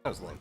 That was lame.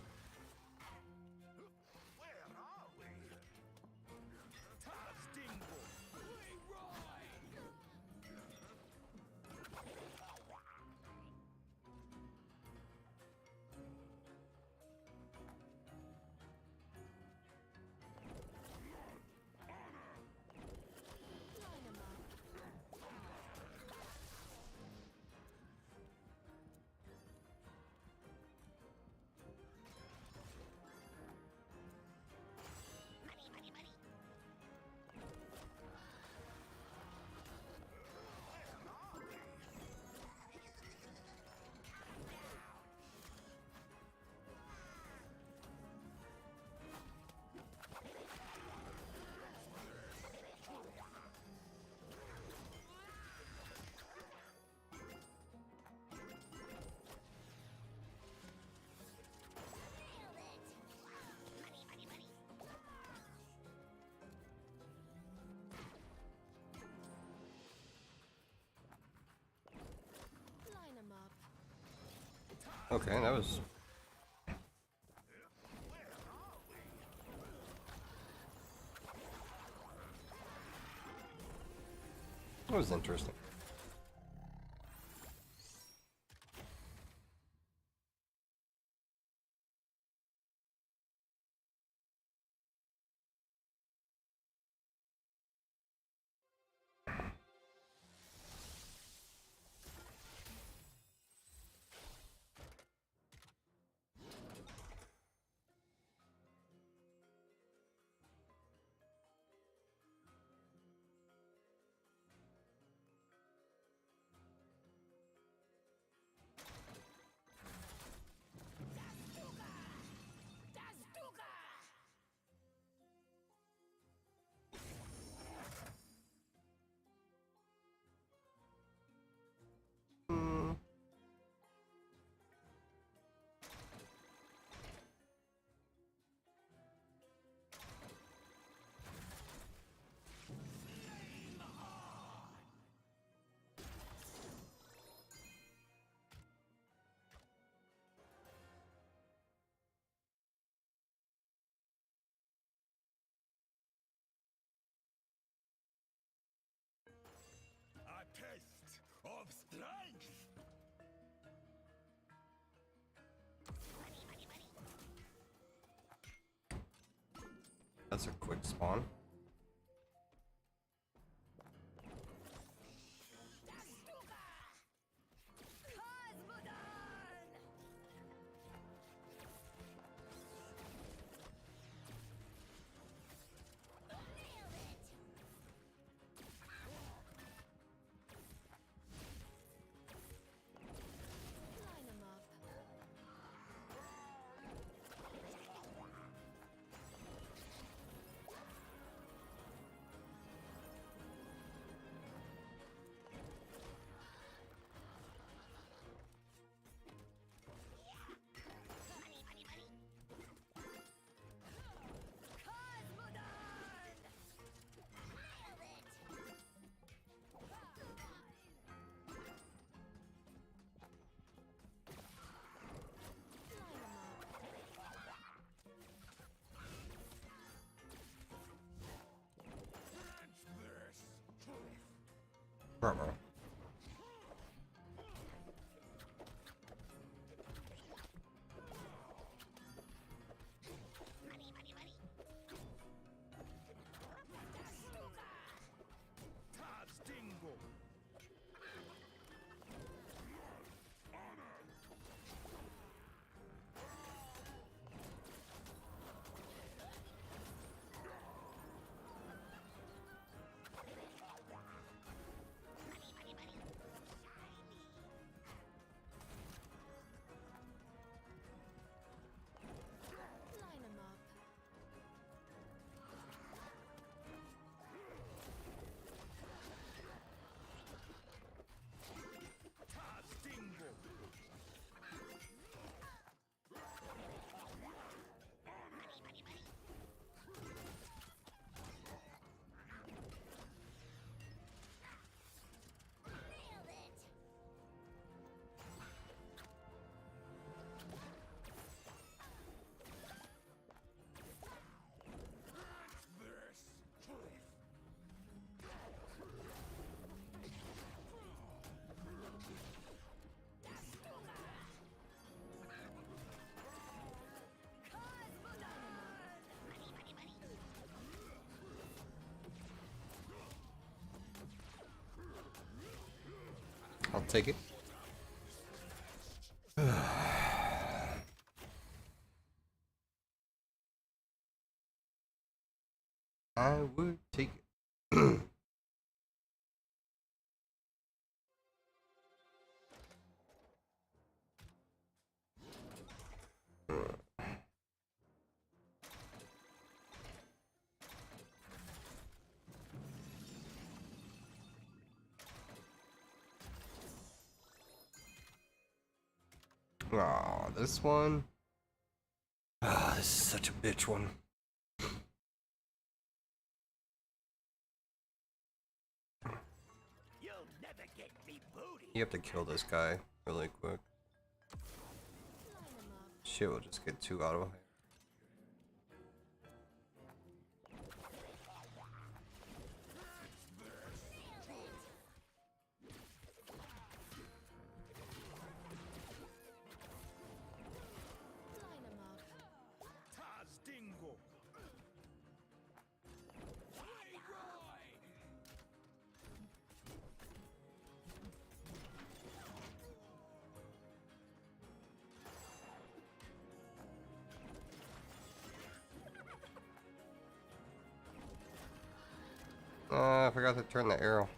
Okay, that was... That was interesting. A test of strength! That's a quick spawn. take it. I would take it. Aw, this one. Ah, this is such a bitch one. You'll never get me booty. You have to kill this guy really quick. Shit will just get too out of hand. Taz Dingo. I forgot to turn the arrow.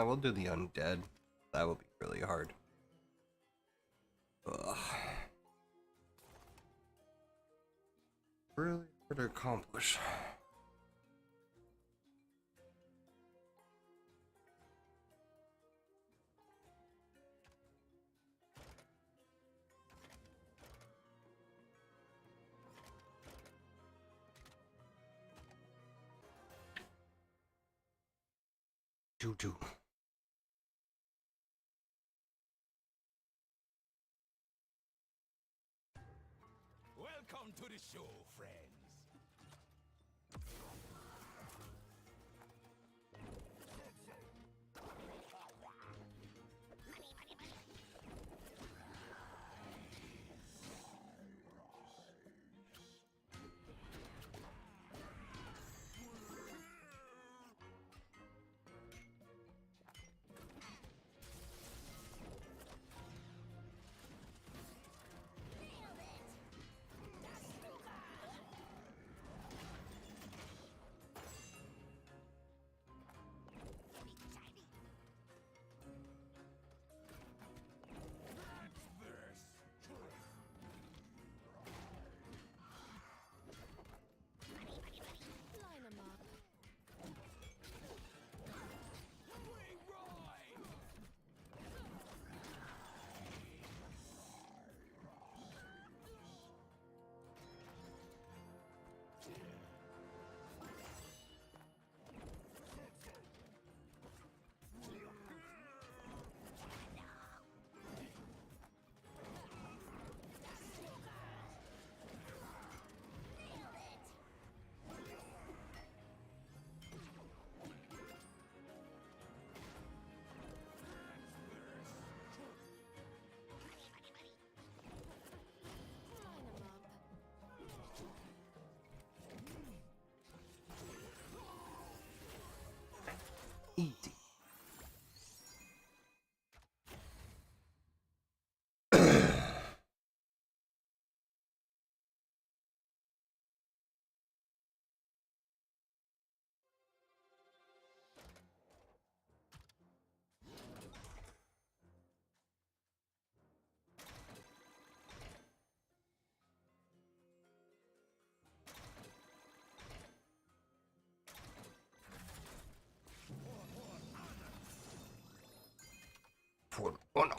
We'll do the undead. That will be really hard. Ugh. Really hard to accomplish. Juju. Welcome to the show, friends. Easy. For honor.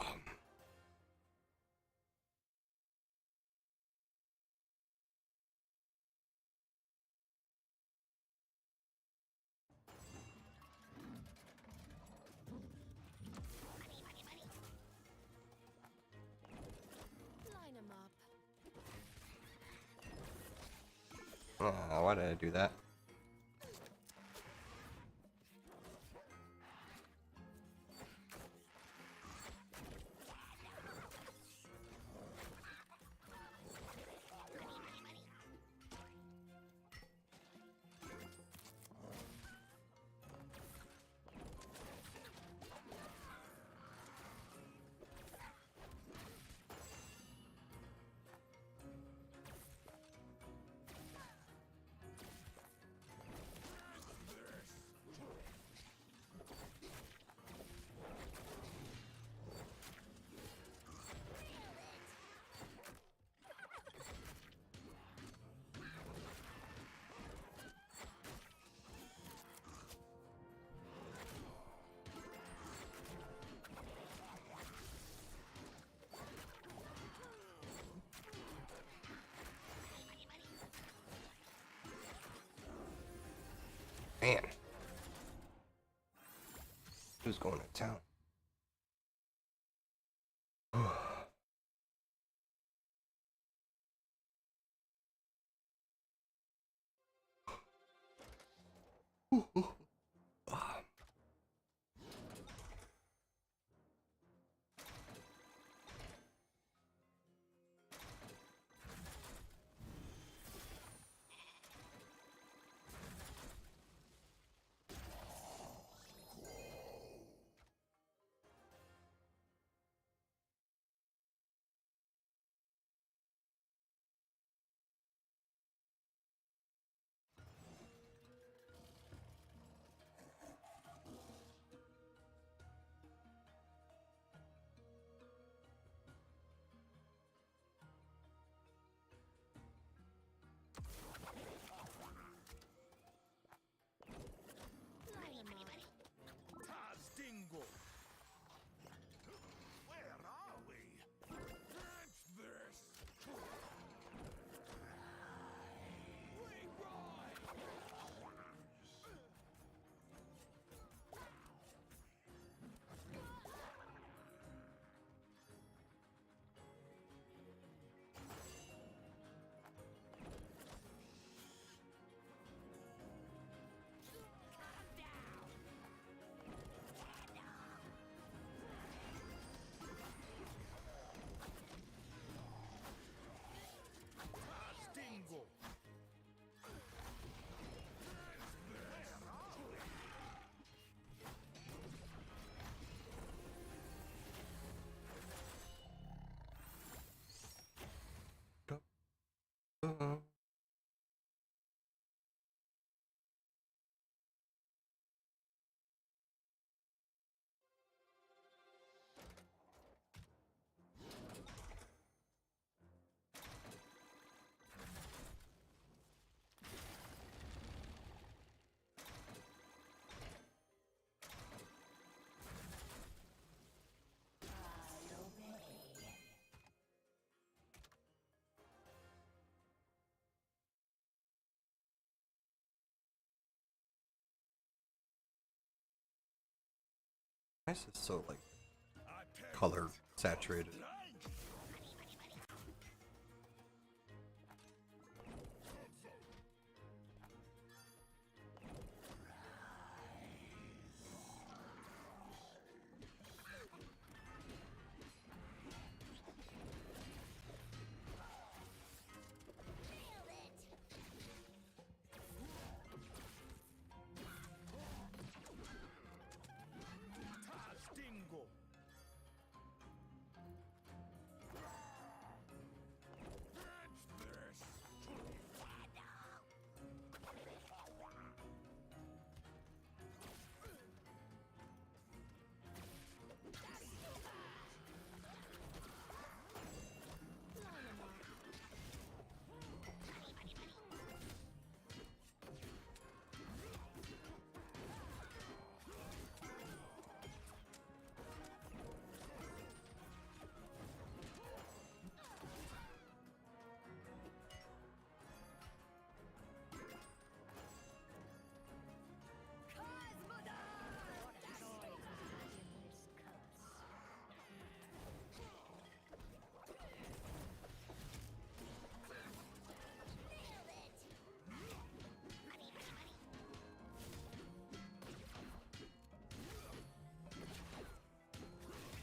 Line 'em up. Oh, why did I do that? Man. Who's going to town? Line 'em up. Tastingo. Where are we? Catch this. Tastingo. Why is this so like I take color it. saturated? Lunch.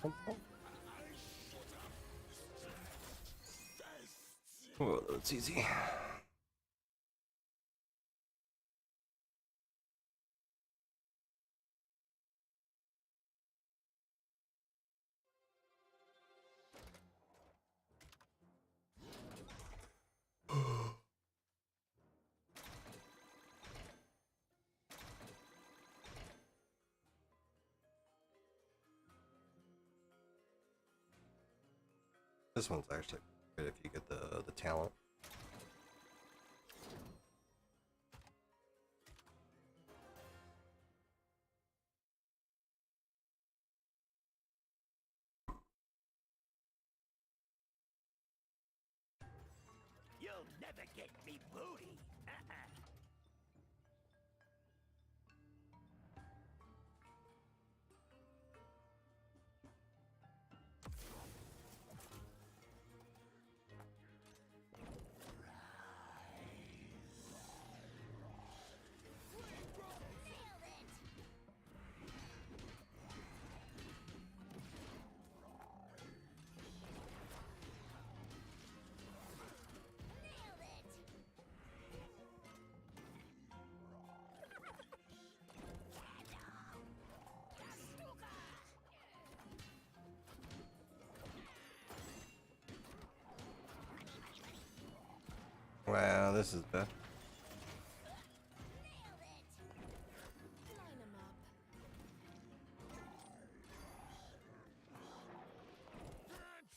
Oh, that's easy. This one's actually good if you get the talent. You'll never get me booty. Wow, this is bad. Line 'em up. Line 'em up. Line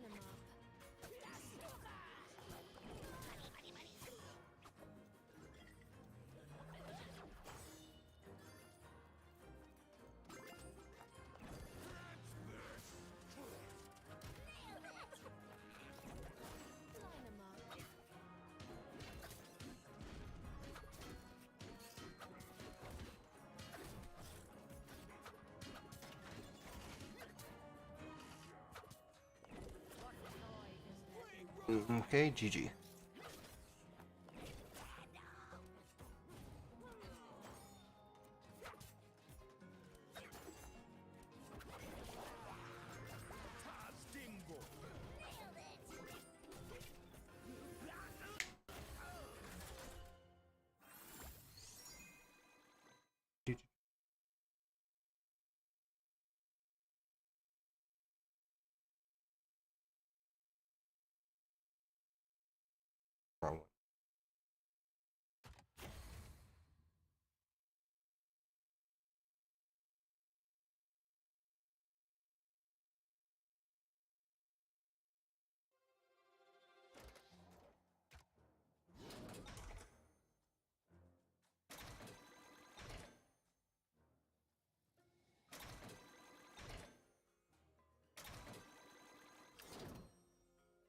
'em up. Okay, GG. GG. Wrong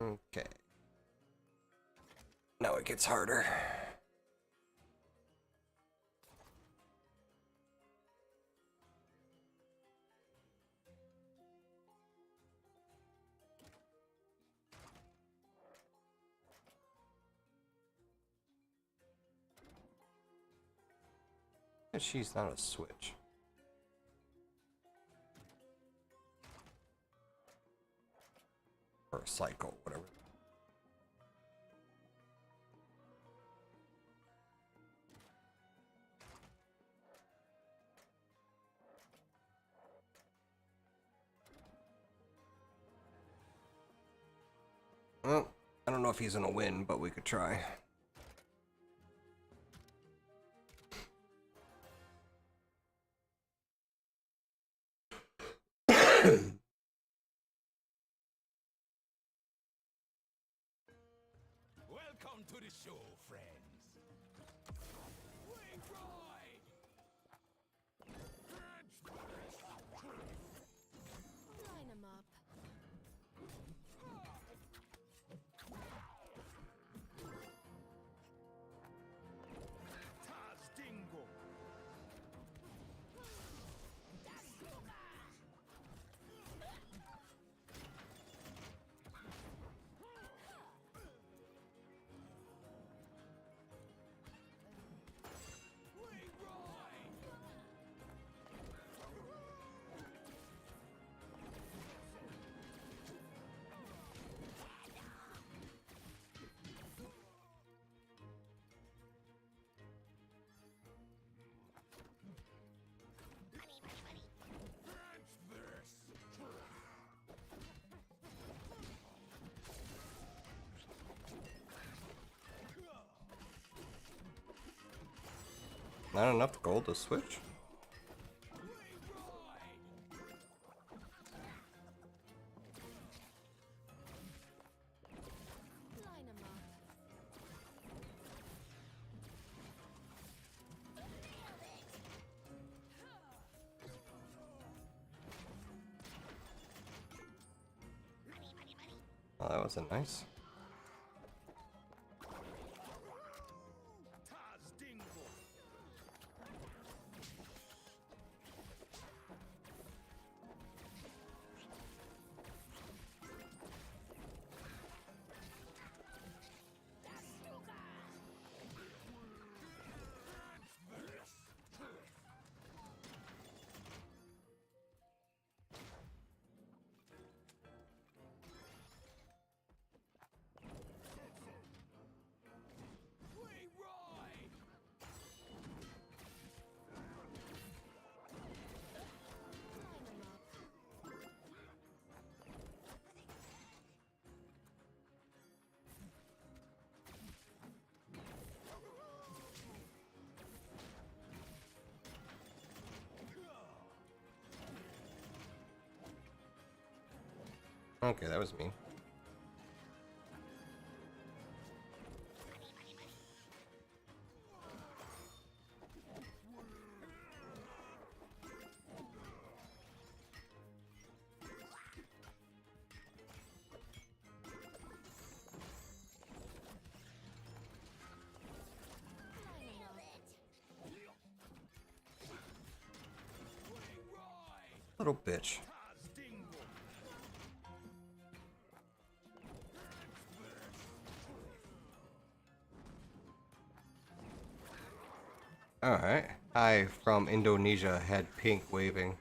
one. Okay. Now it gets harder. She's not a switch. Or a cycle, whatever. Well, I don't know if he's gonna win, but we could try. Welcome to the show, friends. Not enough gold to switch? Line 'em up. Oh, that wasn't nice. Line 'em up. Okay, that was me. Line 'em up. Little bitch. Alright. I from Indonesia had pink waving.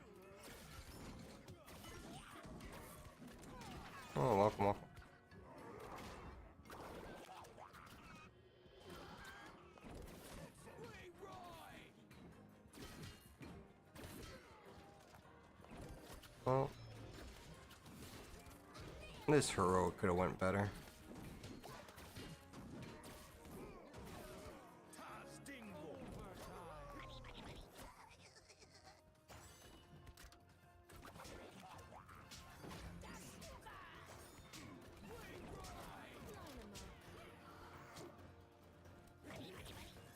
Oh, welcome, welcome. Well, this heroic could have went better.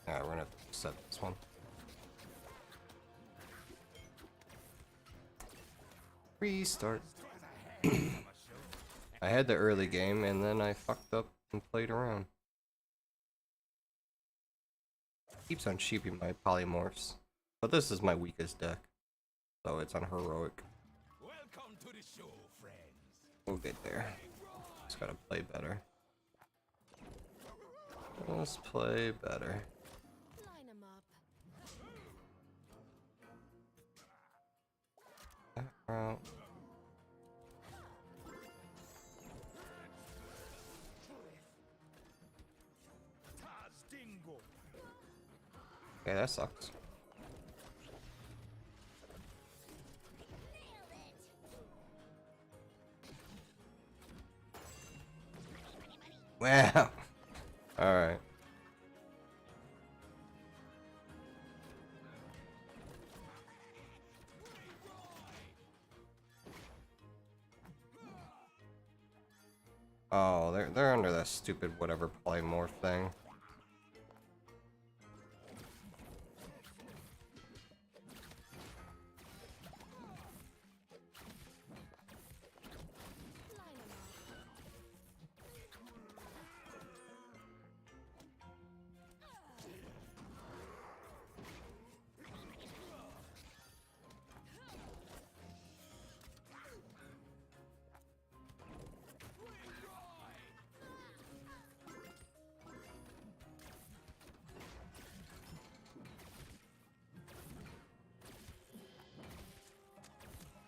Yeah, we're gonna have to set this one. Restart. I had the early game and then I fucked up and played around. Keeps on sheeping my polymorphs. But this is my weakest deck. So it's on heroic. Welcome to the show, friends. We'll get there. Just gotta play better. Let's play better. Line 'em up. Route. Okay, that sucks. Wow. All right. Oh, they're under that stupid whatever polymorph thing. Line 'em up.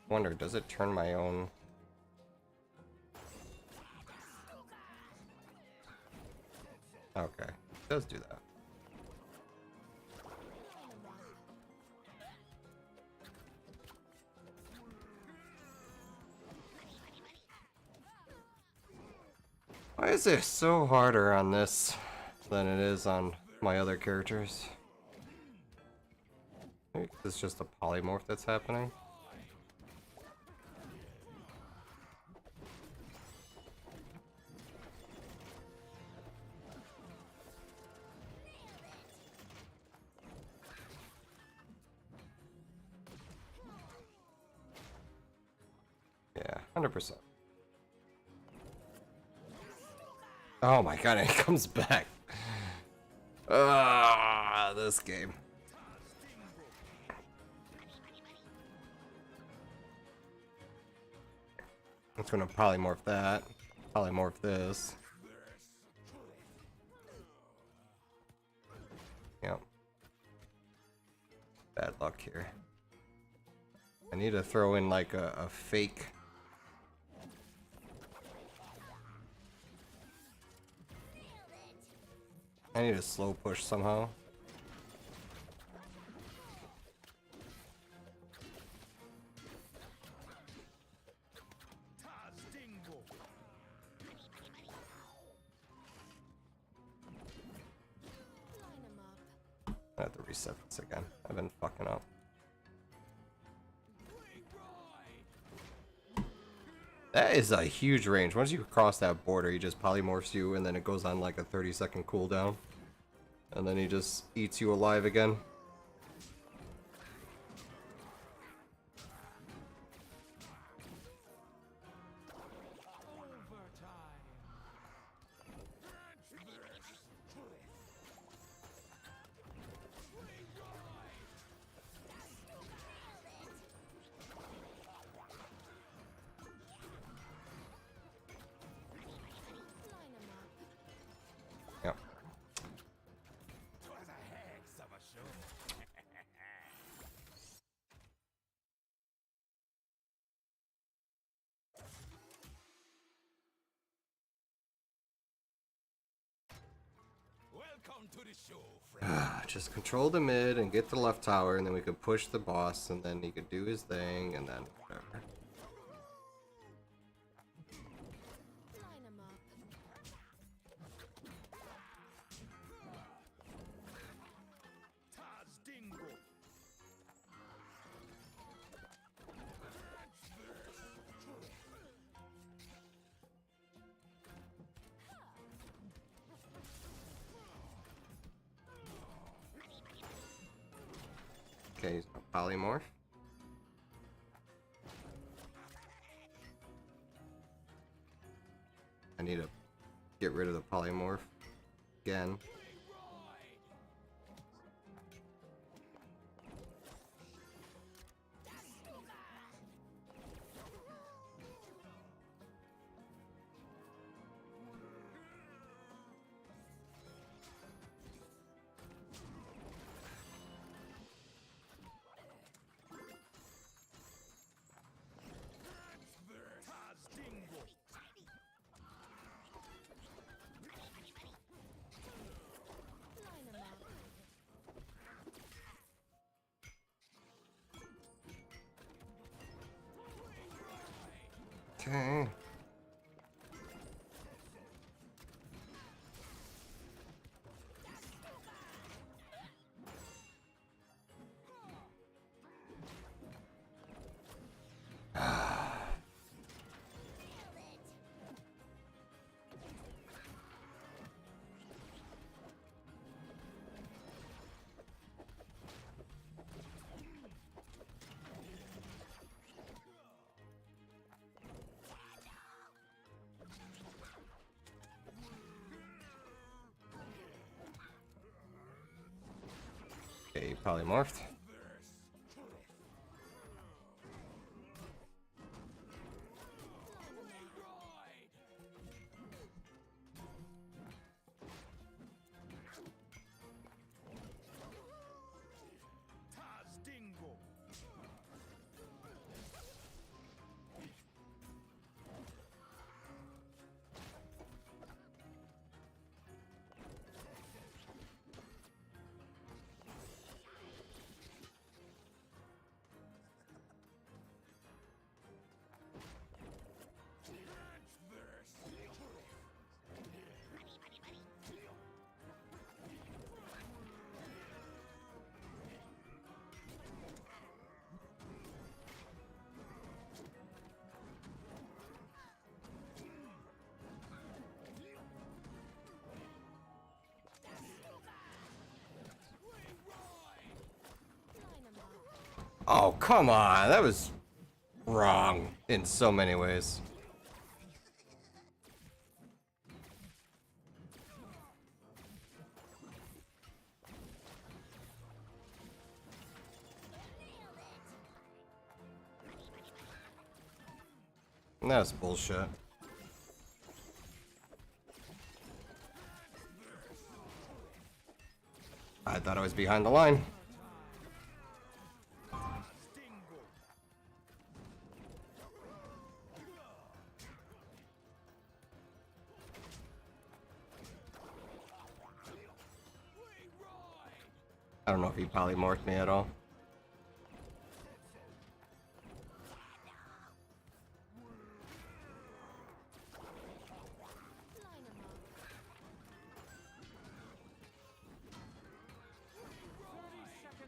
Wonder, does it turn my own? Okay, it does do that. Line 'em up. Why is it so harder on this than it is on my other characters? Maybe it's just a polymorph that's happening. Yeah, 100%. Oh my god, it comes back. Ah, this game. It's gonna polymorph that. Polymorph this. Yep. Bad luck here. I need to throw in like a fake. I need a slow push somehow. Line 'em up. I have to reset this again. I've been fucking up. That is a huge range. Once you cross that border, he just polymorphs you, and then it goes on like a 30-second cooldown. And then he just eats you alive again. Line 'em up. Yep. Twas a heck of a show. Welcome to the show, friend. Just control the mid and get the left tower, and then we could push the boss, and then he could do his thing, and then whatever. Line 'em up. Taz Dingo. Okay, he's a polymorph. I need to get rid of the polymorph again. Taz Dingo. Line 'em up. Okay. Okay, polymorphed. Taz Dingo. Oh, come on. That was wrong in so many ways. That's bullshit. I thought I was behind the line. I don't know if he polymorphed me at all. Line 'em up.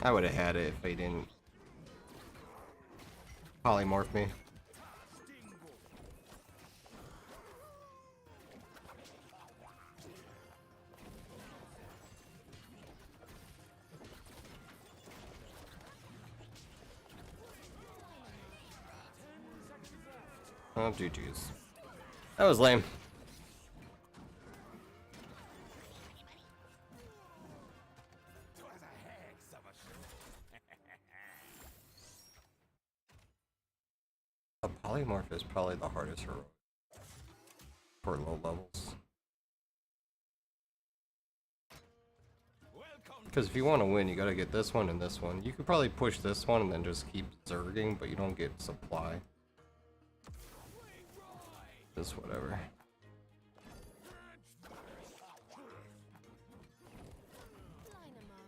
I would have had it if he didn't polymorph me. Oh, GG's. That was lame. Twas a hex of a show. A polymorph is probably the hardest for low levels. Welcome. Because if you want to win, you gotta get this one and this one. You could probably push this one and then just keep zerging, but you don't get supply. Just whatever. Line 'em up.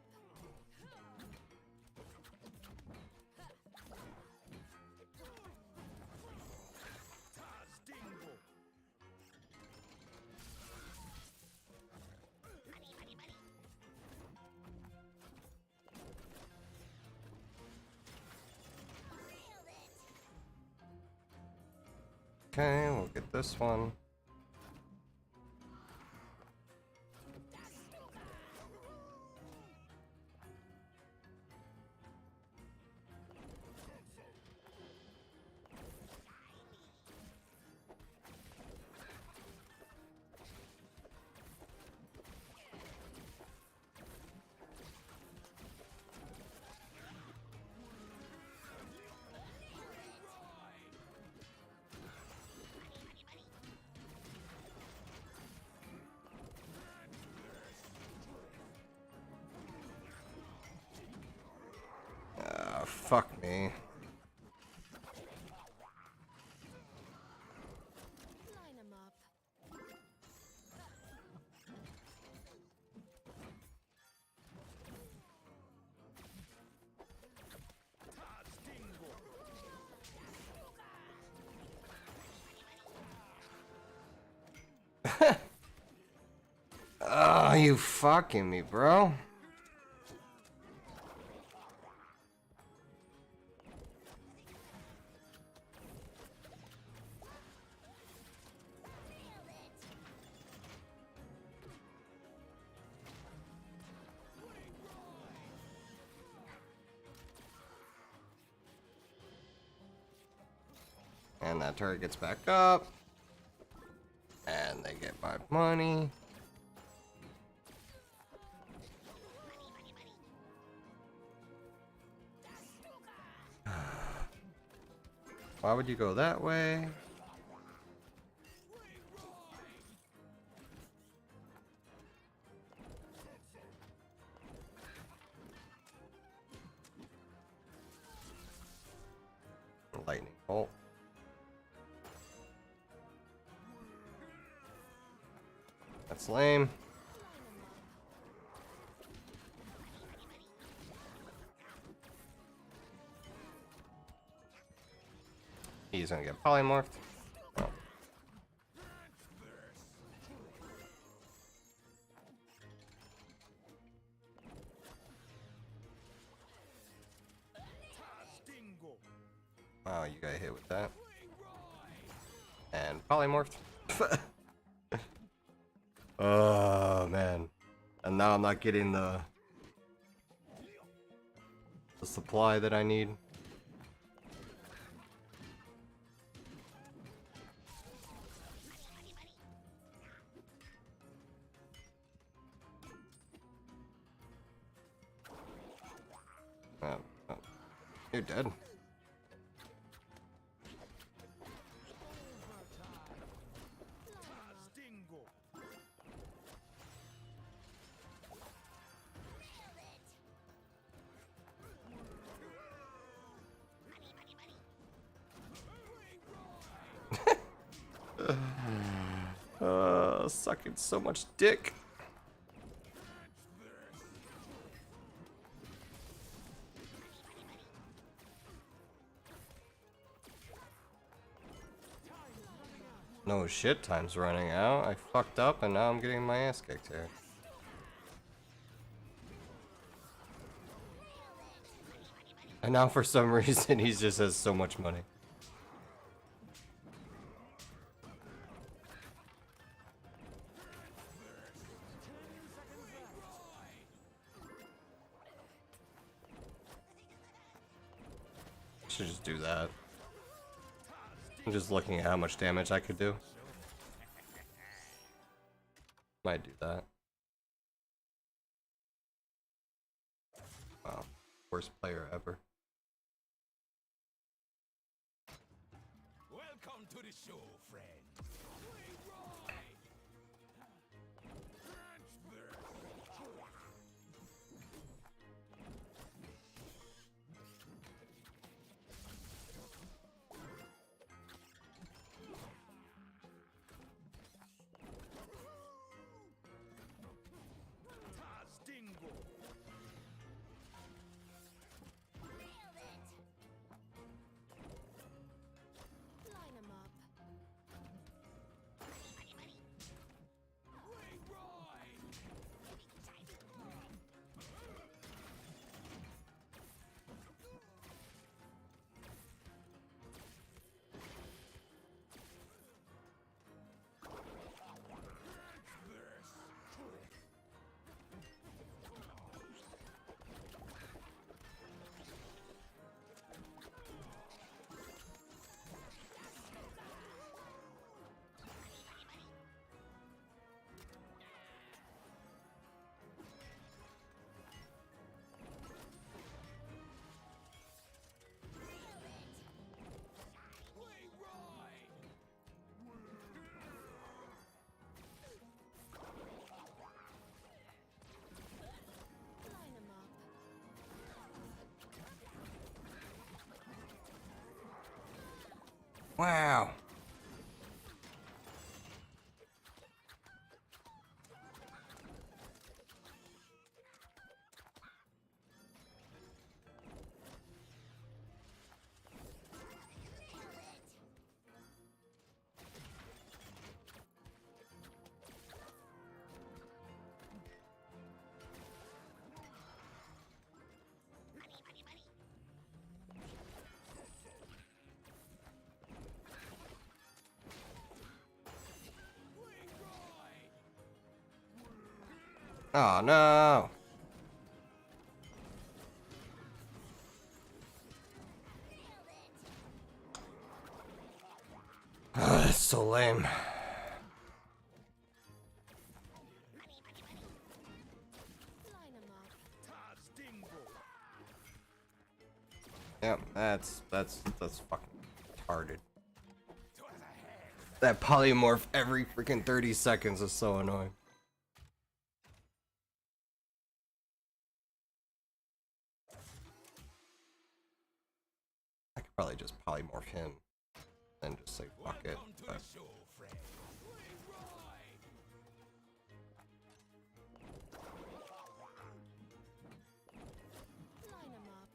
Okay, we'll get this one. Fuck me. Line 'em up. Oh, you fucking me, bro. And that turret gets back up. And they get my money. Why would you go that way? Lightning bolt. That's lame. He's gonna get polymorphed. Oh. Wow, you got hit with that. And polymorphed. Oh man. And now I'm not getting the supply that I need. You're dead. Sucking so much dick. No shit, time's running out. I fucked up and now I'm getting my ass kicked here. And now for some reason he just has so much money. Should just do that. I'm just looking at how much damage I could do. Might do that. Wow. Worst player ever. Welcome to the show, friend. Line 'em up. Line 'em up. Wow. Oh no. That's so lame. Line 'em up. Yep, that's fucking retarded. That polymorph every freaking 30 seconds is so annoying. I could probably just polymorph him and just say fuck it. Welcome to But the show, friend. Line 'em up.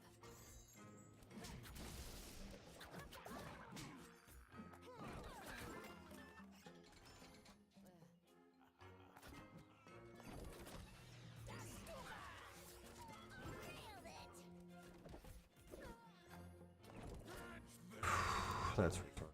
that's retarded.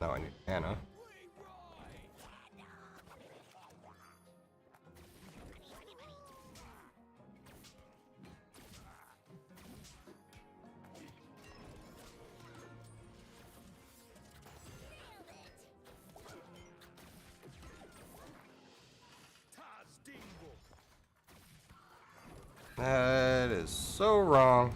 Oh, I need Anna. That is so wrong.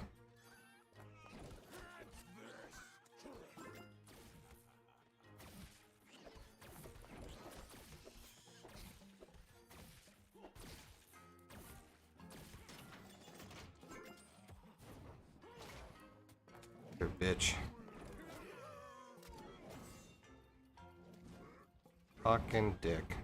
You bitch. Fucking dick.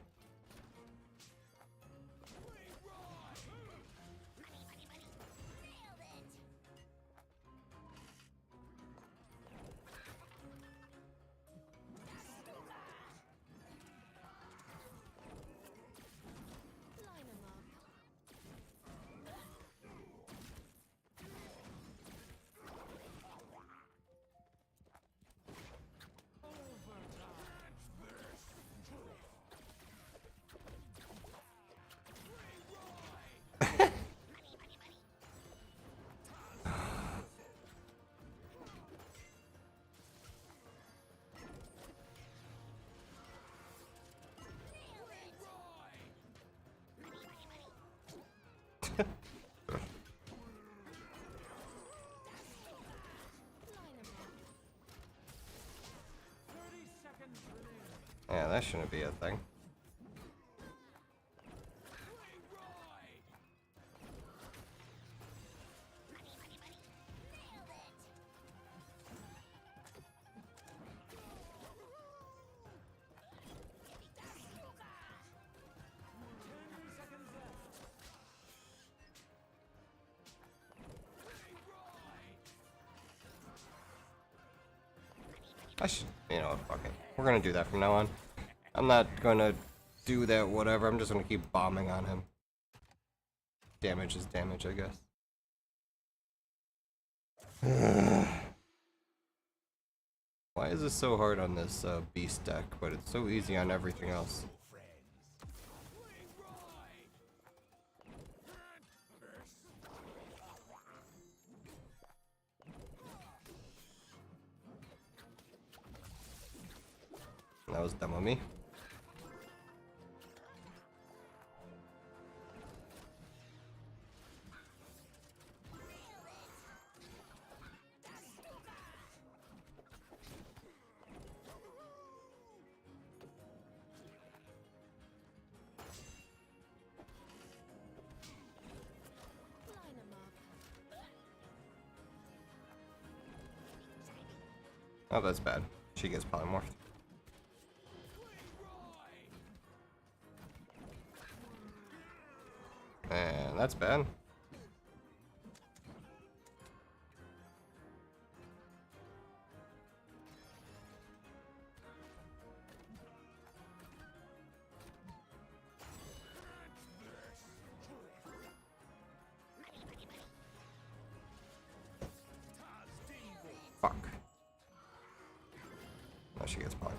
Line 'em up. Line 'em up. Yeah, that shouldn't be a thing. I should, you know, fuck it. We're gonna do that from now on. I'm not gonna do that, whatever. I'm just gonna keep bombing on him. Damage is damage, I guess. Why is this so hard on this beast deck, but it's so easy on everything else? That was dumb of me. Line 'em up. Oh, that's bad. She gets polymorphed. And that's bad. Fuck. Now she gets polymorphed.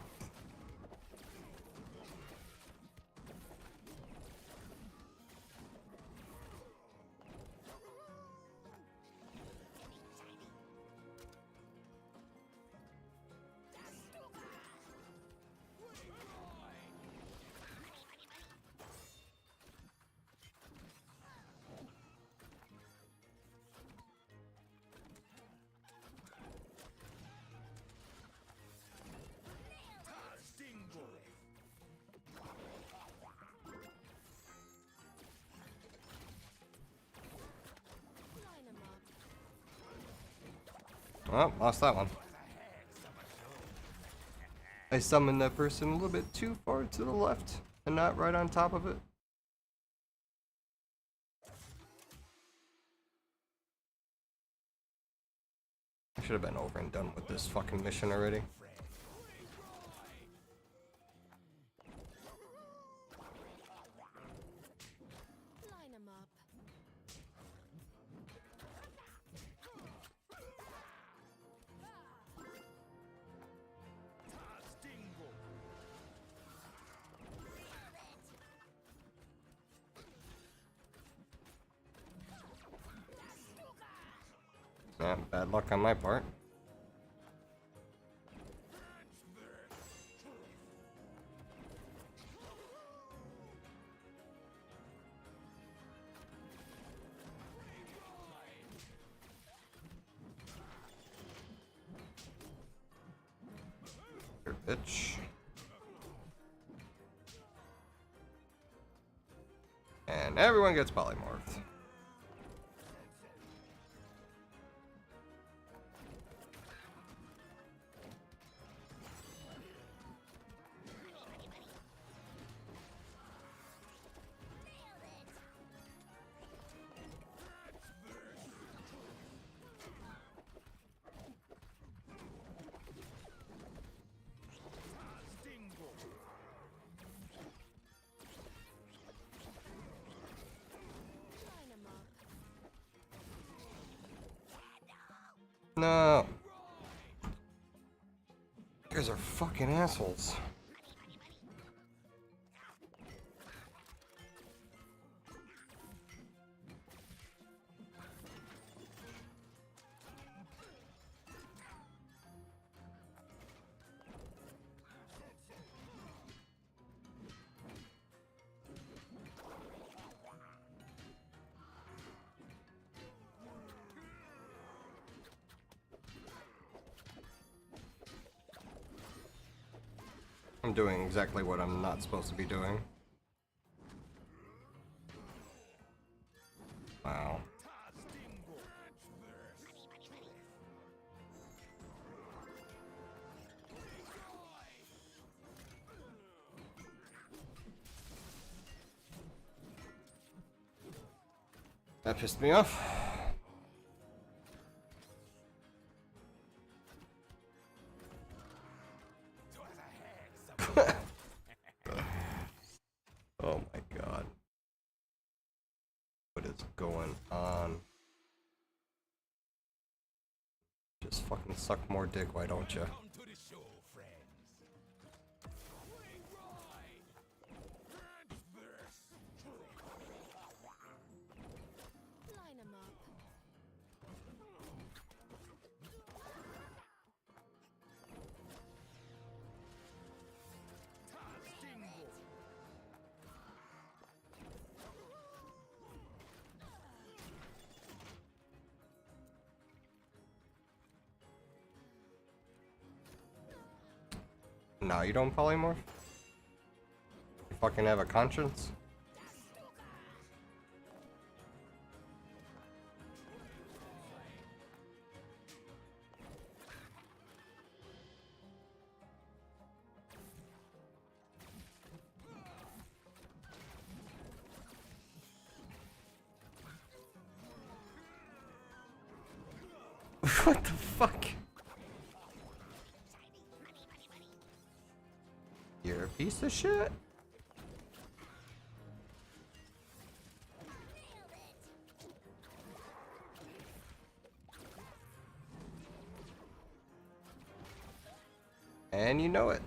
Line 'em up. Well, lost that one. I summoned that person a little bit too far to the left and not right on top of it. I should have been over and done with this fucking mission already. Line 'em up. Yeah, bad luck on my part. Here, bitch. And everyone gets polymorphed. Line 'em up. No. You guys are fucking assholes. I'm doing exactly what I'm not supposed to be doing. Wow. That pissed me off. Oh my god. What is going on? Just fucking suck more dick, why don't you? Welcome to the show, friends. Swing right. Catch this. Line 'em up. No, you don't polymorph? You fucking have a conscience? What the fuck? You're a piece of shit. And you know it.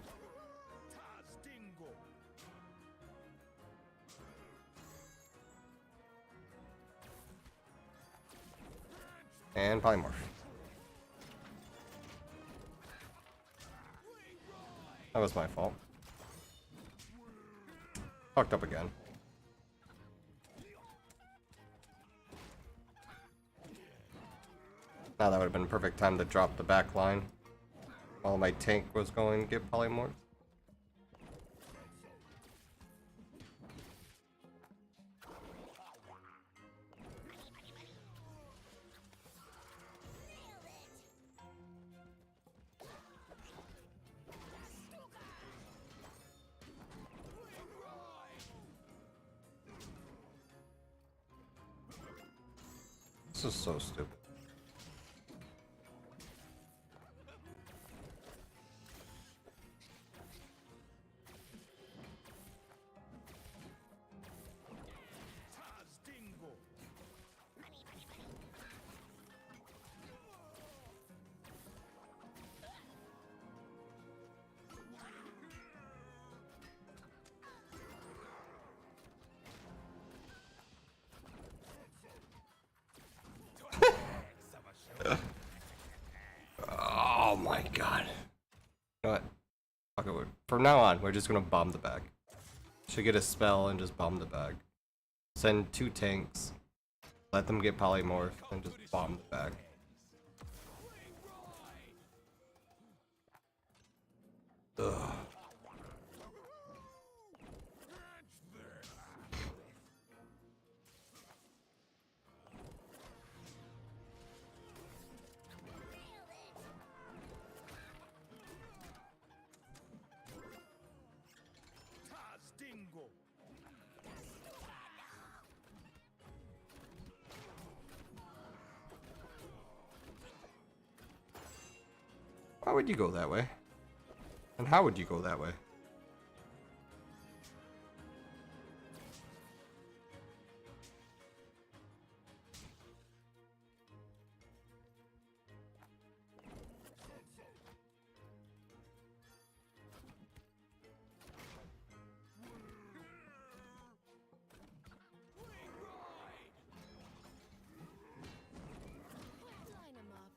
And polymorph. That was my fault. Fucked up again. Now that would have been perfect time to drop the back line while my tank was going to get polymorphed. This is so stupid. my god. You know what? Okay, from now on, we're just gonna bomb the bag. Should get a spell and just bomb the bag. Send 2 tanks. Let them get polymorph and just bomb the bag. Ugh. Why would you go that way? And how would you go that way? Line 'em up.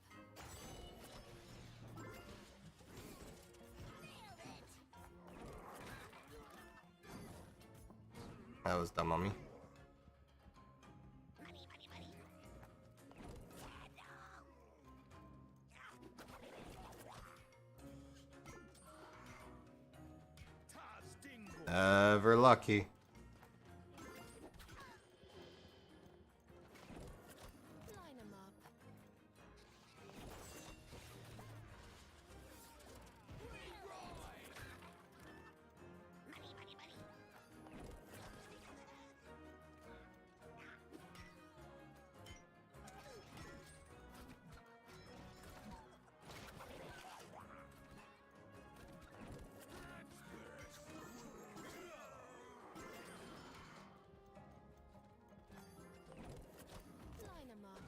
That was dumb on me. Ever lucky. Line 'em up. Line 'em up.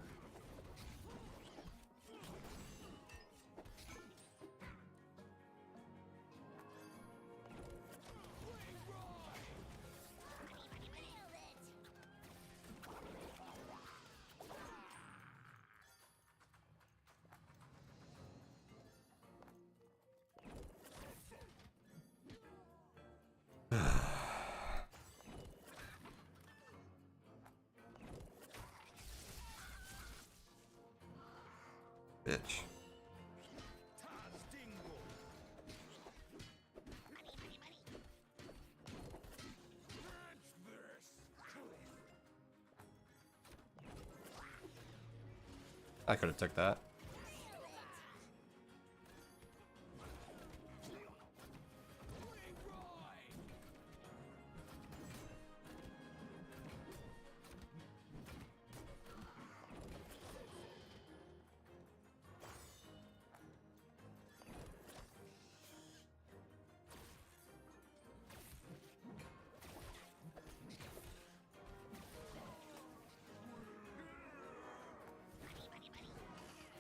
Bitch. I could have took that.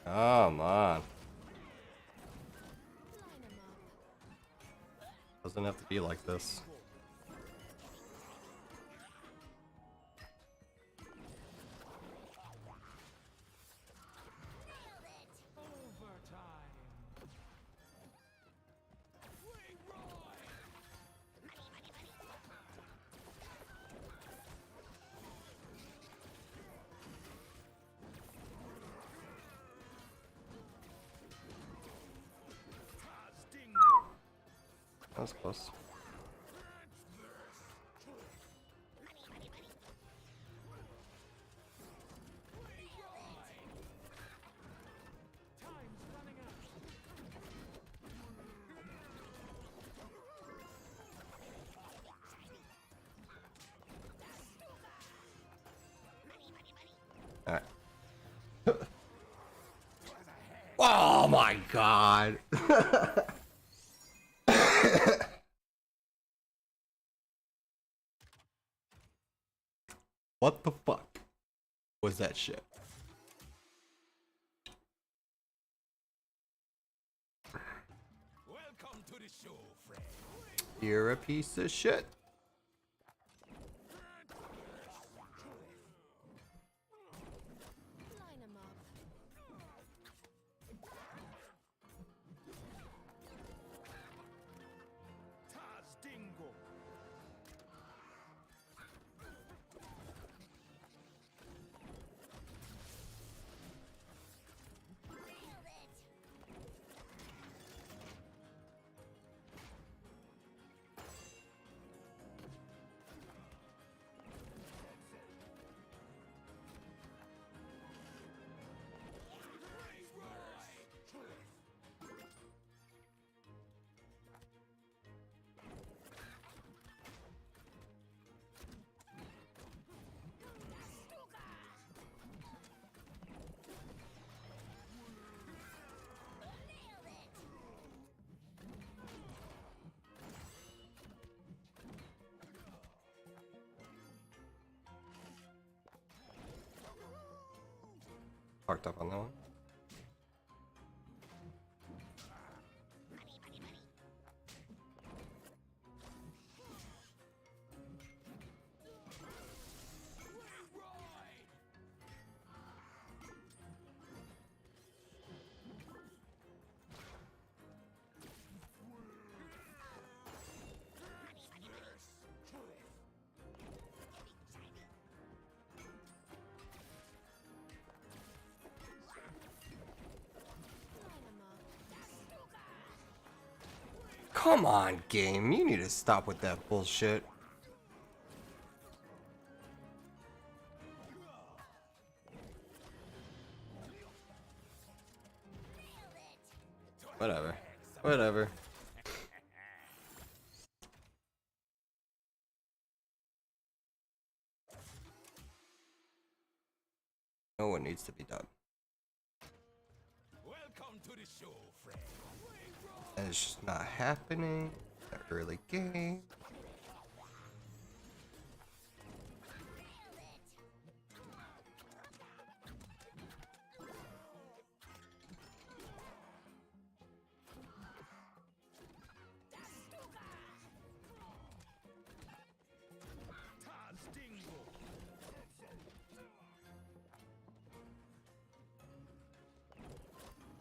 Come on. Line 'em up. Doesn't have to be like this. That was close. Alright. Oh my god! What the fuck was that shit? Welcome to the show, friend. You're a piece of shit. Line 'em up. Fucked up on that one. Come on, game. You need to stop with that bullshit. Whatever. Whatever. No one needs to be done. Welcome to the show, friend. And it's just not happening. That early game.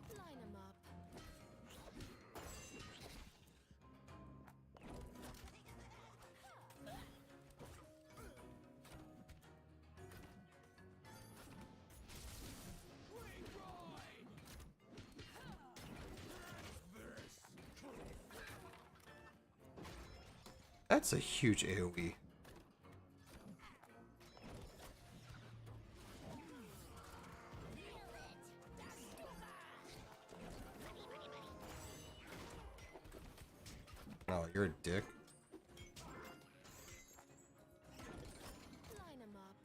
Line 'em up. That's a huge AoE. Oh, you're a dick. Line 'em up.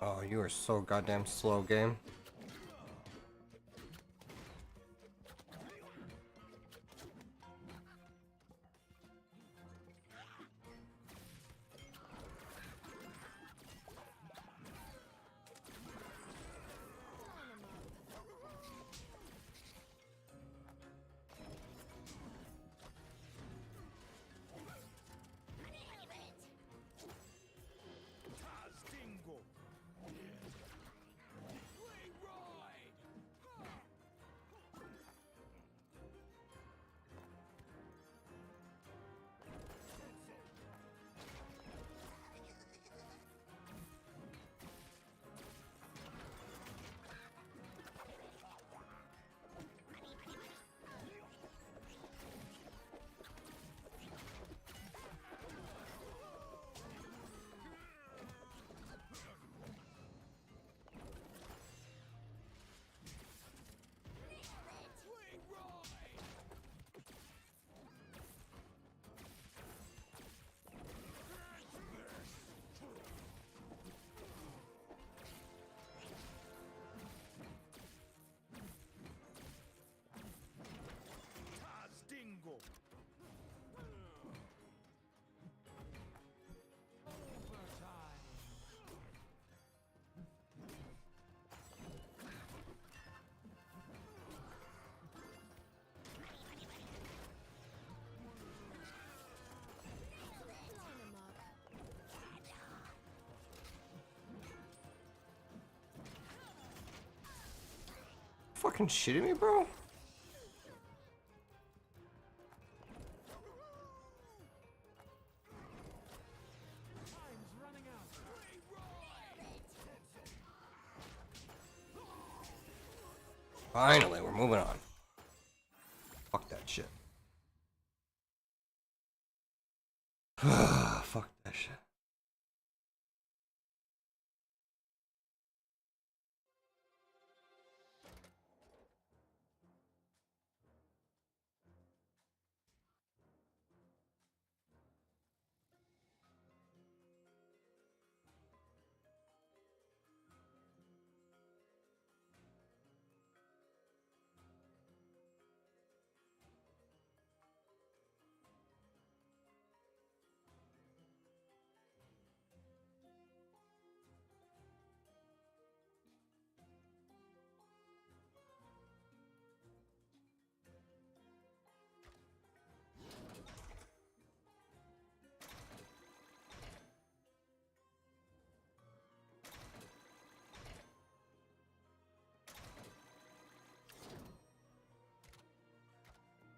Oh, you are so goddamn slow, game. Fucking shitting me, bro? Finally, we're moving on. Fuck that shit. Fuck that shit.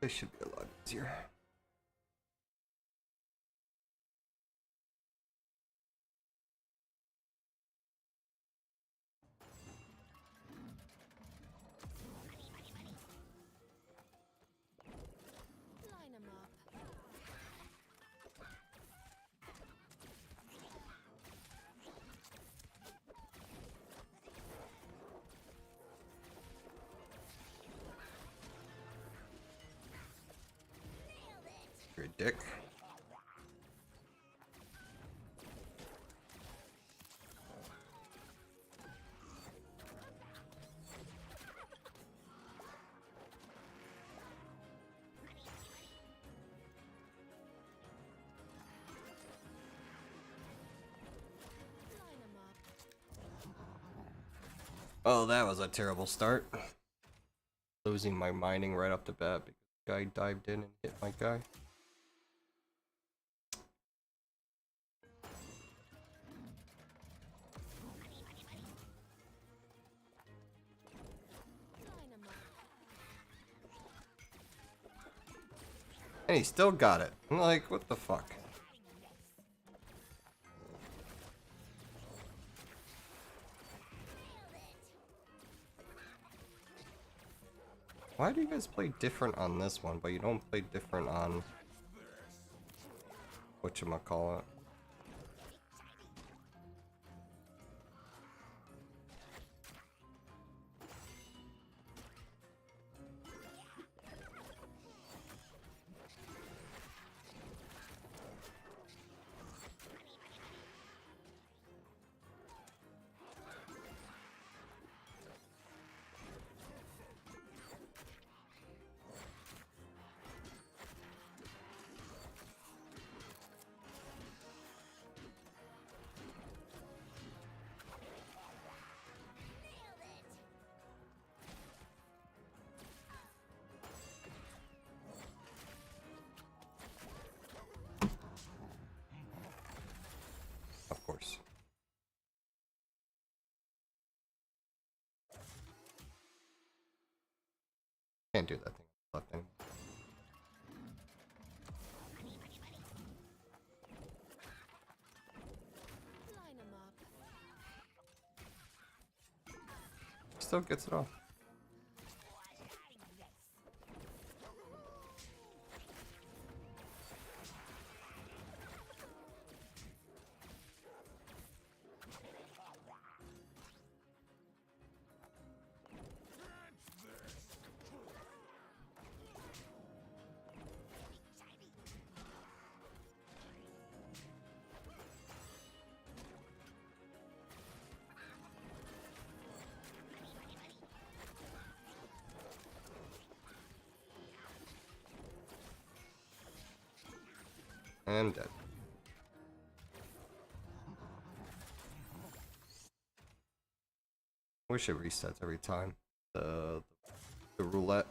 This should be a lot easier. Line 'em up. You're a dick. Line 'em up. Oh, that was a terrible start. Losing my mining right off the bat because the guy dived in and hit my guy. Line 'em up. And he still got it. I'm like, what the fuck? Why do you guys play different on this one, but you don't play different on whatchamacallit? Of course. Can't do that thing left anymore. Line 'em up. Still gets it off. And dead. Wish it resets every time. The roulette.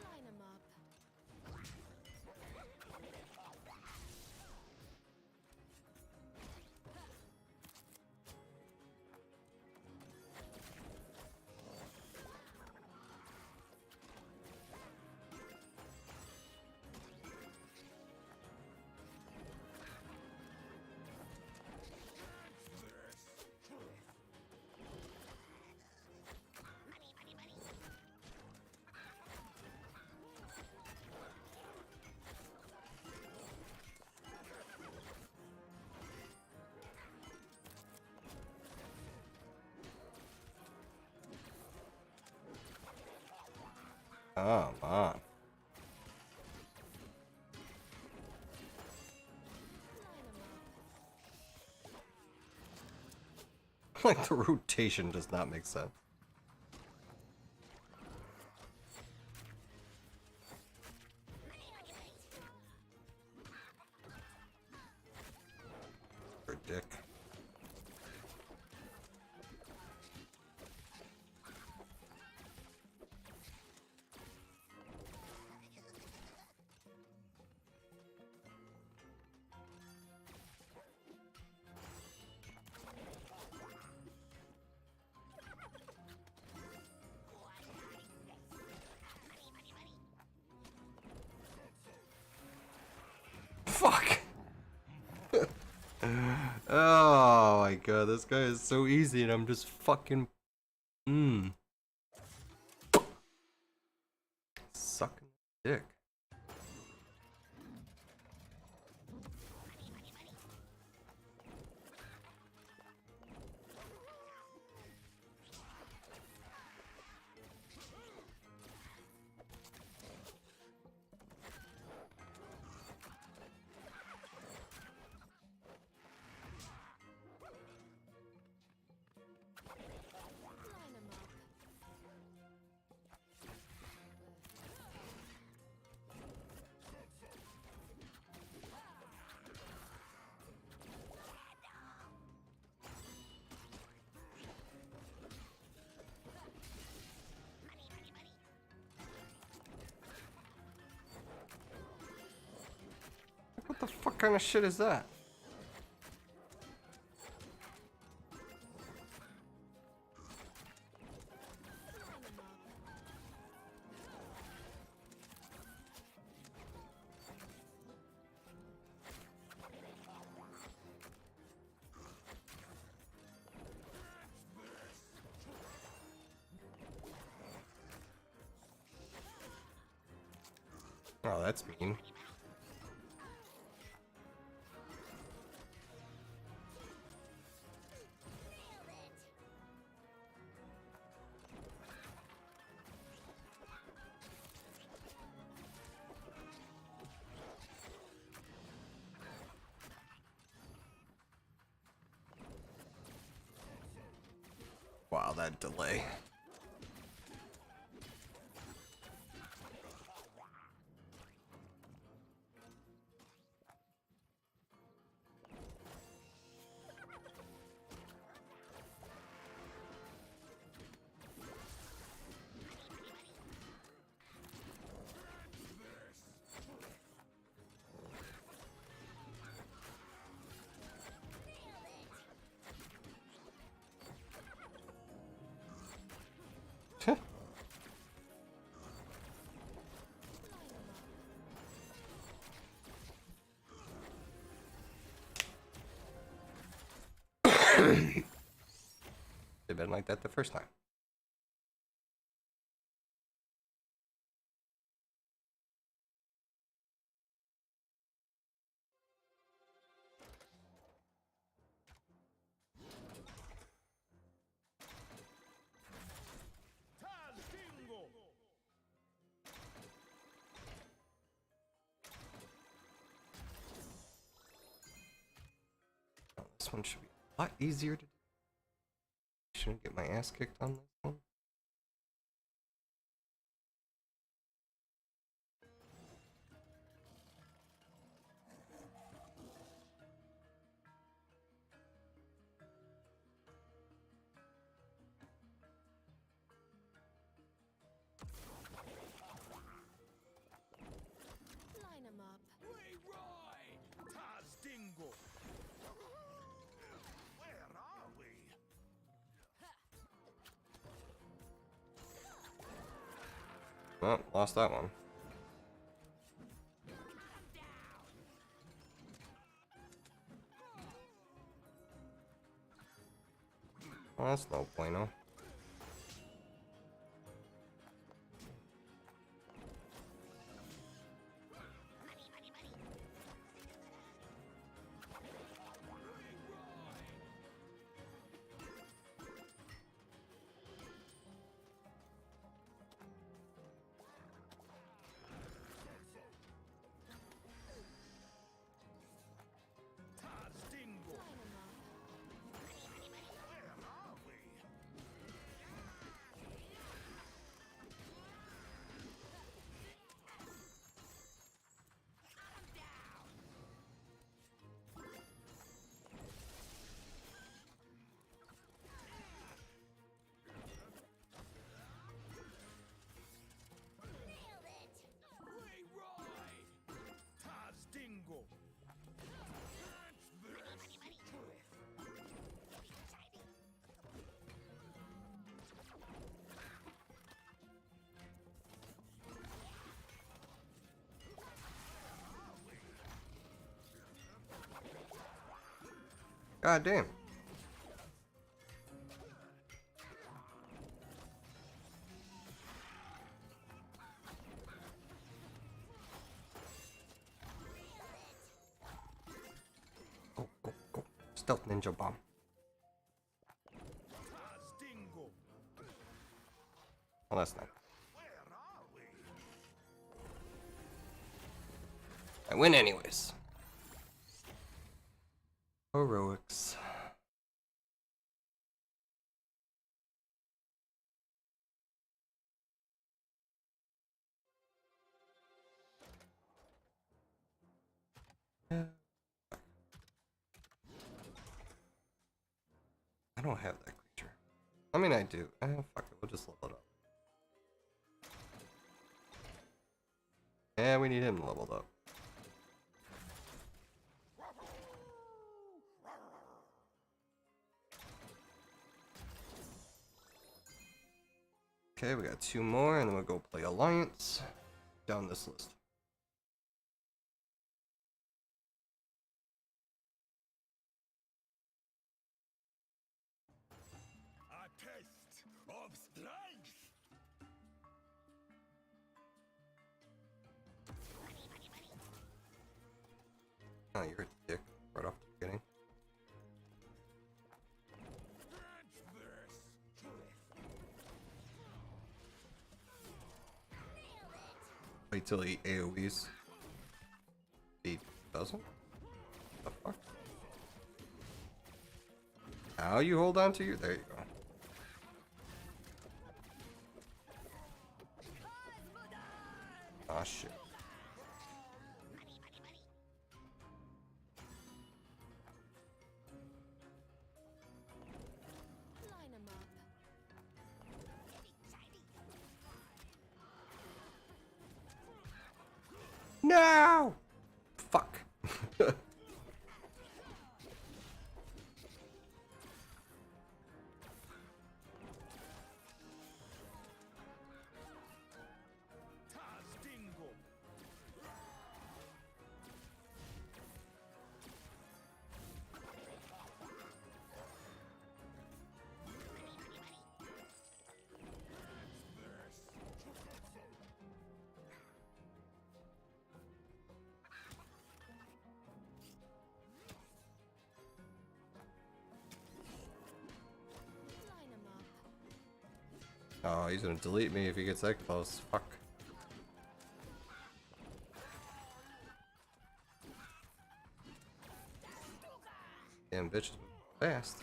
Line 'em up. Come on. Like, the rotation does not make sense. For dick. Fuck! Oh my god, this guy is so easy and I'm just fucking... Sucking dick. Line 'em up. What the fuck kind of shit is that? Line 'em up. Oh, that's mean. Wow, that delay. They've been like that the first time. Oh, this one should be a lot easier to do. Shouldn't get my ass kicked on this one. Line 'em up. We ride! Taz Dingo! Where are we? Well, lost that one. Well, that's no bueno. God damn. Go, go, go. Stealth ninja bomb. Oh, that's not. I win anyways. Heroics. Yeah. I don't have that creature. I mean, I do. Fuck it. We'll just level it up. Yeah, we need him leveled up. Okay, we got 2 more, and then we'll go play Alliance down this list. A test of strength. Oh, you're a dick right off the beginning. Wait till he AoEs. He doesn't? The fuck? How you hold on to you? There you go. Ah, shit. Line 'em up. No! Fuck. Line 'em up. Oh, he's gonna delete me if he gets that close. Fuck. Damn bitch is fast.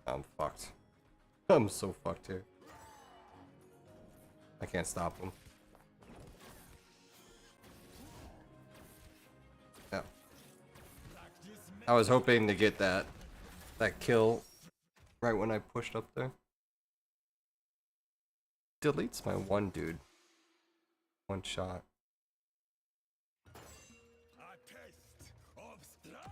I'm fucked. I'm so fucked here. I can't stop him. No. I was hoping to get that kill right when I pushed up there. Deletes my one dude. One shot. A test of strength.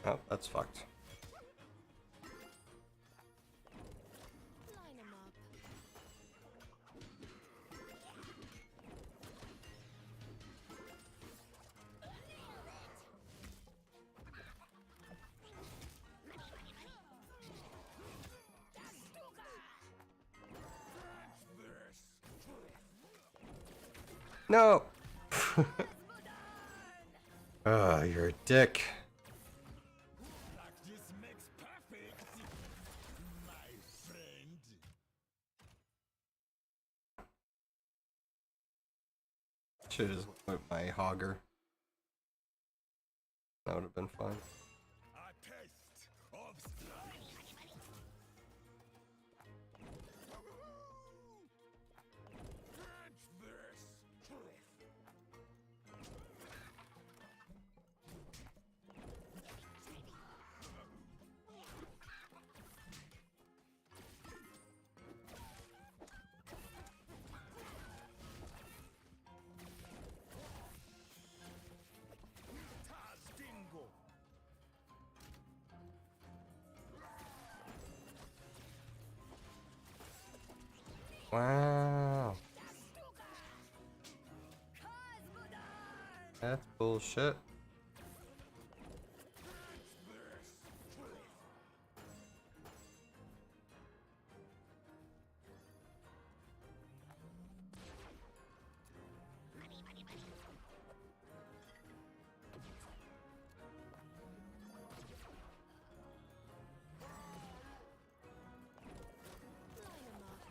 Oh, that's fucked. Line 'em up. No! Ah, you're a dick. Practice makes perfect. Should've just went with my Hogger. That would have been fun. A taste of strife. Catch this. Taz Dingo. Wow. That's bullshit. Line 'em up.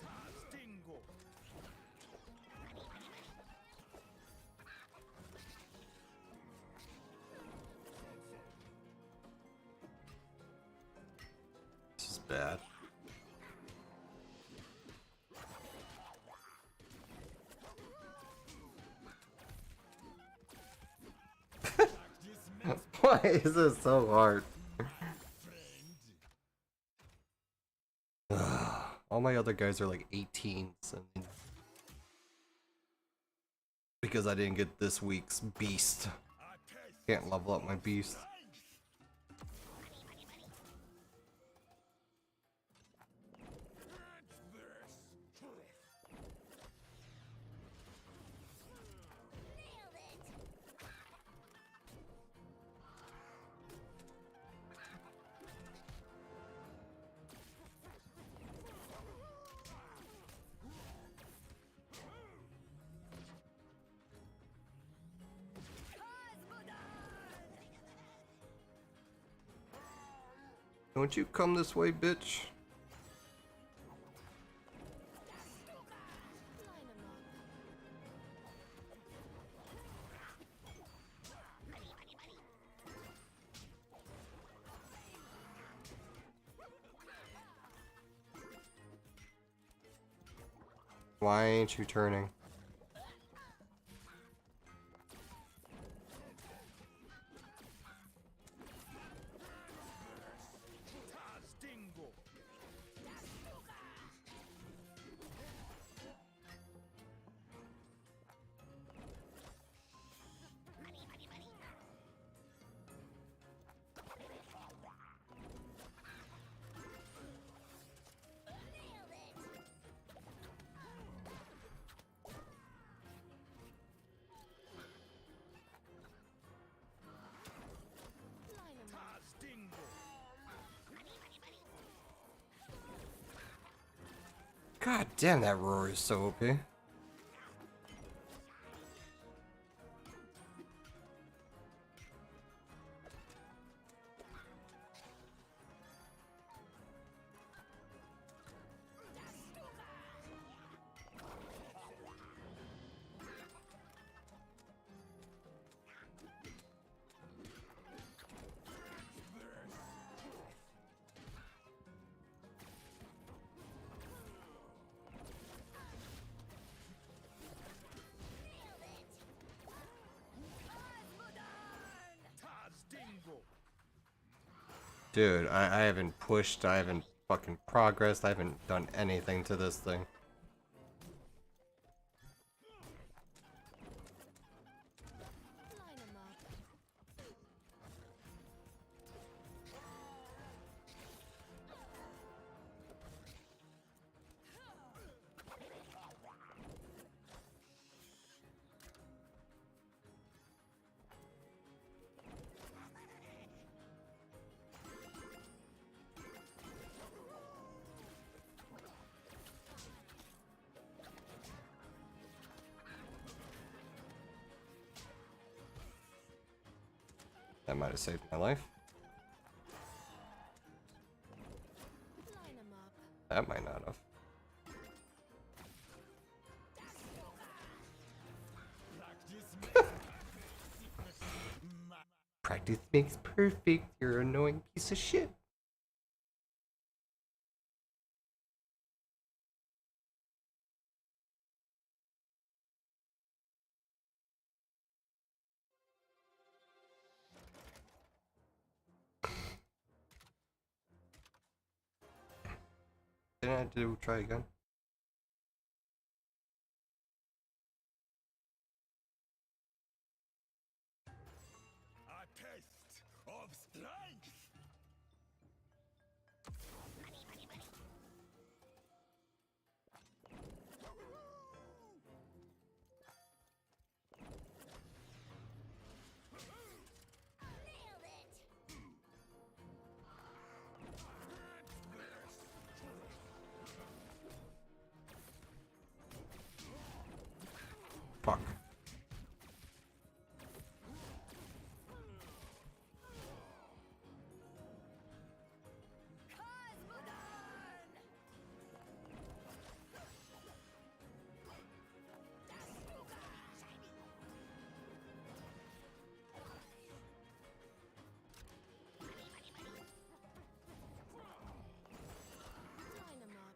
Taz Dingo. This is bad. This mess, Why is this so hard? friend. All my other guys are like 18s, and because I didn't get this week's beast, A taste can't level up my beast. of Catch this. Don't you come this way, bitch? Line 'em up. Why ain't you turning? Taz Dingo. Line 'em up. Taz Dingo. God damn, that roar is so OP. Taz Dingo. Dude, I haven't pushed, I haven't fucking progressed, I haven't done anything to this thing. Line 'em up. That might have saved my life. Line 'em up. That might not have. Practice makes perfect. You're an annoying piece of shit. Didn't I have to try again? A test of strength. Fuck. Line 'em up.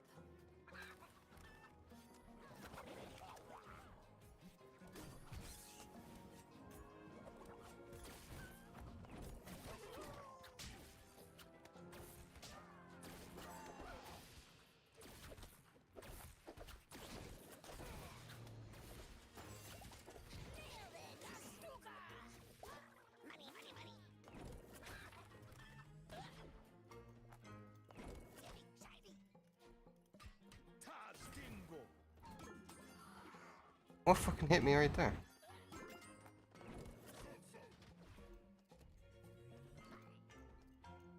Tastingo. What fucking hit me right there?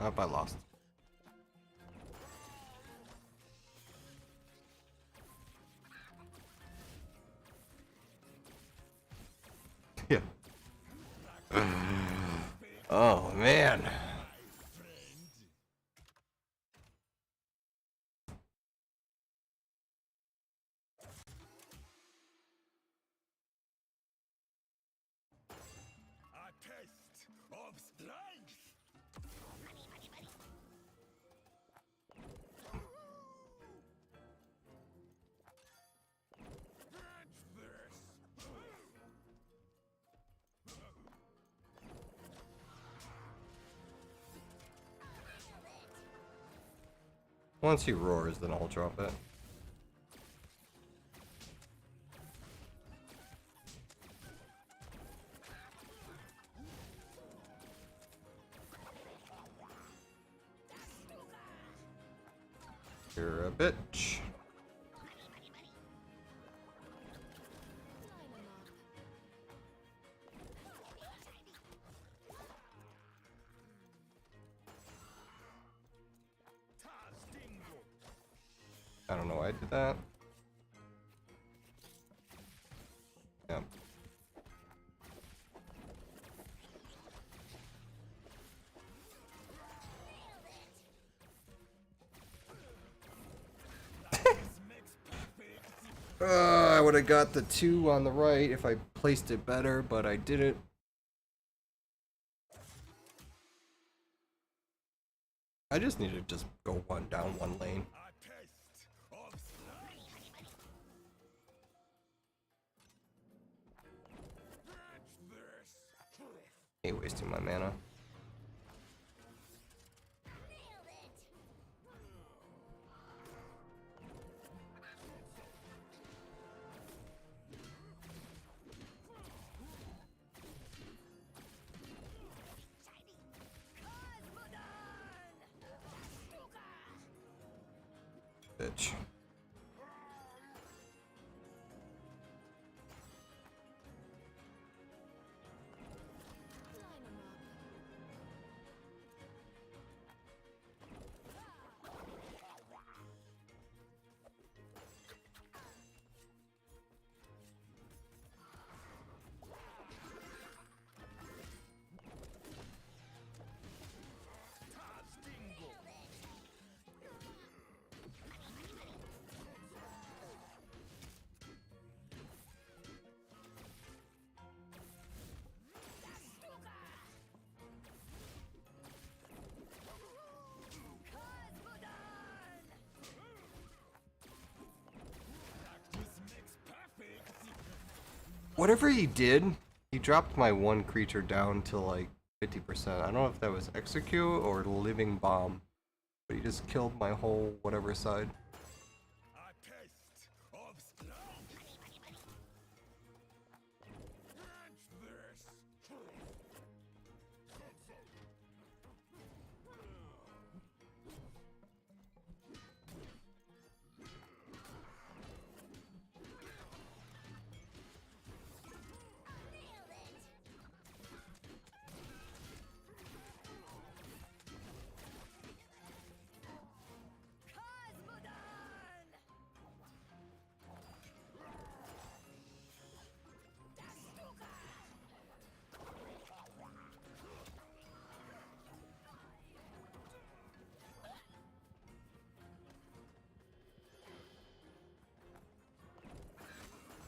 Oh, I lost. Yeah. Oh man. A test of strength. Once he roars, then I'll drop it. You're a bitch. Line 'em up. Tastingo. I don't know why I did that. Yep. I would have got the 2 on the right if I placed it better, but I didn't. I just need to just go one down one lane. A test of strength. Hate wasting my mana. Bitch. Line 'em up. Whatever he did, he dropped my one creature down to like 50%. I don't know if that was execute or living bomb, but he just killed my whole whatever side. A taste of snow. Catch this.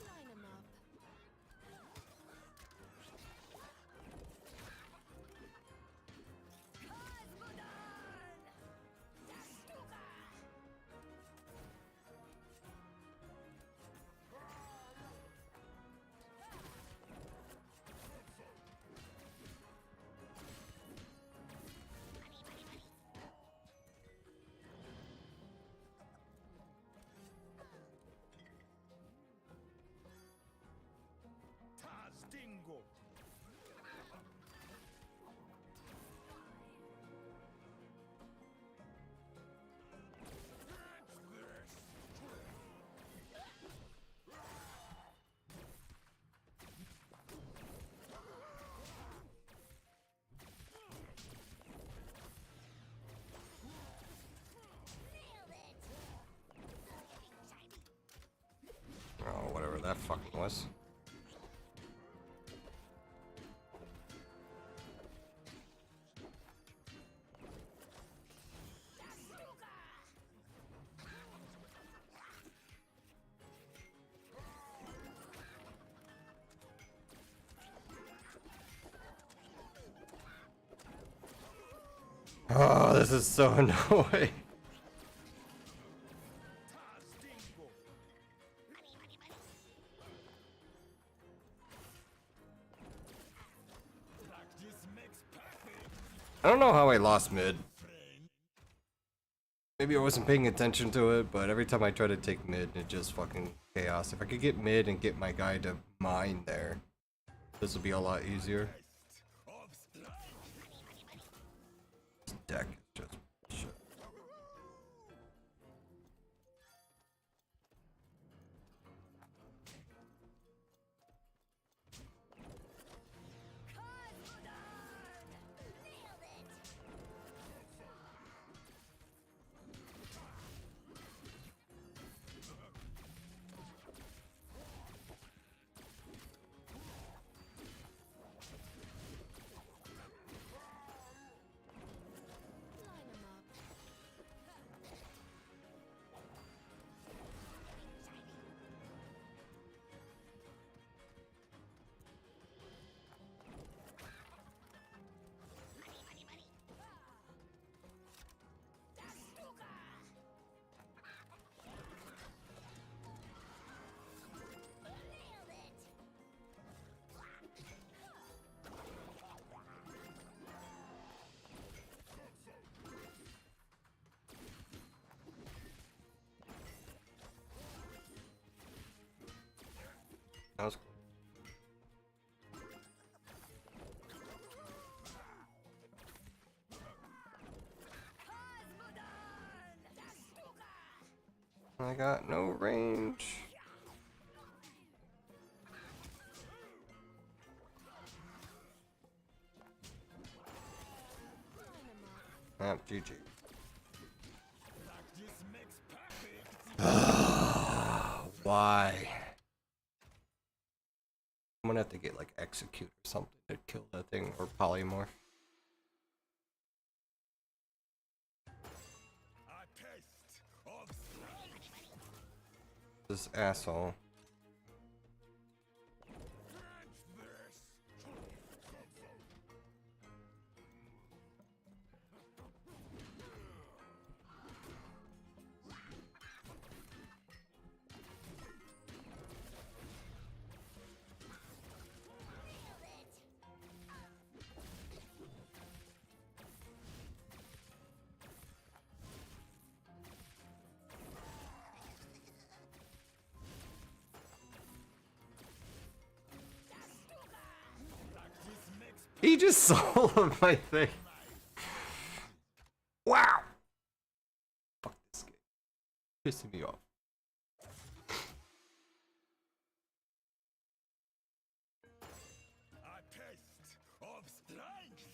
Line 'em up. Dingo. Oh, whatever that fucking was. Oh, this is so annoying. I don't know how I lost mid. Maybe I wasn't paying attention to it, but every time I try to take mid, it just fucking chaos. If I could get mid and get my guy to mine there, this would be a lot easier. This deck is just shit. Line 'em up. That was I got no range. Line 'em up. GG. Why? I'm gonna have to get like execute or something to kill that thing or polymorph. A taste of snow. This asshole. Catch this. He just soloed my thing. Wow. Fuck this game. Pissing me off. A test of strength.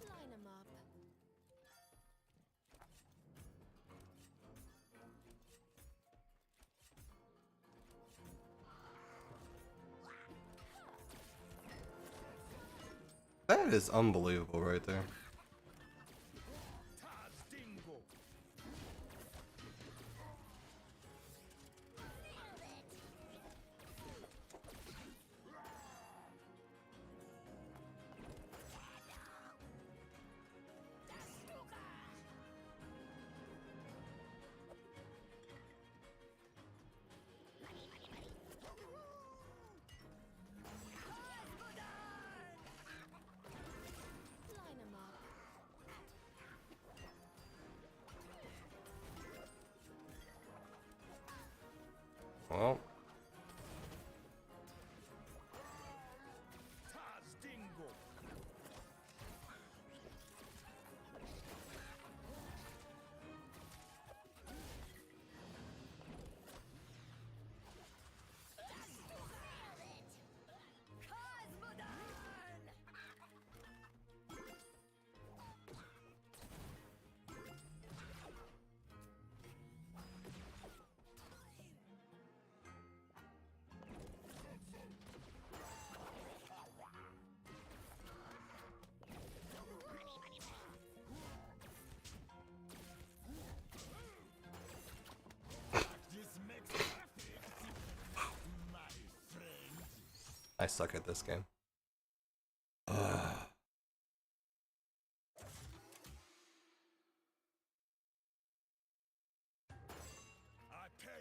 Line 'em up. That is unbelievable right there. Taz Dingo. Line 'em up. Well, Taz Dingo. This makes perfect, my friend. I suck at this game. A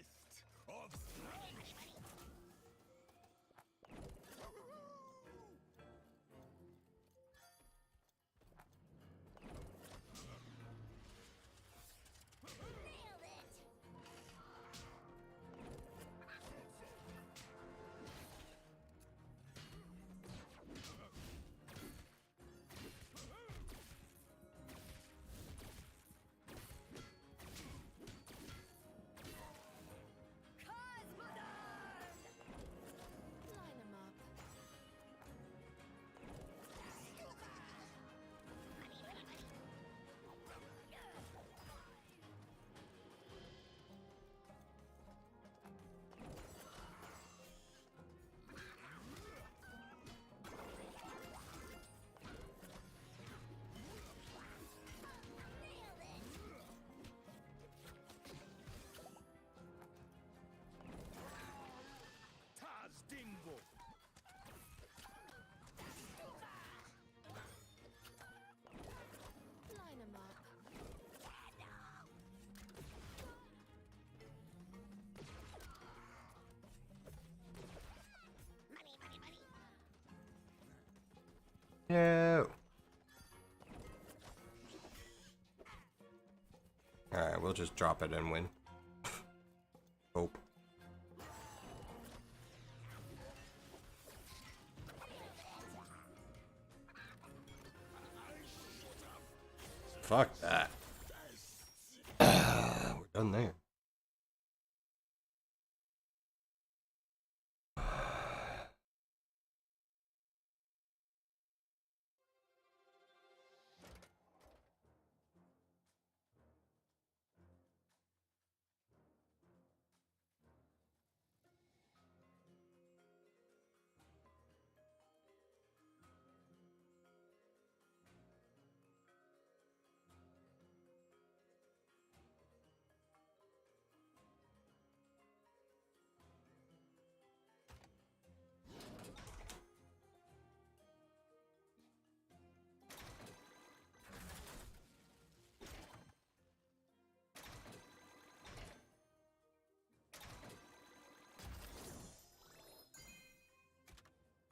test of strength. Line 'em up. Taz Dingo. Line 'em up. No. Alright, we'll just drop it and win. Hope. Fuck that. We're done there.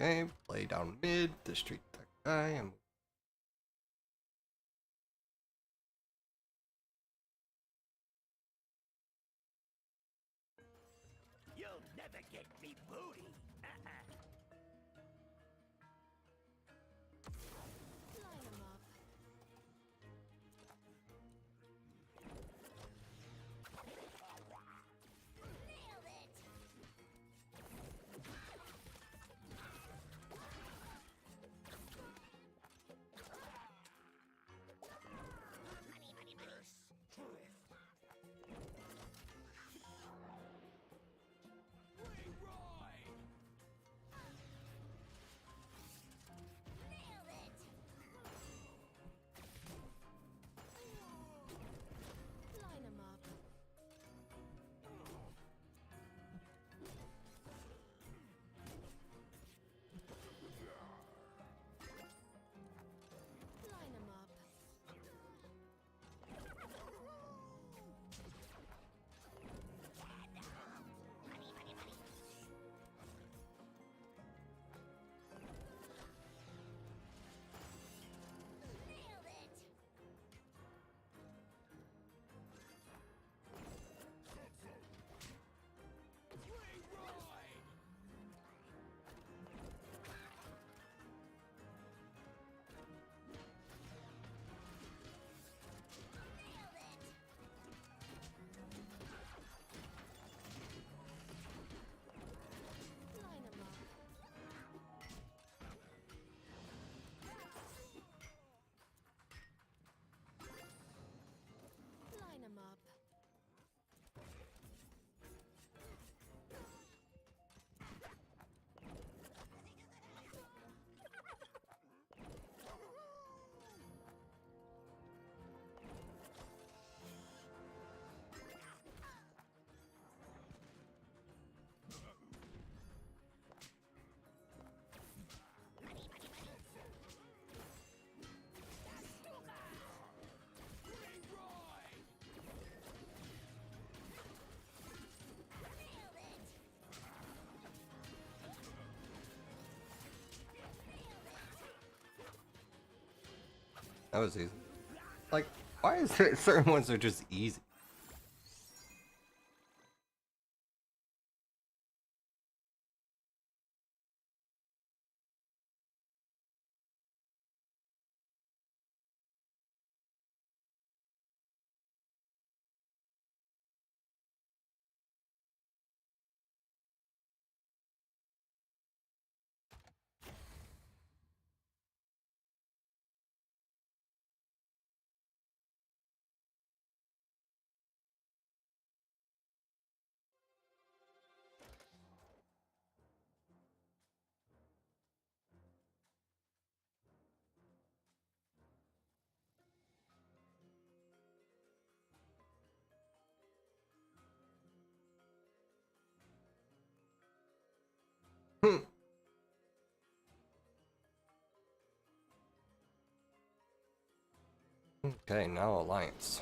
Okay, play down mid, distract that guy, and Get me booty. Line 'em up. Nailed it. Ring Roy! Nailed it. Line 'em up. Line 'em up. Nailed it. Ring Roy! Nailed it. Line 'em up. Line 'em up. Ring Roy! Nailed it. That was easy. Like, why is there certain ones are just easy? Hmm. Okay, now Alliance.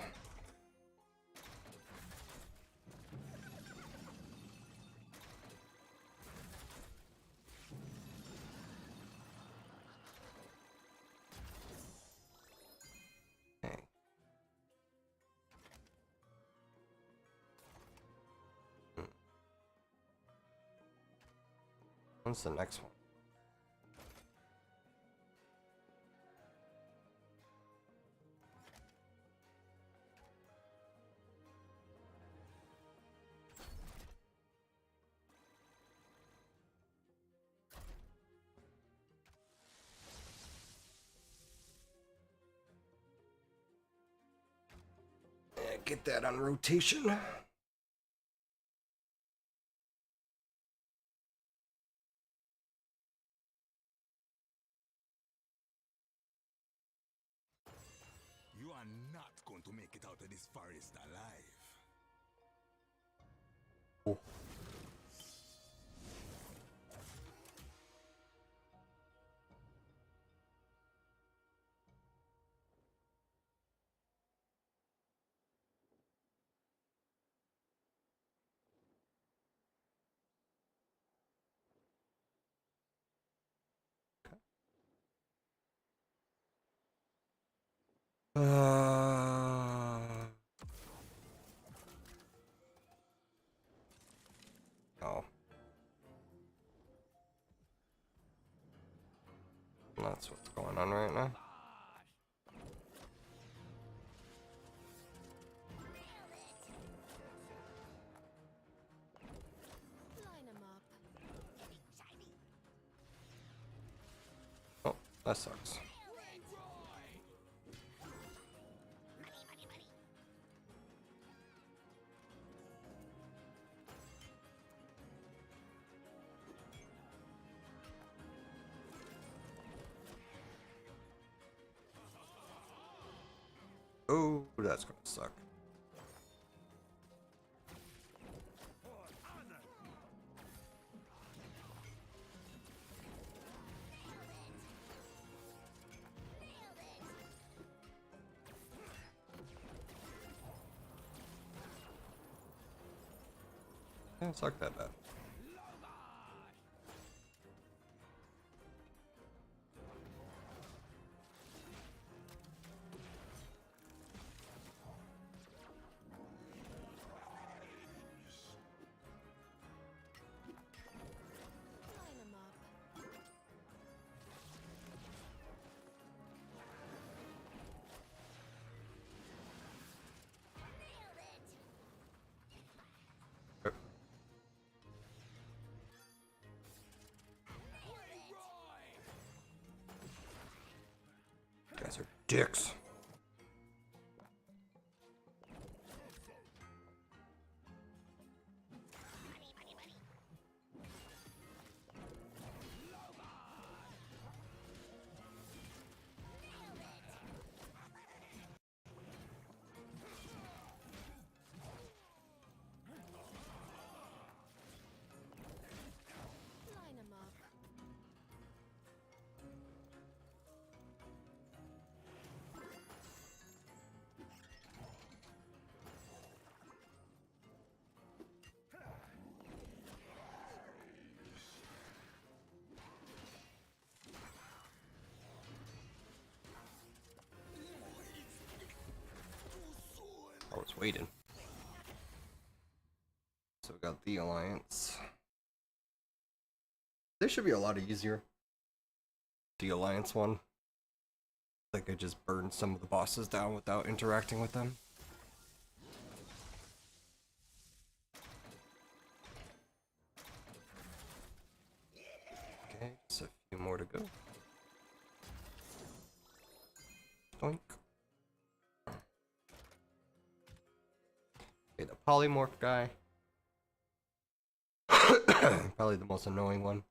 Okay. What's the next one? Yeah, get that on rotation. You are not going to make it out of this forest alive. Oh. Oh. That's what's going on right now. Line 'em up. Oh, that sucks. Oh, that's gonna suck. Yeah, suck that bad. Line 'em up. Guys are dicks. Line 'em up. I was waiting. So we got the Alliance. This should be a lot easier. The Alliance one. Like I just burned some of the bosses down without interacting with them. Okay, just a few more to go. Doink. Okay, the polymorph guy. Probably the most annoying one.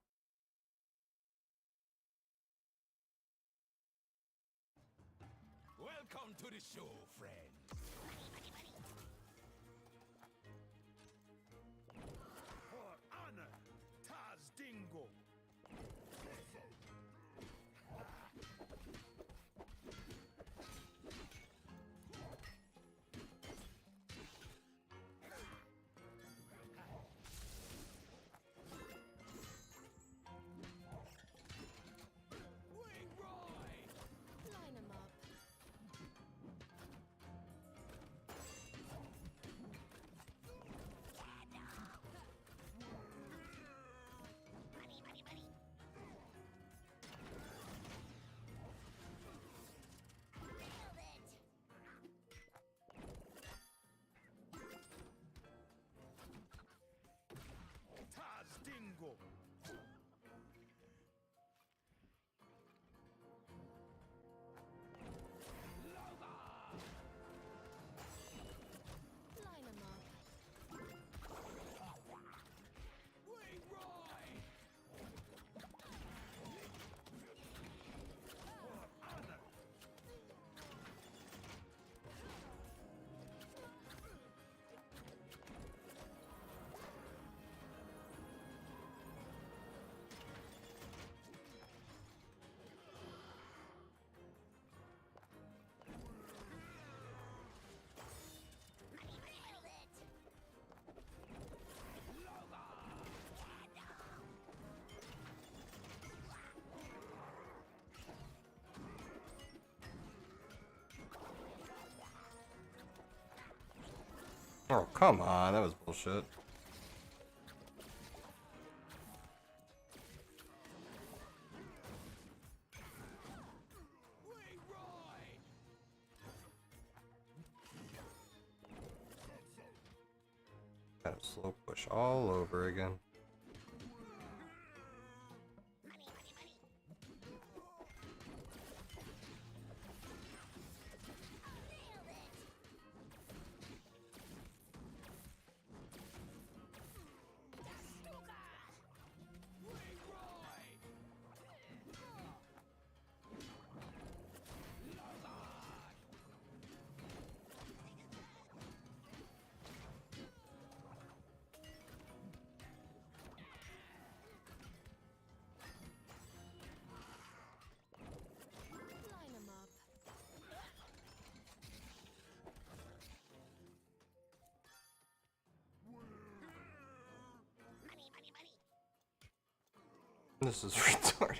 Welcome to the show, friends. For honor, Taz Dingo. Wing Roy! Line 'em up. Taz Dingo. Line 'em up. Wing Roy! For honor. Oh, come on, that was bullshit. Gotta slow push all over again. Line 'em up. This is retarded.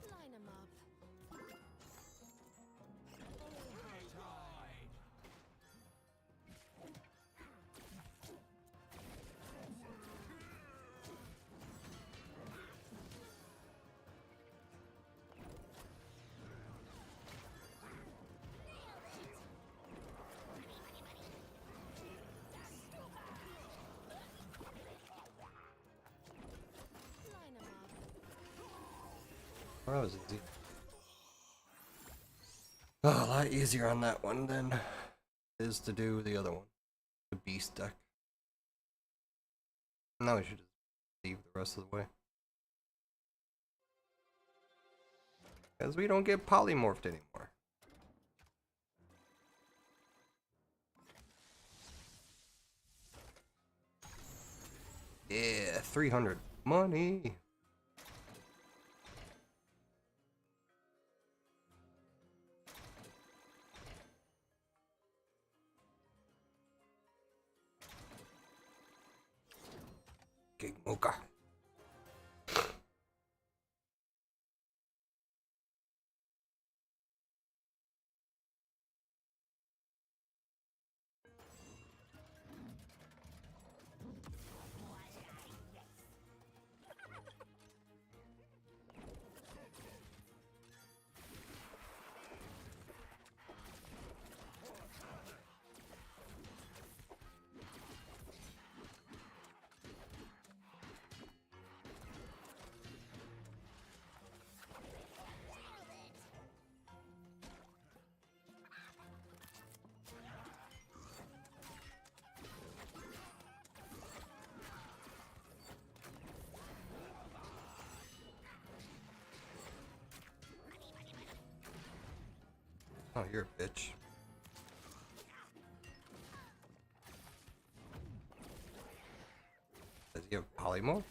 Line 'em up. Line 'em up. Oh, that was easy. Oh, a lot easier on that one than it is to do the other one. The beast deck. Now we should just leave the rest of the way. Because we don't get polymorphed anymore. Yeah, 300 money. King Mocha. Oh, you're a bitch. Does he have polymorph?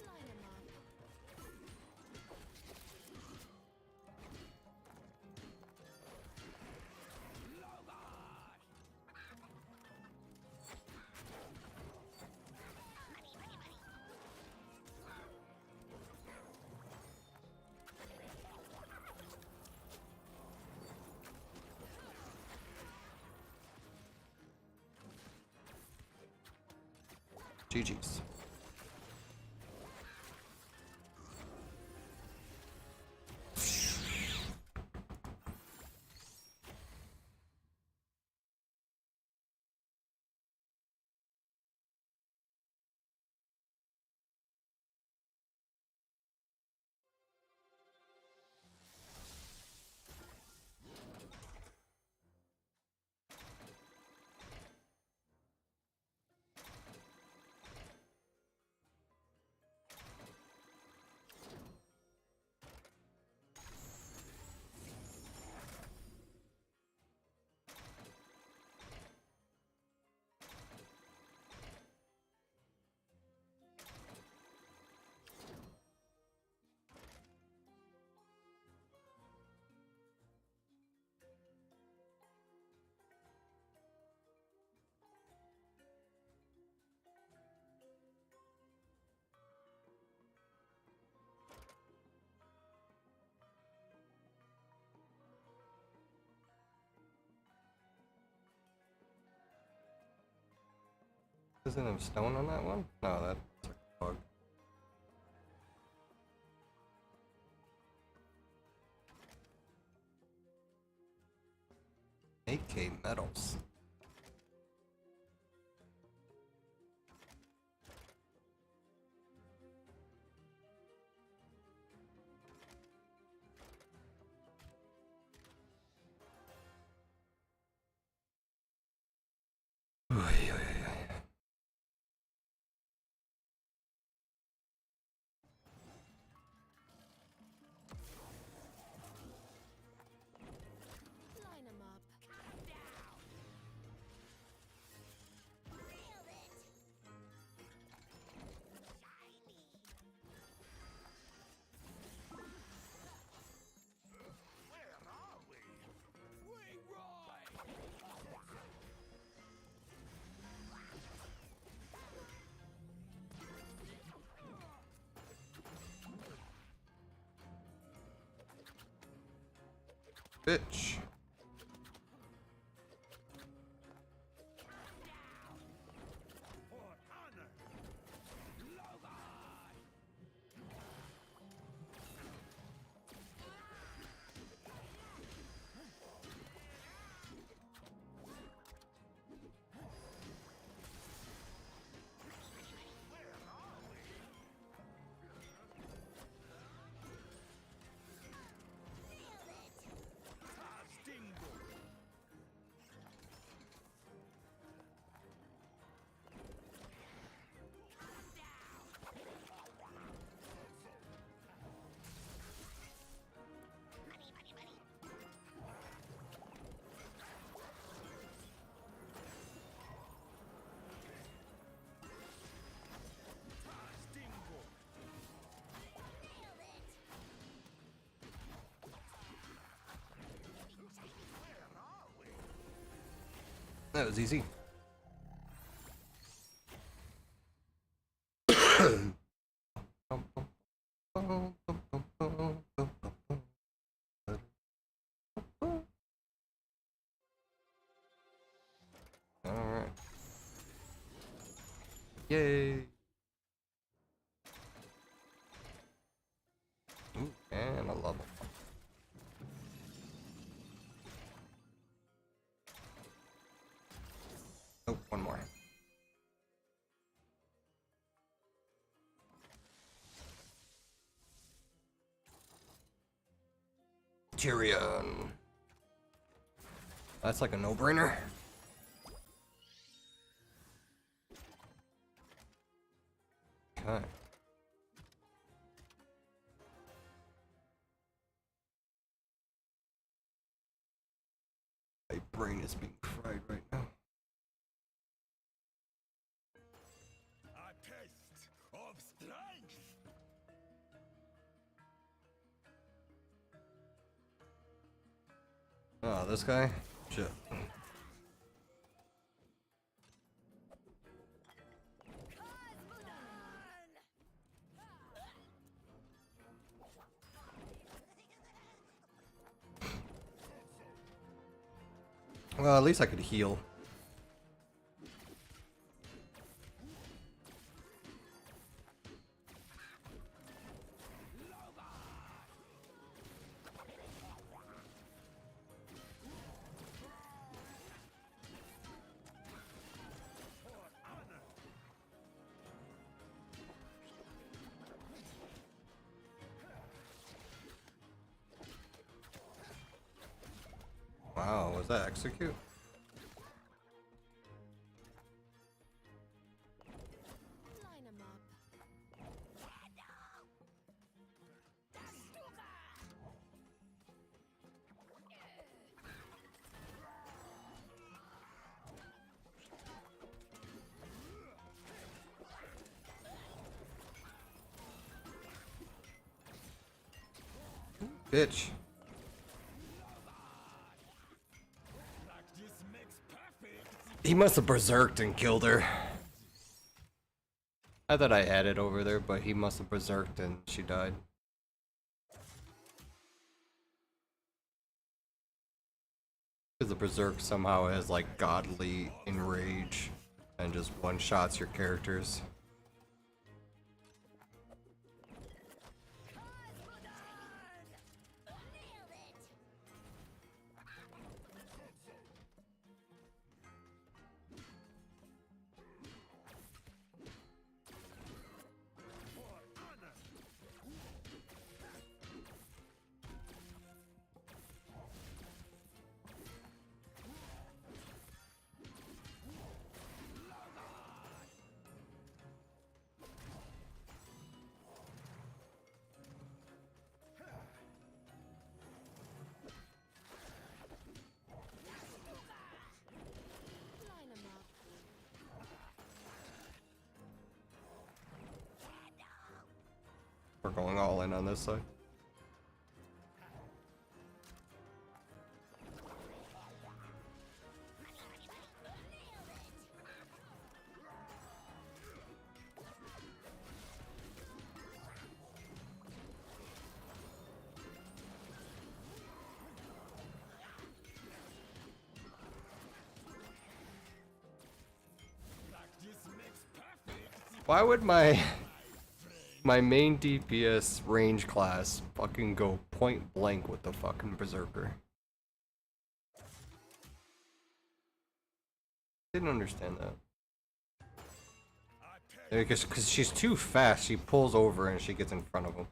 Line 'em up. GG's. Isn't there stone on that one? No, that's a bug. AK metals. Oy, oy, oy, oy. Line 'em up. Bitch. That was easy. Alright. Yay! Ooh, and a level. Oh, one more. Tyrion. That's like a no-brainer. Okay. My brain is being fried right now. A test of strength. Oh, this guy? Shit. Well, at least I could heal. Wow, was that execute? Line 'em up. Bitch. Practice makes perfect. He must have berserked and killed her. I thought I had it over there, but he must have berserked and she died. Because the berserk somehow has like godly enrage. and just one-shots your characters. Line 'em up. We're going all in on this side. Why would my main DPS range class fucking go point blank with the fucking berserker? Didn't understand that. Because she's too fast, she pulls over and she gets in front of him.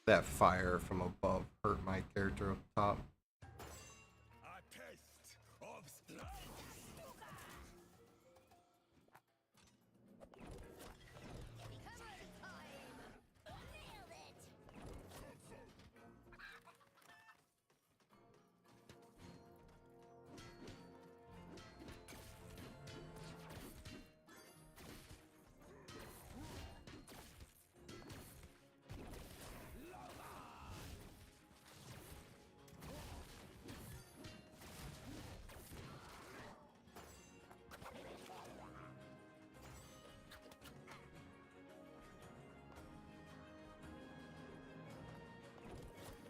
That fire from above hurt my character up top. A test of strength.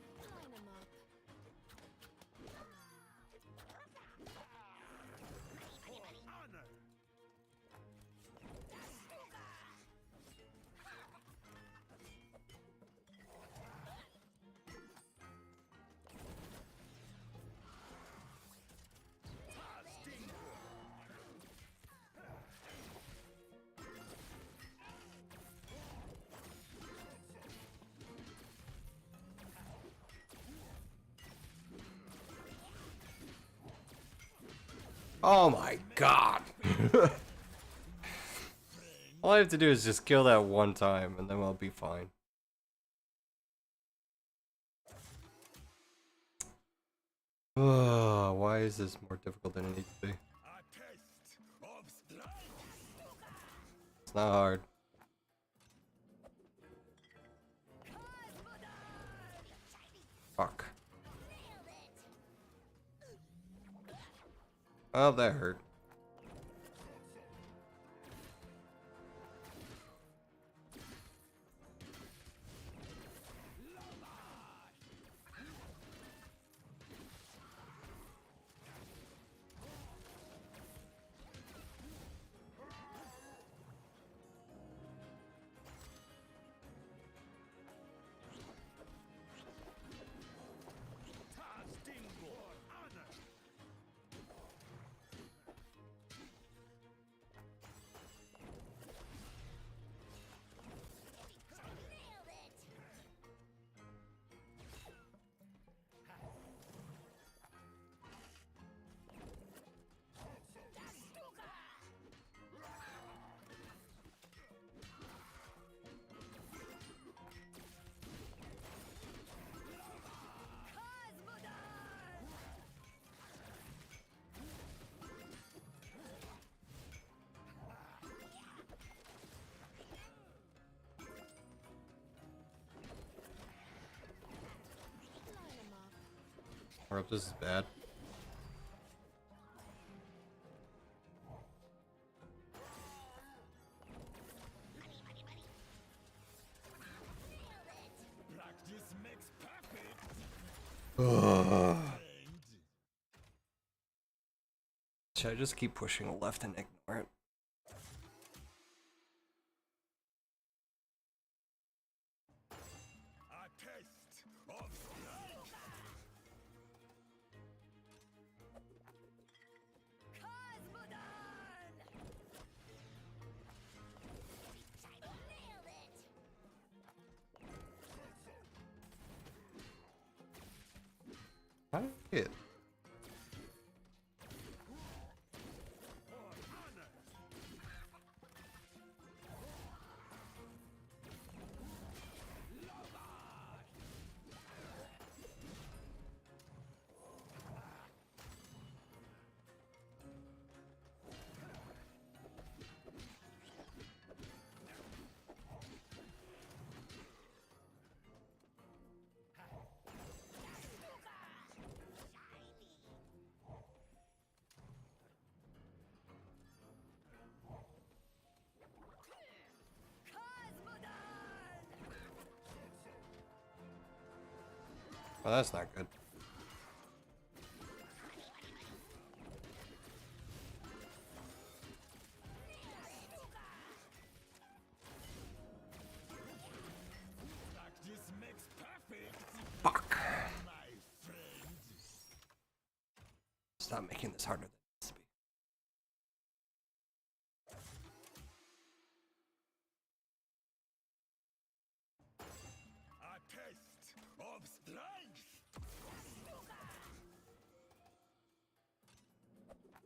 Line 'em up. Honor. Oh my god! All I have to do is just kill that one time and then I'll be fine. Why is this more difficult than it needs to be? A test of strength. It's not hard. Fuck. Oh, that hurt. Or if this is bad. Practice makes perfect. Should I just keep pushing left and ignore it? A test of strength. How did I hit? Well, that's not good. Practice makes perfect, Fuck. my friend. Stop making this harder than it needs to be. A test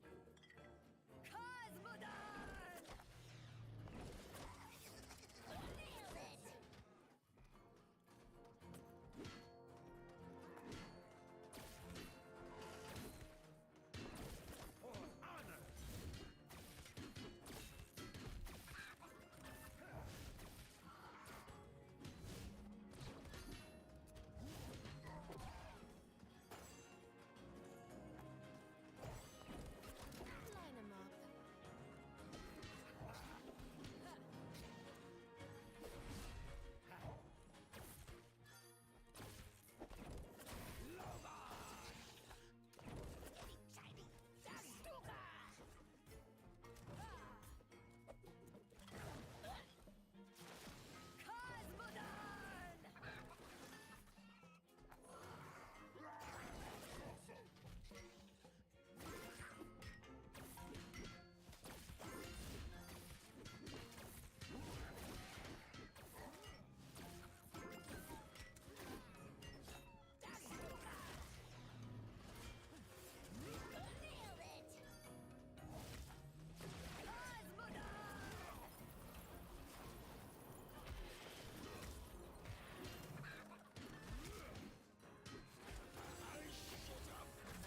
of strength. Line 'em up.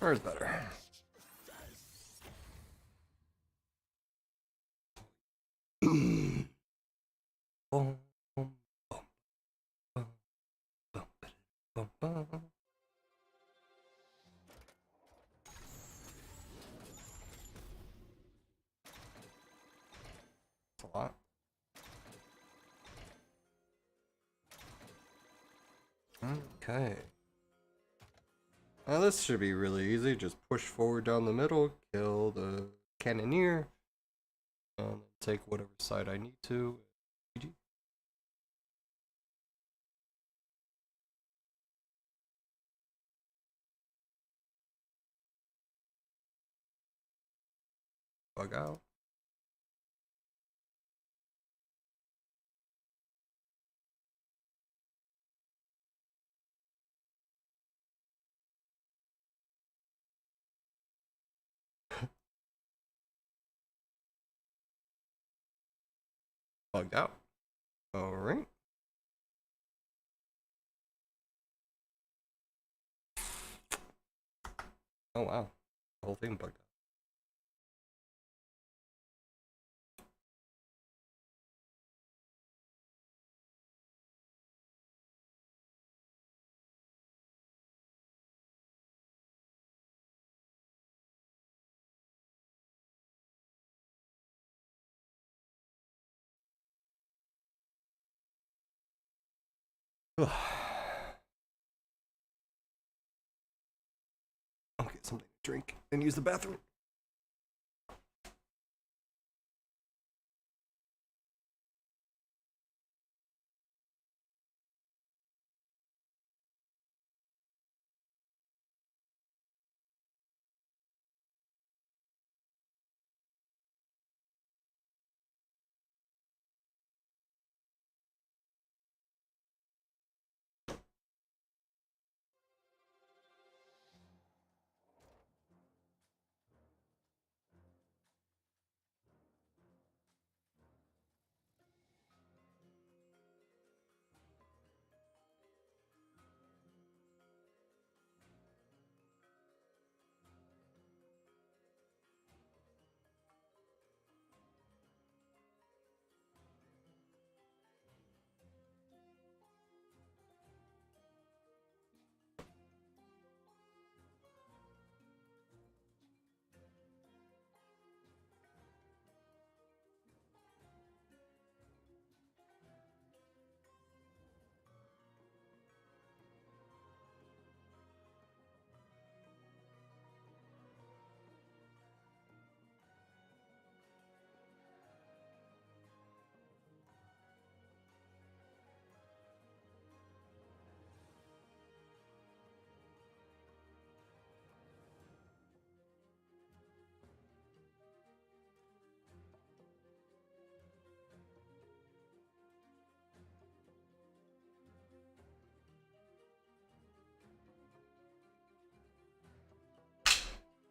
Where's better? Boom, boom, boom, boom, boom, boom, boom. That's a lot. Okay. Now this should be really easy. Just push forward down the middle, kill the cannoneer, and take whatever side I need to. GG. Bug out. Bugged out. Alright. Oh wow. The whole thing bugged out. I'll get something to drink and use the bathroom.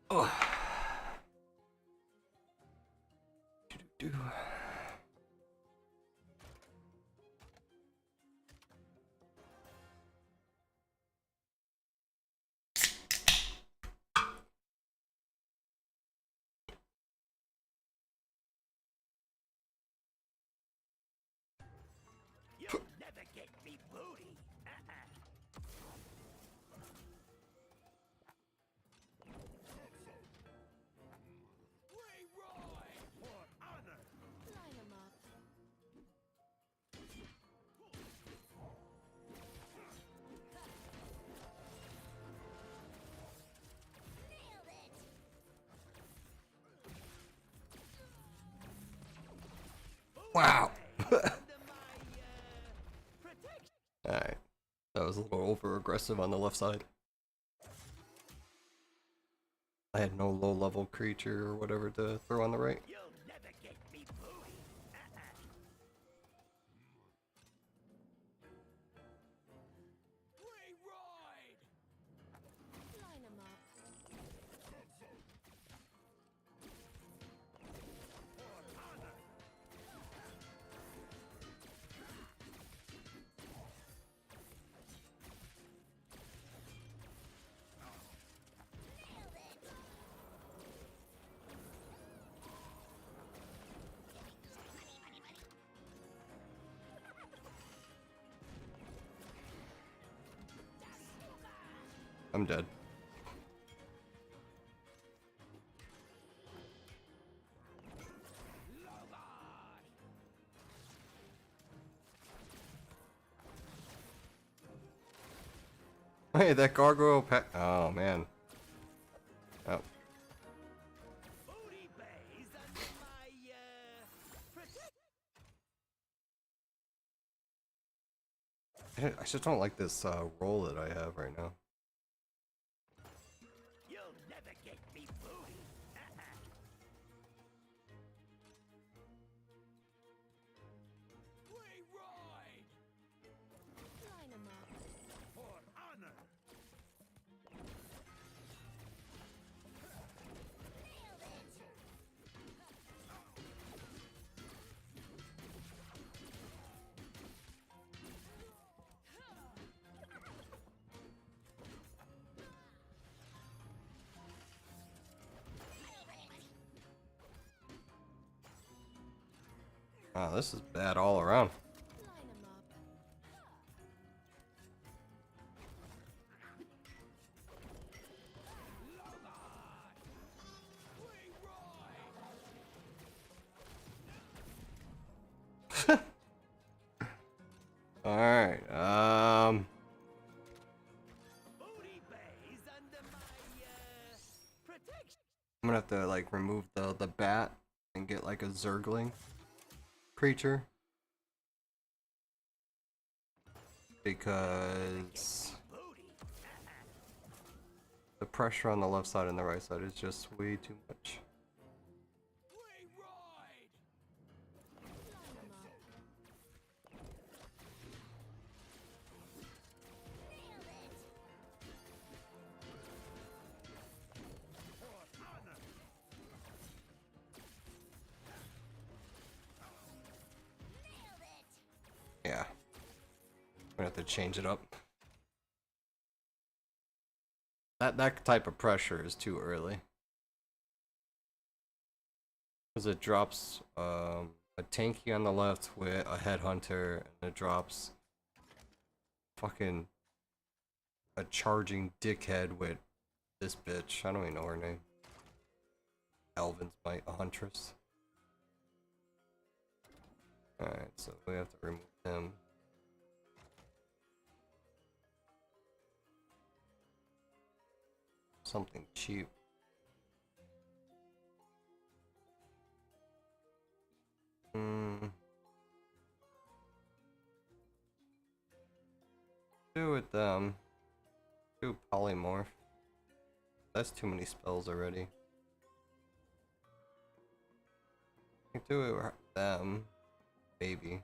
Oh. Do. You'll never get me booty. Leroy for honor. Line 'em up. Nailed it. Wow. Under my protection. Alright. That was a little over aggressive on the left side. I had no low level creature or whatever to throw on the right. You'll never get me booty. Leroy. Line 'em up. For honor. I'm dead. Hey, that gargoyle pet. Oh man. Oh. Booty bays under my protection. I just don't like this roll that I have right now. You'll never get me booty. Leroy Line 'em up. for honor. Wow, this is bad all around. Line 'em up. Leroy. Alright, I'm gonna have to like remove the bat and get like a Zergling creature. Because the pressure on the left side and the right side is just way too much. Line 'em up. Nailed it. Nailed it. Yeah. I'm gonna have to change it up. That type of pressure is too early. Because it drops a tanky on the left with a headhunter, and it drops fucking a charging dickhead with this bitch. I don't even know her name. Elvin's Might, a huntress. Alright, so we have to remove him. Something cheap. Do with them. Do polymorph. That's too many spells already. I can do it with them. Maybe.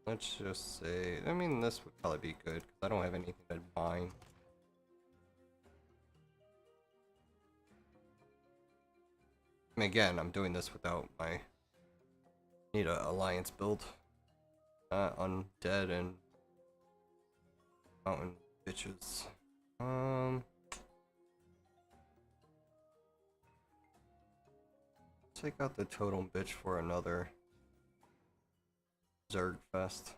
Let's just say, I mean, this would probably be good, because I don't have anything to mine. I mean, again, I'm doing this without my... Need a alliance build. Undead and... Mountain bitches. Take out the totem bitch for another... Zerg Fest.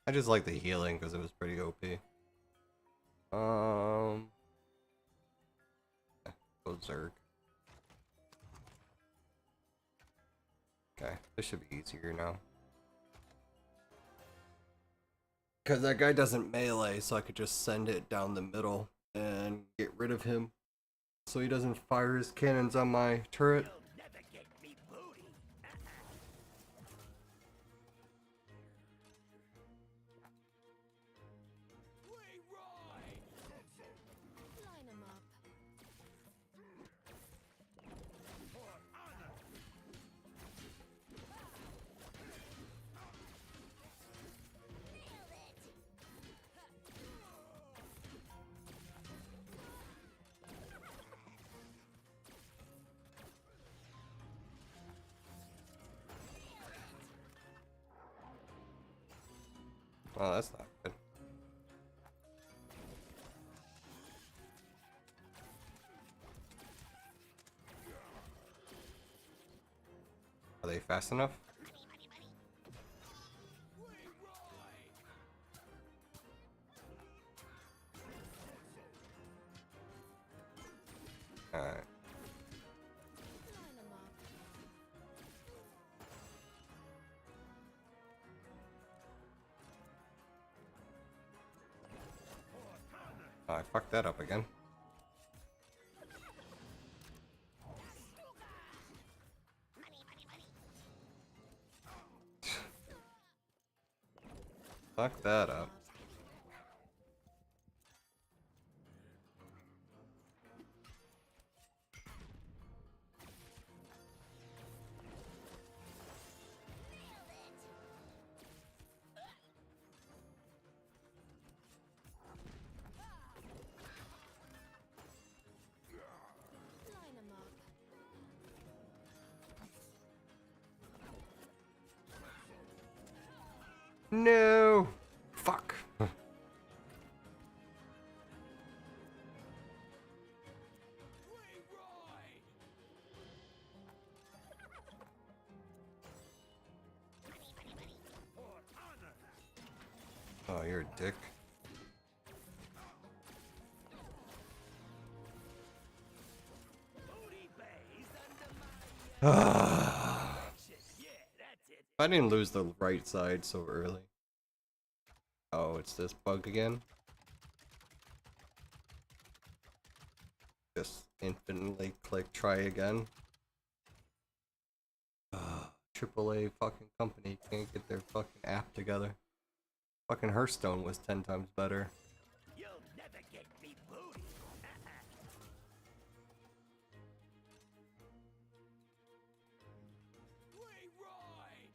I just like the healing because it was pretty OP. Go Zerg. Okay, this should be easier now. Because that guy doesn't melee, so I could just send it down the middle and get rid of him. So he doesn't fire his cannons on my turret. You'll never get me booty. Line 'em up. Nailed it. Oh, that's not good. Are they fast enough? Alright. Line 'em up. Oh, I fucked that up again. Fuck that up. Line 'em up. No! Fuck. Oh, you're a dick. Booty bays under my If shit. Yeah, that's it. I didn't lose the right side so early. Oh, it's this bug again? Just infinitely click try again. AAA fucking company can't get their fucking app together. Fucking Hearthstone was 10 times better. You'll never get me booty. Leroy!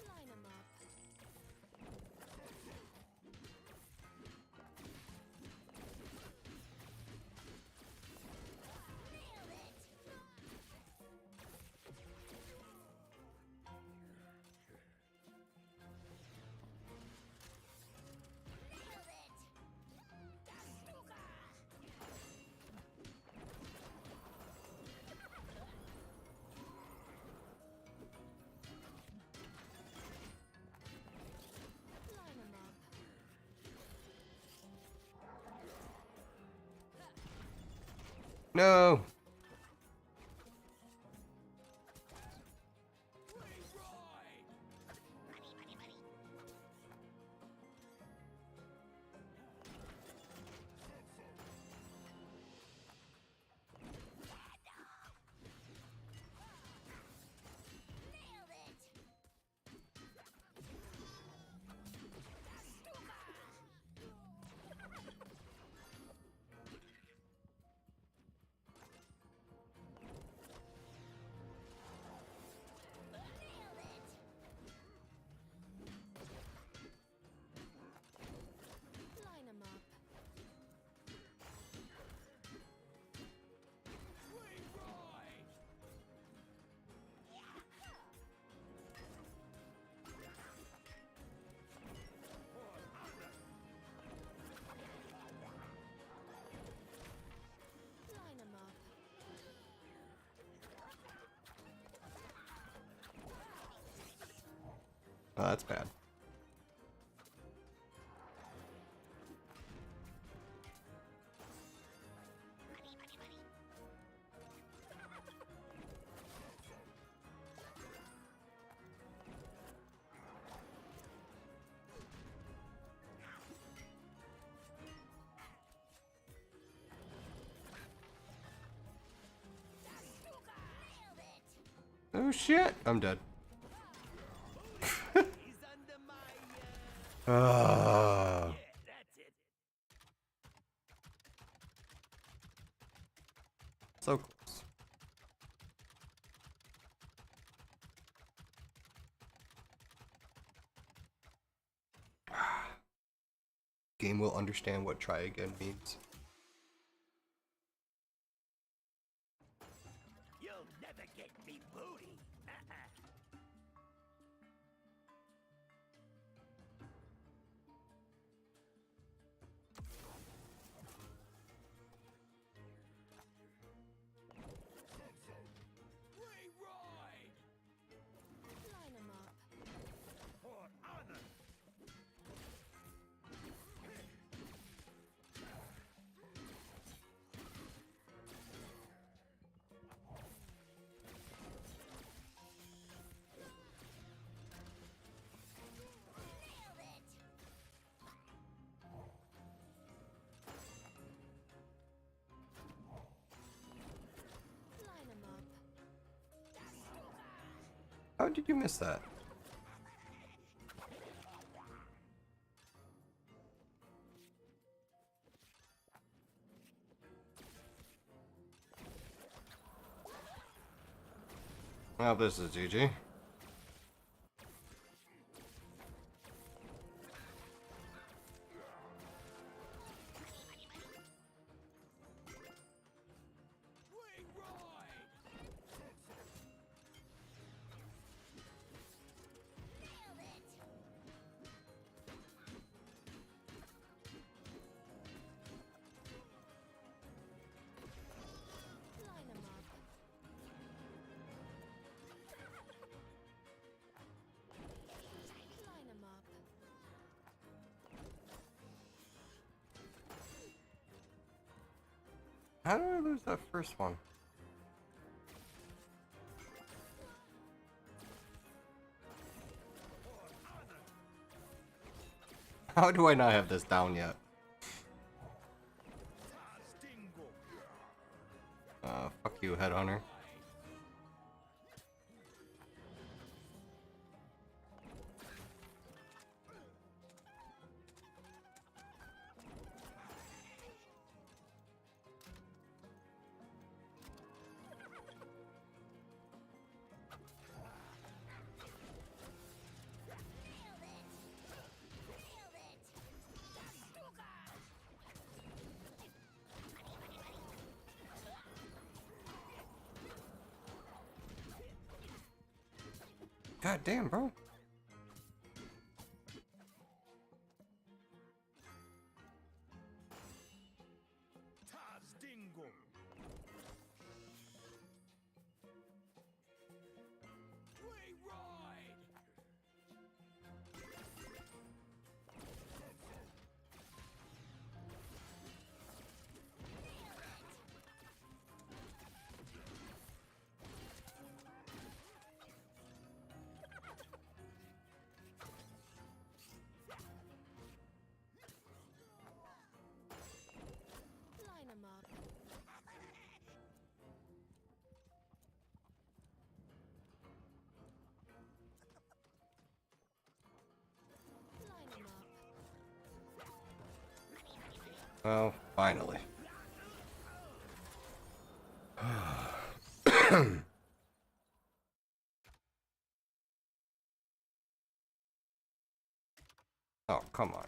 Line 'em up. Nailed it. Nailed it. Line 'em up. No! Nailed it. Nailed it. Line 'em up. Line 'em up. Oh, that's bad. Nailed it. Oh shit! I'm dead. He's under my Ah. yeah, that's it. So close. Game will understand what try again means. You'll never get me booty. Leroy! Line 'em up. For honor! Nailed it. Line 'em up. How did you miss that? Well, this is GG. Nailed it. Line 'em up. How did I lose that first one? How do I not have this down yet? Fuck you, Headhunter. God damn, bro. Line 'em up. Line 'em up. Well, finally. Oh, come on.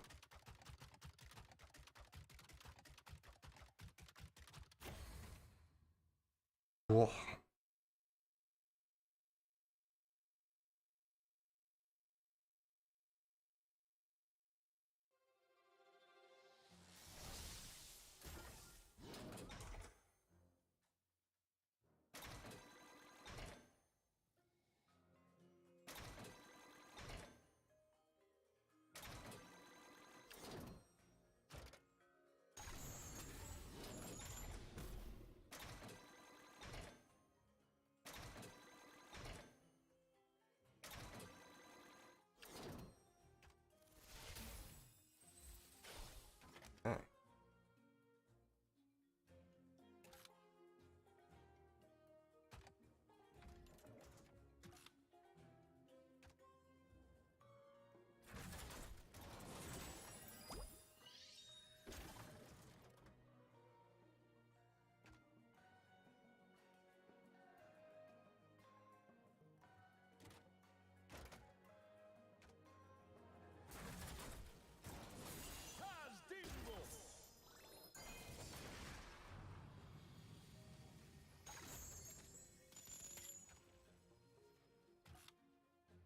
Whoa. Okay.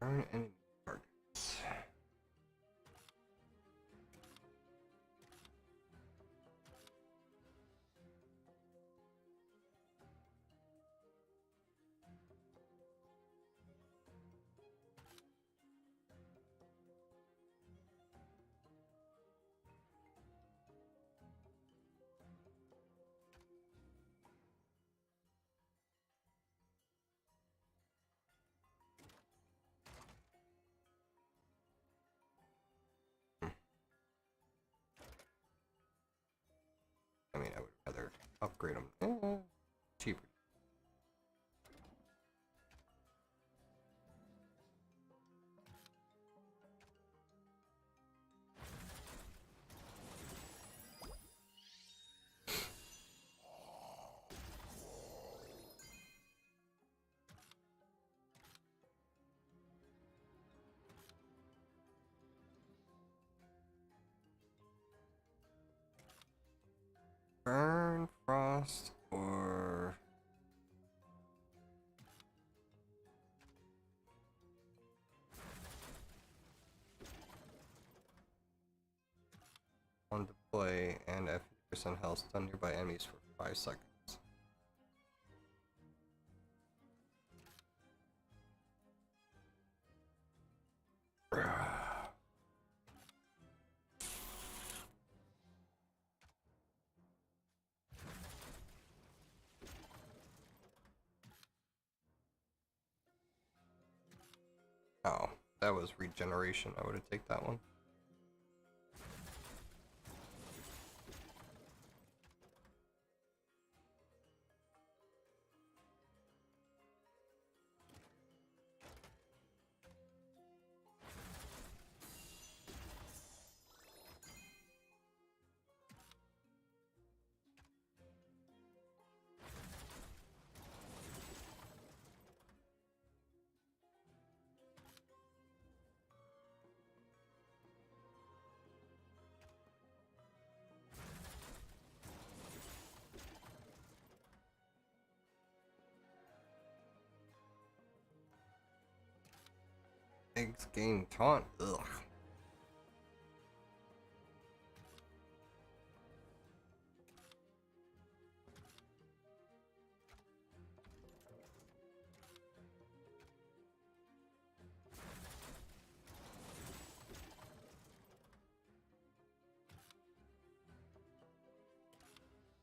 Burn enemy targets. I mean, I would rather upgrade them. Cheaper. Burn, frost, or on deploy and at 50% health stun nearby enemies for 5 seconds. Oh, that was regeneration. I would have taken that one. Eggs gain taunt. Ugh.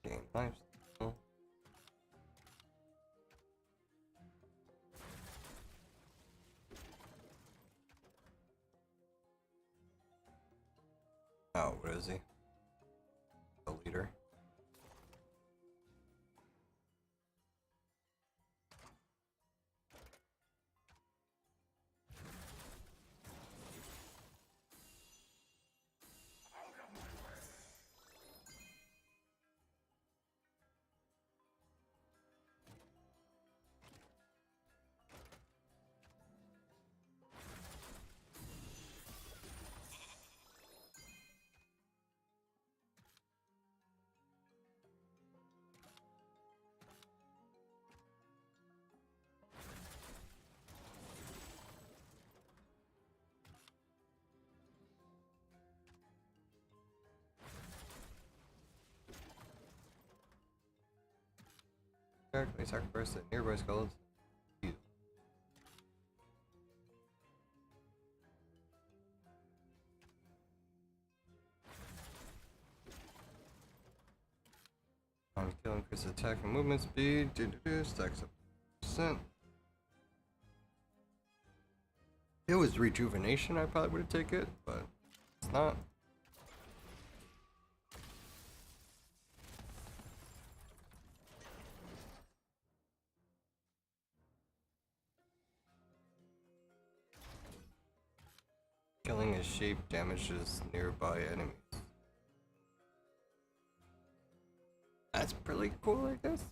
Gain lifesteal. Oh, what is he? The leader. May sacrifice the nearby skeletons. You. On kill, increase attack and movement speed. Stacks up percent. If it was rejuvenation, I probably would have taken it, but it's not. Killing a shape damages nearby enemies. That's pretty cool, I guess.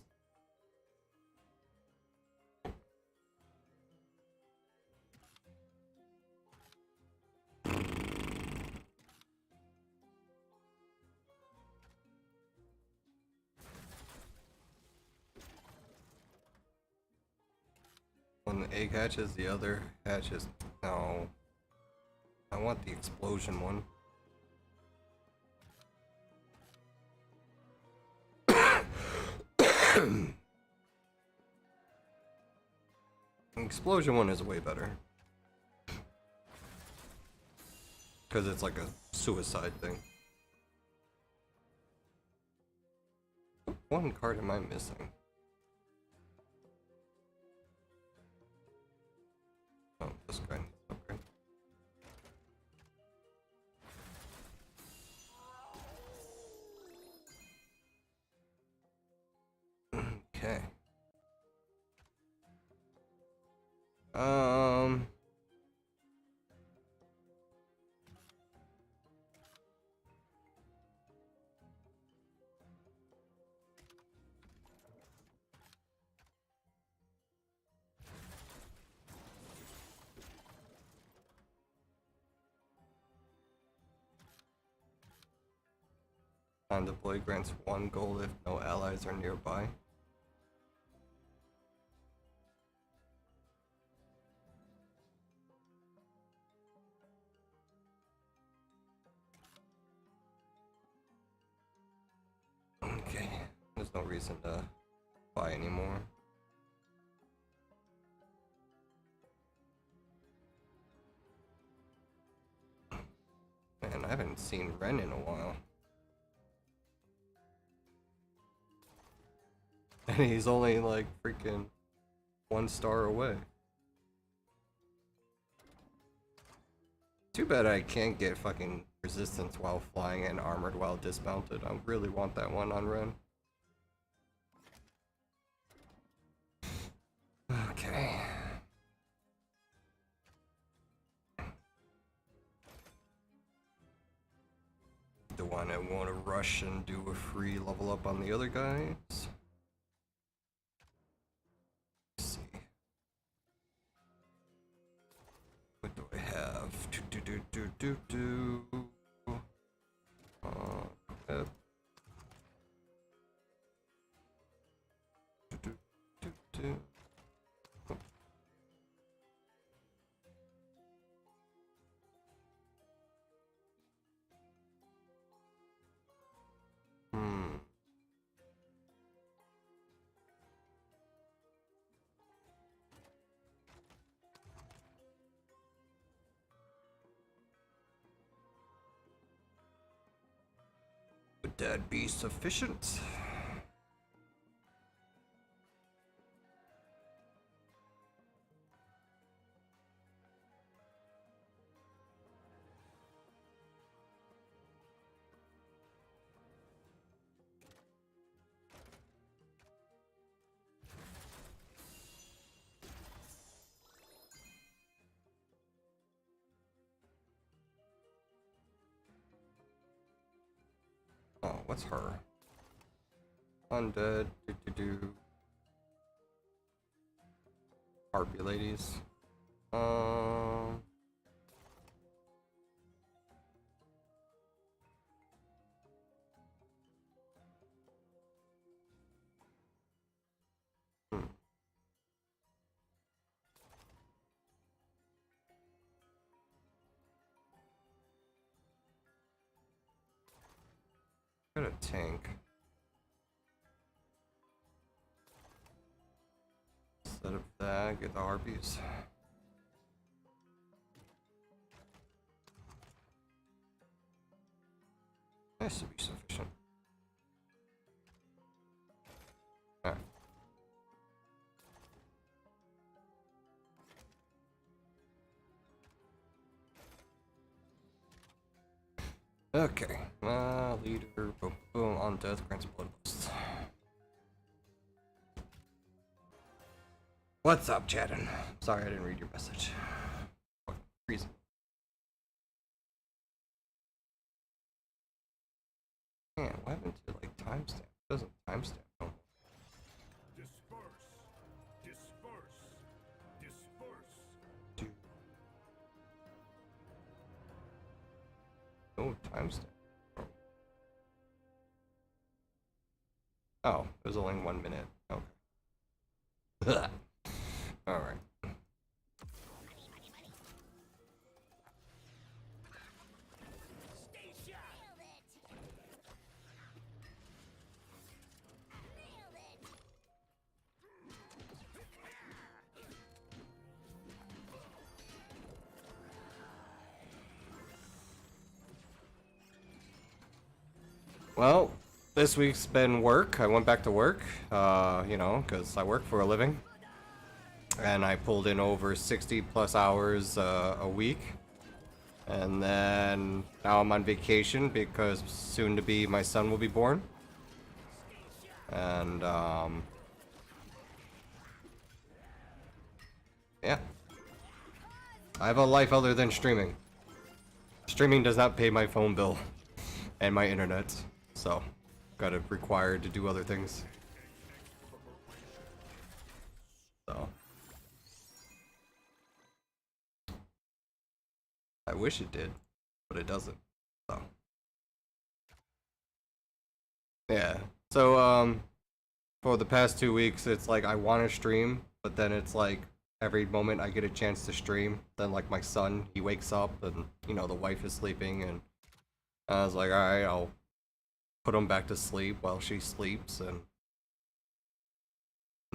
When the egg hatches, the other hatches. No. I want the explosion one. The explosion one is way better. Because it's like a suicide thing. What one card am I missing? Oh, this guy needs an upgrade. Okay. On the blade grants 1 gold if no allies are nearby. Okay, there's no reason to buy anymore. Man, I haven't seen Ren in a while. And he's only like freaking 1 star away. Too bad I can't get fucking resistance while flying and armored while dismounted. I really want that one on Ren. Okay. Do I want to rush and do a free level up on the other guys? Let's see. What do I have? Uh, do, do, do. Hmm. Would that be sufficient? Oh, what's her? Undead, Harpy ladies. Um. Hmm. Got a tank. Instead of that, get the harpies. That should be sufficient. Alright. Okay. Leader, boom, boom, on death, grants bloodlust. What's up, Chadden? Sorry I didn't read your message. What reason? Man, what happened to like timestamp? It doesn't timestamp. No. Disperse. Disperse. Disperse. Dude. No timestamp. Oh, it was only 1 minute. Okay. Alright. Well, this week's been work. I went back to work, you know, because I work for a living. And I pulled in over 60 plus hours a week. And then now I'm on vacation because soon to be my son will be born. And, yeah. I have a life other than streaming. Streaming does not pay my phone bill and my internet. So, got it required to do other things. So. I wish it did, but it doesn't. So. Yeah. So, for the past 2 weeks, it's like I want to stream, but then it's like every moment I get a chance to stream, then like my son, he wakes up and, you know, the wife is sleeping, and I was like, alright, I'll put him back to sleep while she sleeps, and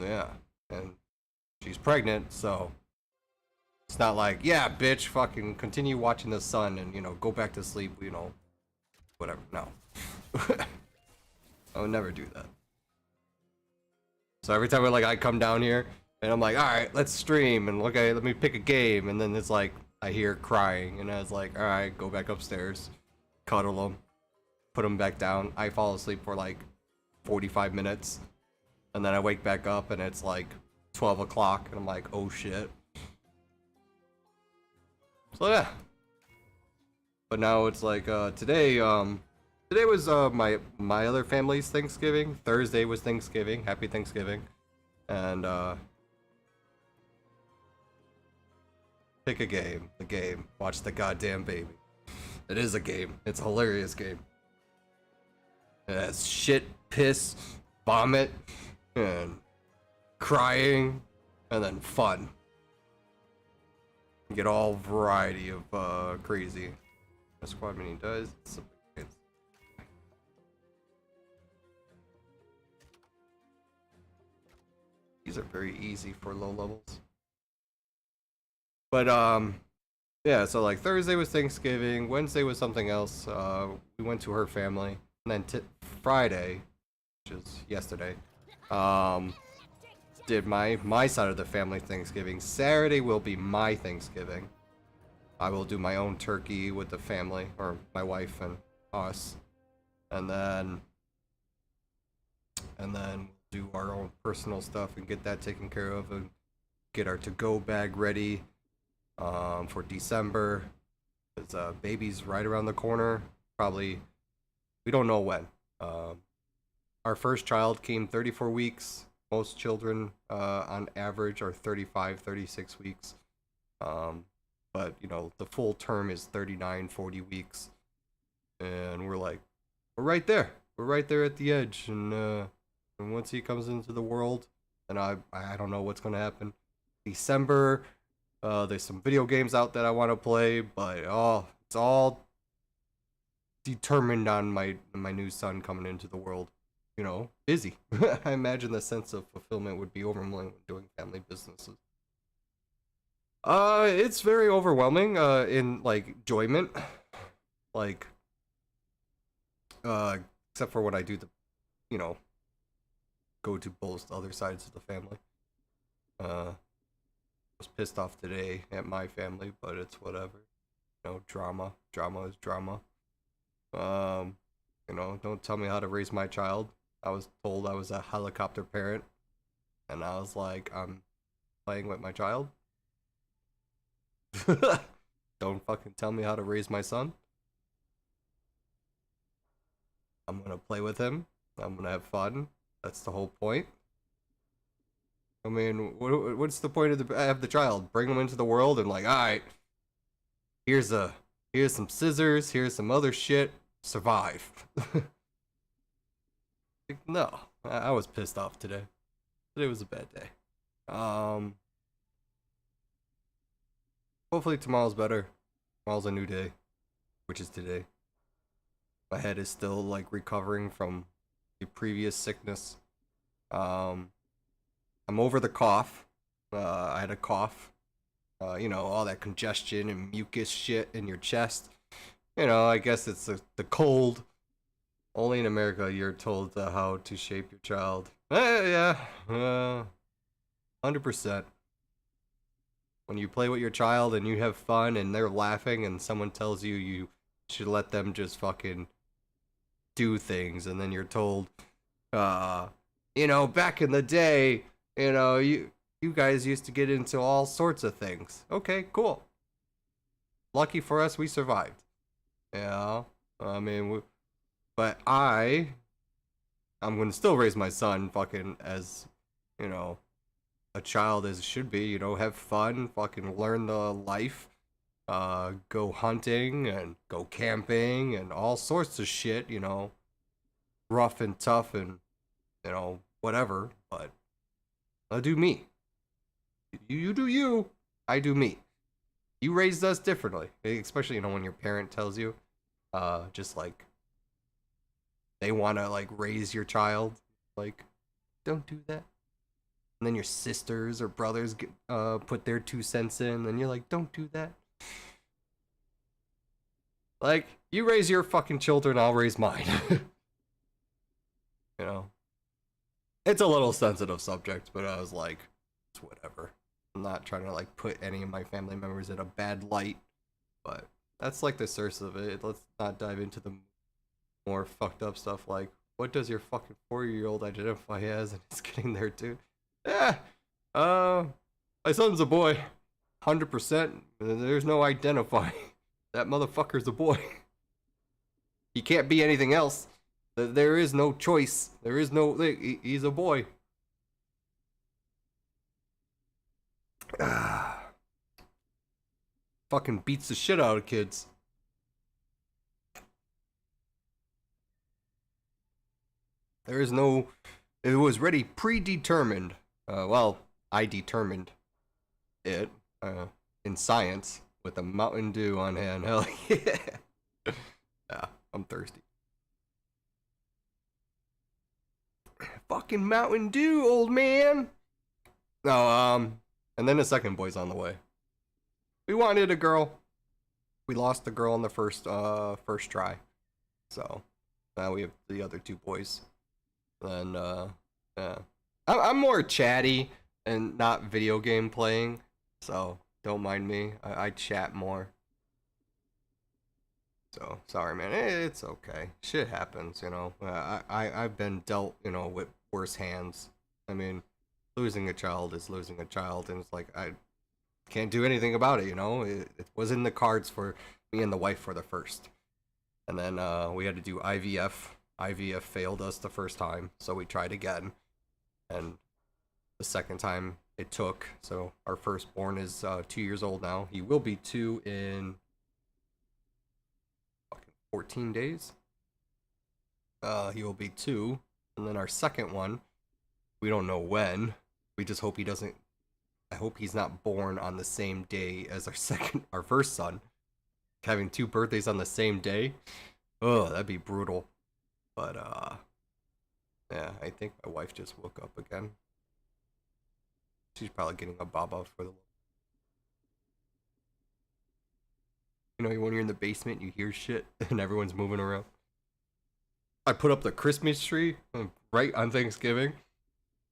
yeah, and she's pregnant, so it's not like, yeah, bitch, fucking continue watching the sun and, you know, go back to sleep, you know, whatever. No. I would never do that. So every time I come down here and I'm like, alright, let's stream, and let me pick a game, and then it's like I hear crying, and I was like, all right, go back upstairs, cuddle him, put him back down. I fall asleep for like 45 minutes, and then I wake back up, and it's like 12 o'clock, and I'm like, oh shit. So yeah. But now it's like today was my other family's Thanksgiving. Thursday was Thanksgiving. Happy Thanksgiving. And pick a game. The game. Watch the goddamn baby. It is a game. It's a hilarious game. It has shit, piss, vomit, and crying, and then fun. You get all variety of crazy. The squad mini does. These are very easy for low levels. But yeah, so like Thursday was Thanksgiving, Wednesday was something else. We went to her family, and then Friday, which is yesterday, did my side of the family Thanksgiving. Saturday will be my Thanksgiving. I will do my own turkey with the family, or my wife and us, and then do our own personal stuff and get that taken care of, and get our to-go bag ready for December. Because baby's right around the corner. Probably, we don't know when. Our first child came 34 weeks. Most children on average are 35, 36 weeks. But, you know, the full term is 39, 40 weeks. And we're right there. We're right there at the edge. And once he comes into the world, then I don't know what's going to happen. December, there's some video games out that I want to play, but it's all determined on my new son coming into the world. You know, busy. I imagine the sense of fulfillment would be overwhelming when doing family businesses. It's very overwhelming, in, like, enjoyment. Like, except for when I do the, you know, go to both other sides of the family. I was pissed off today at my family, but it's whatever. You know, drama. Drama is drama. You know, don't tell me how to raise my child. I was told I was a helicopter parent, and I was like, I'm playing with my child. Don't fucking tell me how to raise my son. I'm gonna play with him. I'm gonna have fun. That's the whole point. I mean, what's the point of the child? Bring him into the world and like, all right, here's some scissors, here's some other shit. Survive. Like, no, I was pissed off today. Today was a bad day. Hopefully tomorrow's better. Tomorrow's a new day, which is today. My head is still like recovering from the previous sickness. I'm over the cough. I had a cough. You know, all that congestion and mucus shit in your chest. You know, I guess it's the cold. Only in America you're told how to shape your child. Yeah, 100%. When you play with your child and you have fun and they're laughing and someone tells you you should let them just fucking do things, and then you're told, you know, back in the day, you know, you guys used to get into all sorts of things. Okay, cool. Lucky for us, we survived. Yeah, I mean, but I'm gonna still raise my son fucking as, you know, a child as it should be, you know, have fun, fucking learn the life, go hunting and go camping and all sorts of shit, you know, rough and tough and, you know, whatever, but I'll do me. You do you, I do me. You raised us differently, especially, you know, when your parent tells you, just like, they want to, like, raise your child, like, don't do that. And then your sisters or brothers put their 2 cents in, and you're like, don't do that. Like, you raise your fucking children, I'll raise mine. You know? It's a little sensitive subject, but I was like, it's whatever. I'm not trying to like put any of my family members in a bad light, but that's like the source of it. Let's not dive into the more fucked up stuff like what does your fucking 4-year-old identify as, and it's getting there too. Yeah, my son's a boy, 100%. There's no identifying. That motherfucker's a boy. He can't be anything else. There is no choice. There is no. He's a boy. Fucking beats the shit out of kids. There is no. It was already predetermined. Well, I determined it in science with a Mountain Dew on hand. Hell yeah. Yeah, I'm thirsty. Fucking Mountain Dew, old man. No, and then the second boy's on the way. We wanted a girl. We lost the girl on the first try. So now we have the other 2 boys. Then yeah. I'm more chatty and not video game playing, so don't mind me. I chat more. So sorry, man. It's okay. Shit happens, you know. I've been dealt, you know, with worse hands. I mean, losing a child is losing a child, and it's like I can't do anything about it, you know. It was in the cards for me and the wife for the first, and then we had to do IVF. IVF failed us the first time, so we tried again, and the second time it took. So our firstborn is 2 years old now. He will be 2 in 14 days. He will be 2, and then our second one, we don't know when. We just hope he doesn't. I hope he's not born on the same day as our first son. Having 2 birthdays on the same day, oh, that'd be brutal. But yeah, I think my wife just woke up again. She's probably getting a baba for the. You know, when you're in the basement, you hear shit, and everyone's moving around. I put up the Christmas tree right on Thanksgiving.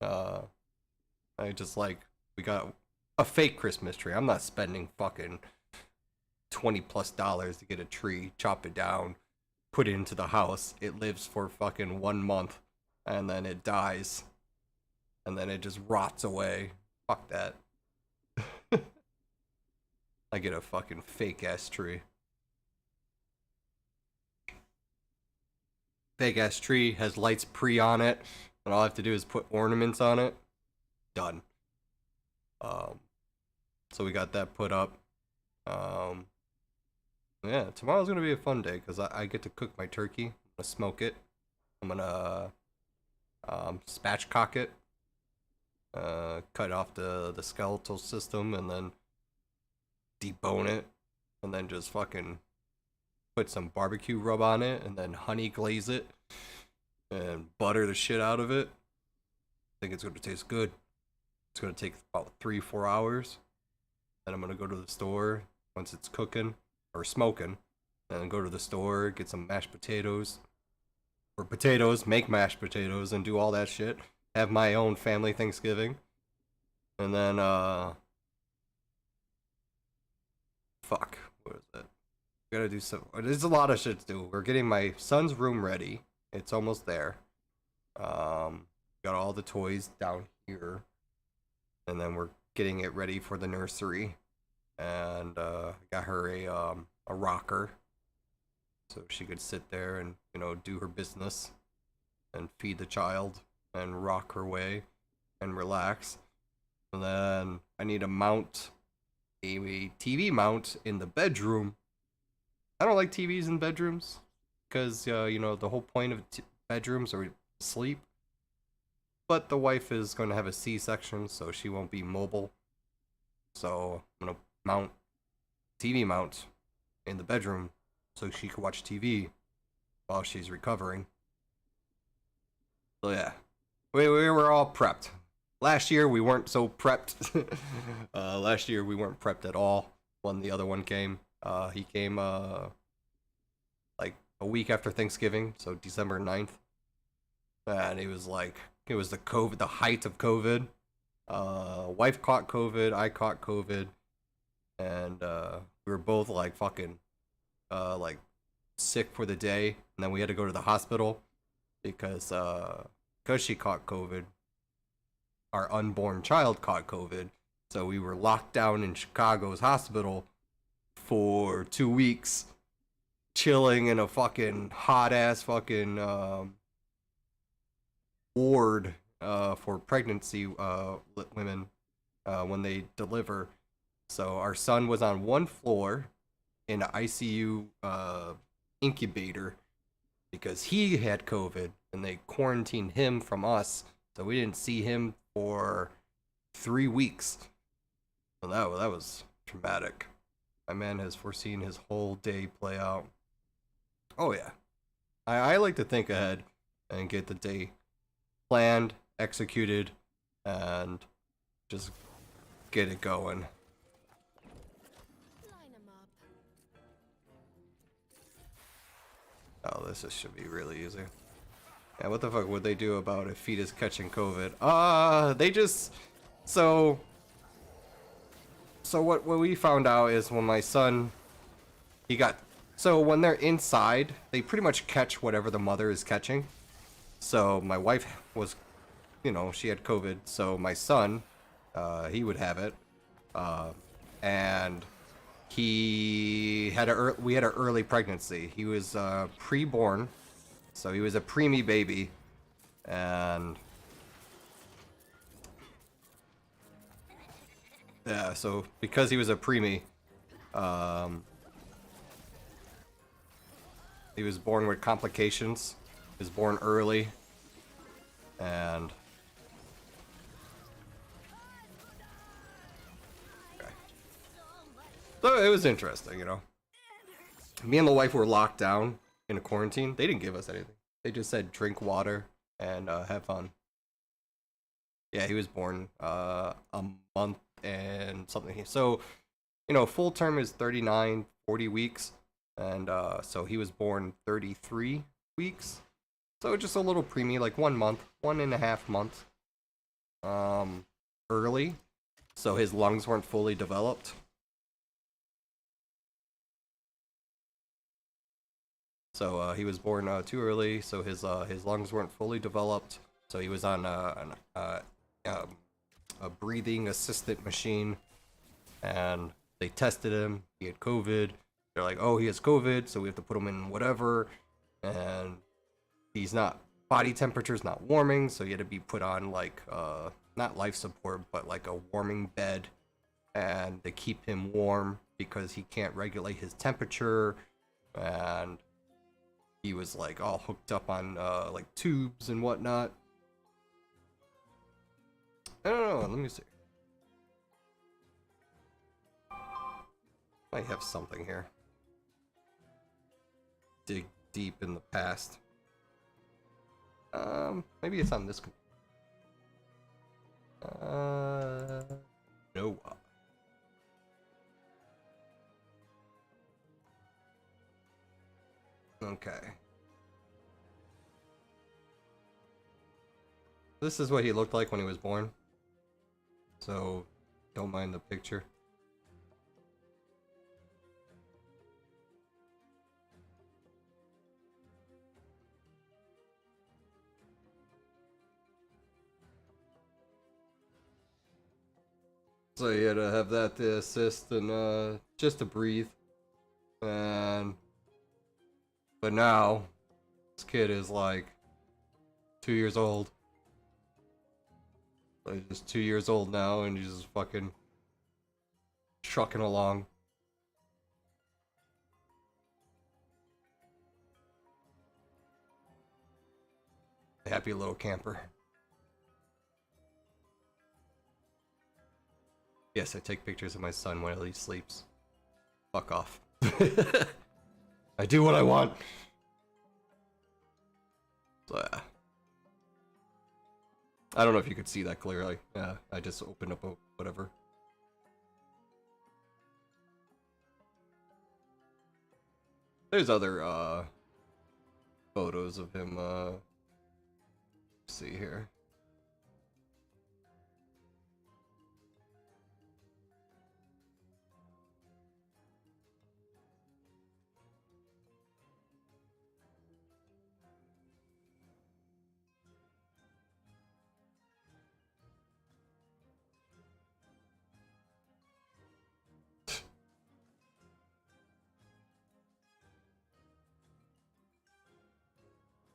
I just like, we got a fake Christmas tree. I'm not spending fucking $20+ to get a tree, chop it down, put it into the house. It lives for fucking 1 month, and then it dies, and then it just rots away. Fuck that. I get a fucking fake ass tree. Fake ass tree has lights pre on it, and all I have to do is put ornaments on it. Done. So we got that put up. Yeah, tomorrow's gonna be a fun day because I get to cook my turkey. I'm gonna smoke it. I'm gonna spatchcock it. Cut off the skeletal system and then debone it, and then just fucking put some barbecue rub on it, and then honey glaze it, and butter the shit out of it. I think it's gonna taste good. It's gonna take about 3-4 hours. Then I'm gonna go to the store once it's cooking or smoking, and then go to the store, get some mashed potatoes or potatoes, make mashed potatoes, and do all that shit. Have my own family Thanksgiving, and then fuck, what is it? We gotta do some. There's a lot of shit to do. We're getting my son's room ready. It's almost there. Got all the toys down here, and then we're getting it ready for the nursery. And got her a rocker, so she could sit there and, you know, do her business and feed the child and rock her way and relax. And then I need to mount a TV mount in the bedroom. I don't like TVs in bedrooms because, you know, the whole point of bedrooms are sleep. But the wife is going to have a C-section, so she won't be mobile. So I'm going to mount TV mount in the bedroom so she can watch TV while she's recovering. So yeah, we were all prepped. Last year we weren't so prepped. Last year we weren't prepped at all when the other one came. He came like a week after Thanksgiving, so December 9th. And it was like, it was the height of COVID. Wife caught COVID, I caught COVID, and we were both like fucking like sick for the day, and then we had to go to the hospital because she caught COVID, our unborn child caught COVID, so we were locked down in Chicago's hospital for 2 weeks, chilling in a fucking hot ass fucking ward for pregnancy women when they deliver. So our son was on one floor in an ICU incubator because he had COVID, and they quarantined him from us, so we didn't see him for 3 weeks. So that was traumatic. My man has foreseen his whole day play out. Oh yeah, I like to think ahead and get the day planned, executed, and just get it going. Line 'em up. Oh, should be really easy. Yeah, what the fuck would they do about a fetus catching COVID? They just so what we found out is when my son when they're inside, they pretty much catch whatever the mother is catching. So my wife was, she had COVID, so my son, he would have it, and we had an early pregnancy. He was pre-born, so he was a preemie baby, and yeah, so because he was a preemie, he was born with complications. He was born early, and okay. So it was interesting, Me and the wife were locked down in a quarantine. They didn't give us anything. They just said drink water and have fun. Yeah, he was born a month and something. So, full term is 39, 40 weeks. And so he was born 33 weeks. So just a little preemie, like 1 month, 1.5 months early. So his lungs weren't fully developed. So he was born too early, so his lungs weren't fully developed. So he was on a breathing assistant machine, and they tested him. He had COVID. They're like, oh, he has COVID, so we have to put him in whatever, and body temperature's not warming, so he had to be put on like not life support, but like a warming bed, and they keep him warm because he can't regulate his temperature, and he was like all hooked up on like tubes and whatnot. I don't know, let me see. I have something here. Dig deep in the past. Maybe it's on this. No. Okay. This is what he looked like when he was born. So, don't mind the picture. So you had to have that to assist and just to breathe. And but now this kid is like 2 years old. Like he's just 2 years old now, and he's just fucking trucking along. Happy little camper. Yes, I take pictures of my son while he sleeps. Fuck off. I do what I want. So, yeah. I don't know if you could see that clearly. Yeah, I just opened up whatever. There's other photos of him. Let's see here.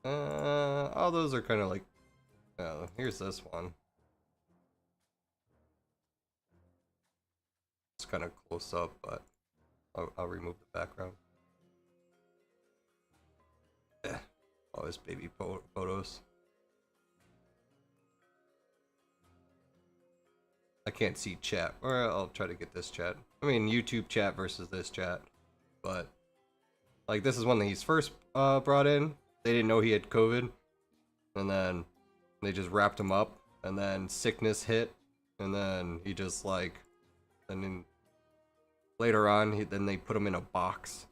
All those are kind of like, here's this one. It's kind of close up, but I'll remove the background. Yeah, all his baby photos. I can't see chat, or I'll try to get this chat. I mean, YouTube chat versus this chat, but like this is one that he's first brought in. They didn't know he had COVID, and then they just wrapped him up, and then sickness hit, and then he just like, and then later on, then they put him in a box.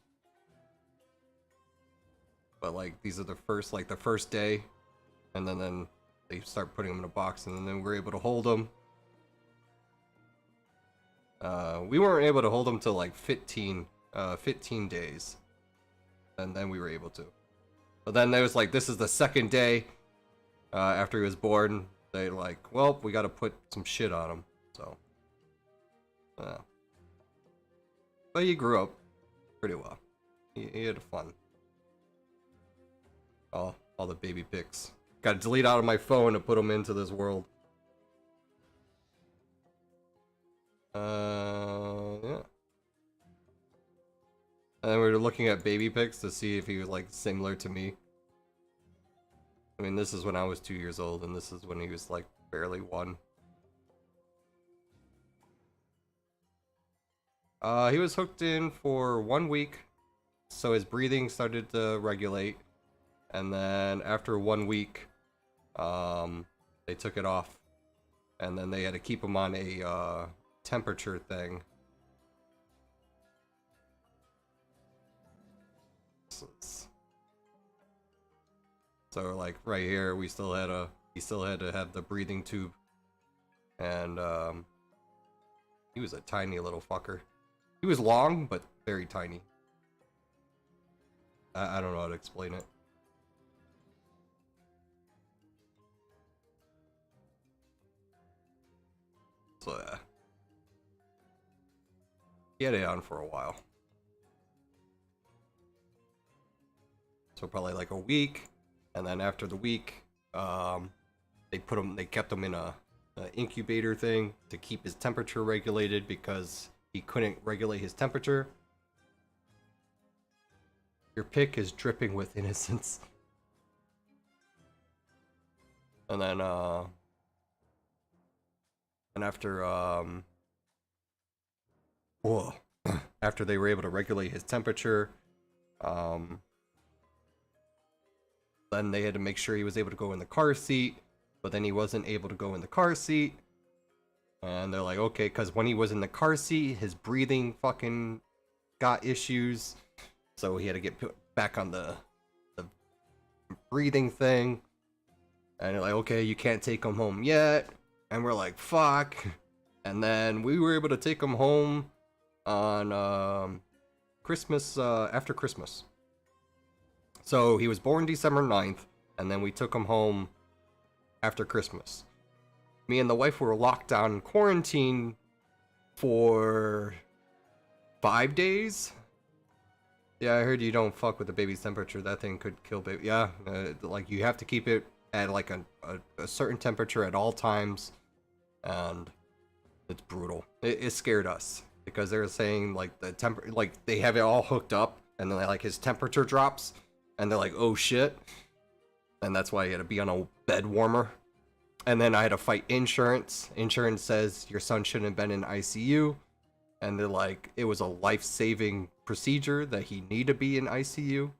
But like these are the first day, and then they start putting him in a box, and then we're able to hold him. We weren't able to hold him till like 15 days, and then we were able to. But then there was like, this is the second day after he was born. They like, well, we got to put some shit on him. So, but he grew up pretty well. He had fun. All the baby pics. Got to delete out of my phone to put them into this world. Yeah. And then we were looking at baby pics to see if he was like similar to me. I mean, this is when I was 2 years old, and this is when he was like barely 1. He was hooked in for 1 week, so his breathing started to regulate, and then after 1 week, they took it off, and then they had to keep him on a temperature thing. So like right here, he still had to have the breathing tube, and he was a tiny little fucker. He was long, but very tiny. I don't know how to explain it. So yeah. He had it on for a while. So probably like a week, and then after the week, they kept him in a incubator thing to keep his temperature regulated because he couldn't regulate his temperature. Your pick is dripping with innocence. And then and after after they were able to regulate his temperature, then they had to make sure he was able to go in the car seat, but then he wasn't able to go in the car seat. And they're like, okay, because when he was in the car seat, his breathing fucking got issues. So he had to get put back on the breathing thing. And they're like, okay, you can't take him home yet. And we're like, fuck. And then we were able to take him home on Christmas, after Christmas. So he was born December 9th, and then we took him home after Christmas. Me and the wife were locked down in quarantine for 5 days. Yeah, I heard you don't fuck with the baby's temperature. That thing could kill baby. Yeah, like you have to keep it at like a certain temperature at all times, and it's brutal. It scared us because they were saying like the like they have it all hooked up, and then like his temperature drops, and they're like, oh shit, and that's why he had to be on a bed warmer. And then I had to fight insurance. Insurance says your son shouldn't have been in ICU. And they're like, it was a life-saving procedure that he needed to be in ICU.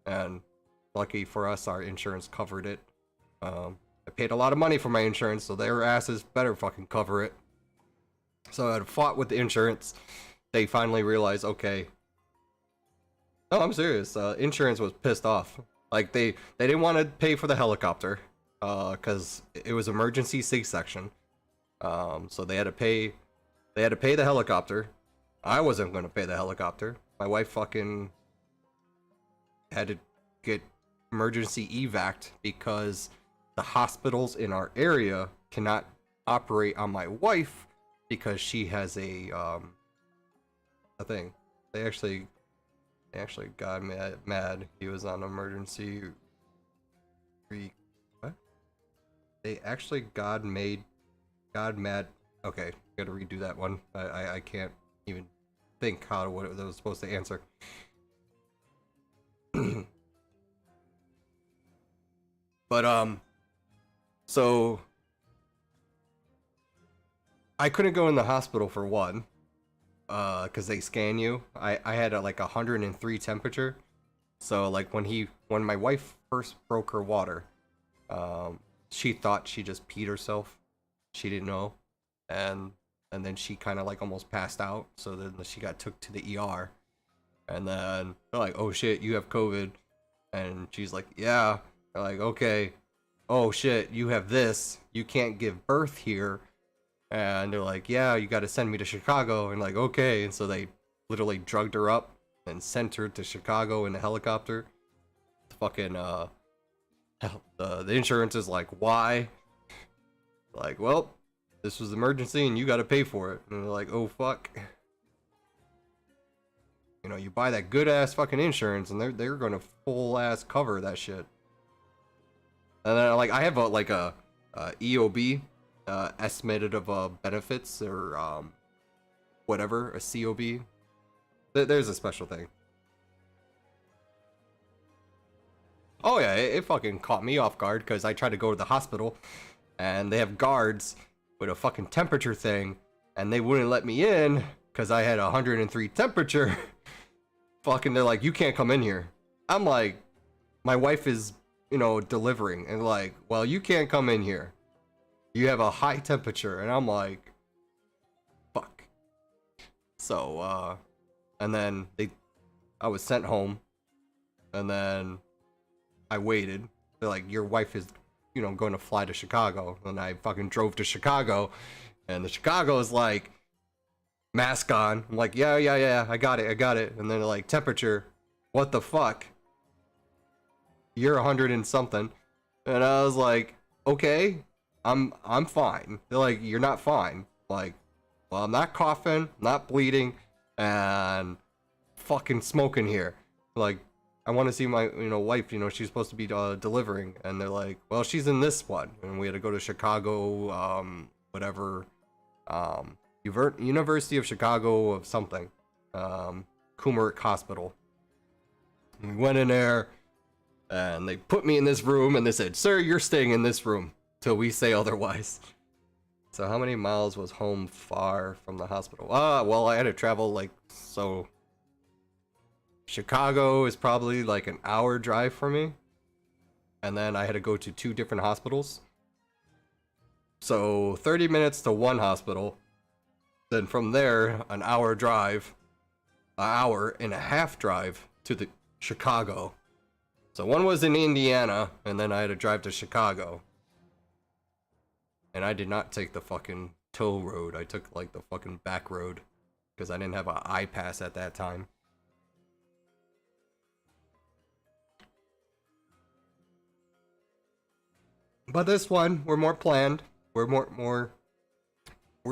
And lucky for us, our insurance covered it. I paid a lot of money for my insurance, so their asses better fucking cover it. So I had fought with the insurance. They finally realized, okay. No, I'm serious. Insurance was pissed off. Like, they didn't want to pay for the helicopter. Because it was emergency C-section. So they had to pay the helicopter. I wasn't going to pay the helicopter. My wife fucking had to get emergency evac'd because the hospitals in our area cannot operate on my wife because she has a thing. They actually got mad. He was on emergency What? They actually God mad. Okay, gotta redo that one. I can't even think what it was supposed to answer. But so I couldn't go in the hospital for one, because they scan you. I had like 103 temperature, so like when my wife first broke her water, she thought she just peed herself. She didn't know, and then she kind of like almost passed out. So then she got took to the ER, and then they're like, "Oh shit, you have COVID," and she's like, "Yeah." They're like, "Okay, oh shit, you have this. You can't give birth here." And they're like, "Yeah, you got to send me to Chicago." And like, "Okay." And so they literally drugged her up and sent her to Chicago in a helicopter. Fucking the insurance is like, "Why?" Like, "Well, this was emergency and you got to pay for it." And they're like, "Oh fuck." You know, you buy that good ass fucking insurance and they're going to full ass cover that shit. And then like I have a EOB, estimated of benefits, or whatever, a COB. There's a special thing. Oh yeah, it fucking caught me off guard because I tried to go to the hospital and they have guards with a fucking temperature thing and they wouldn't let me in because I had 103 temperature. Fucking, they're like, "You can't come in here." I'm like, my wife is, delivering, and like, "Well, you can't come in here. You have a high temperature." And I'm like, fuck. So, and then I was sent home, and then I waited. They're like, "Your wife is, going to fly to Chicago." And I fucking drove to Chicago, and the Chicago is like, "Mask on." I'm like, yeah, I got it. And then they're like, "Temperature, what the fuck? You're 100 and something." And I was like, "Okay, I'm fine." They're like, "You're not fine." Like, "Well, I'm not coughing, not bleeding, and fucking smoking here. Like, I want to see my, wife, she's supposed to be delivering." And they're like, "Well, she's in this one." And we had to go to Chicago, whatever, University of Chicago of something, Kummerik Hospital. And we went in there, and they put me in this room, and they said, "Sir, you're staying in this room till we say otherwise." So how many miles was home far from the hospital? Well, I had to travel so Chicago is probably like an hour drive for me, and then I had to go to 2 different hospitals. So 30 minutes to one hospital, then from there an hour drive, an hour and a half drive to the Chicago. So one was in Indiana, and then I had to drive to Chicago. And I did not take the fucking toll road. I took like the fucking back road because I didn't have an I-pass at that time. But this one, we're more planned. We're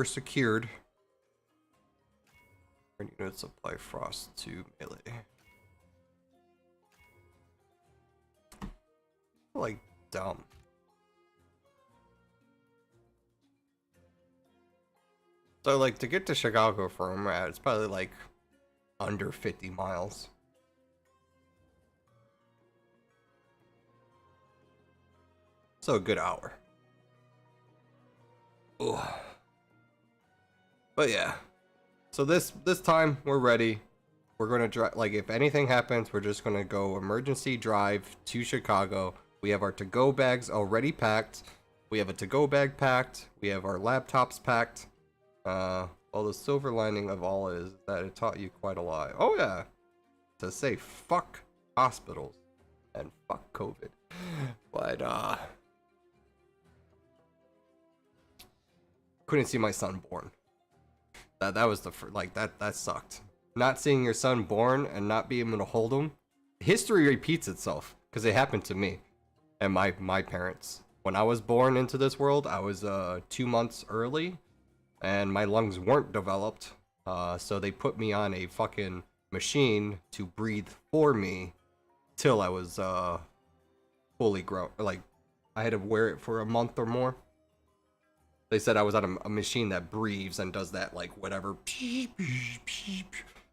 secured. Units apply frost to melee. Like dumb. So like to get to Chicago from where I'm at, it's probably like under 50 miles. So a good hour. Ugh. But yeah. So this time we're ready. We're gonna drive. Like if anything happens, we're just gonna go emergency drive to Chicago. We have our to-go bags already packed. We have a to-go bag packed. We have our laptops packed. Well, the silver lining of all is that it taught you quite a lot. Oh yeah, to say fuck hospitals and fuck COVID. But couldn't see my son born. That was the that sucked. Not seeing your son born and not being able to hold him. History repeats itself because it happened to me and my parents. When I was born into this world, I was 2 months early, and my lungs weren't developed. So they put me on a fucking machine to breathe for me till I was fully grown. Like, I had to wear it for a month or more. They said I was on a machine that breathes and does that, like, whatever.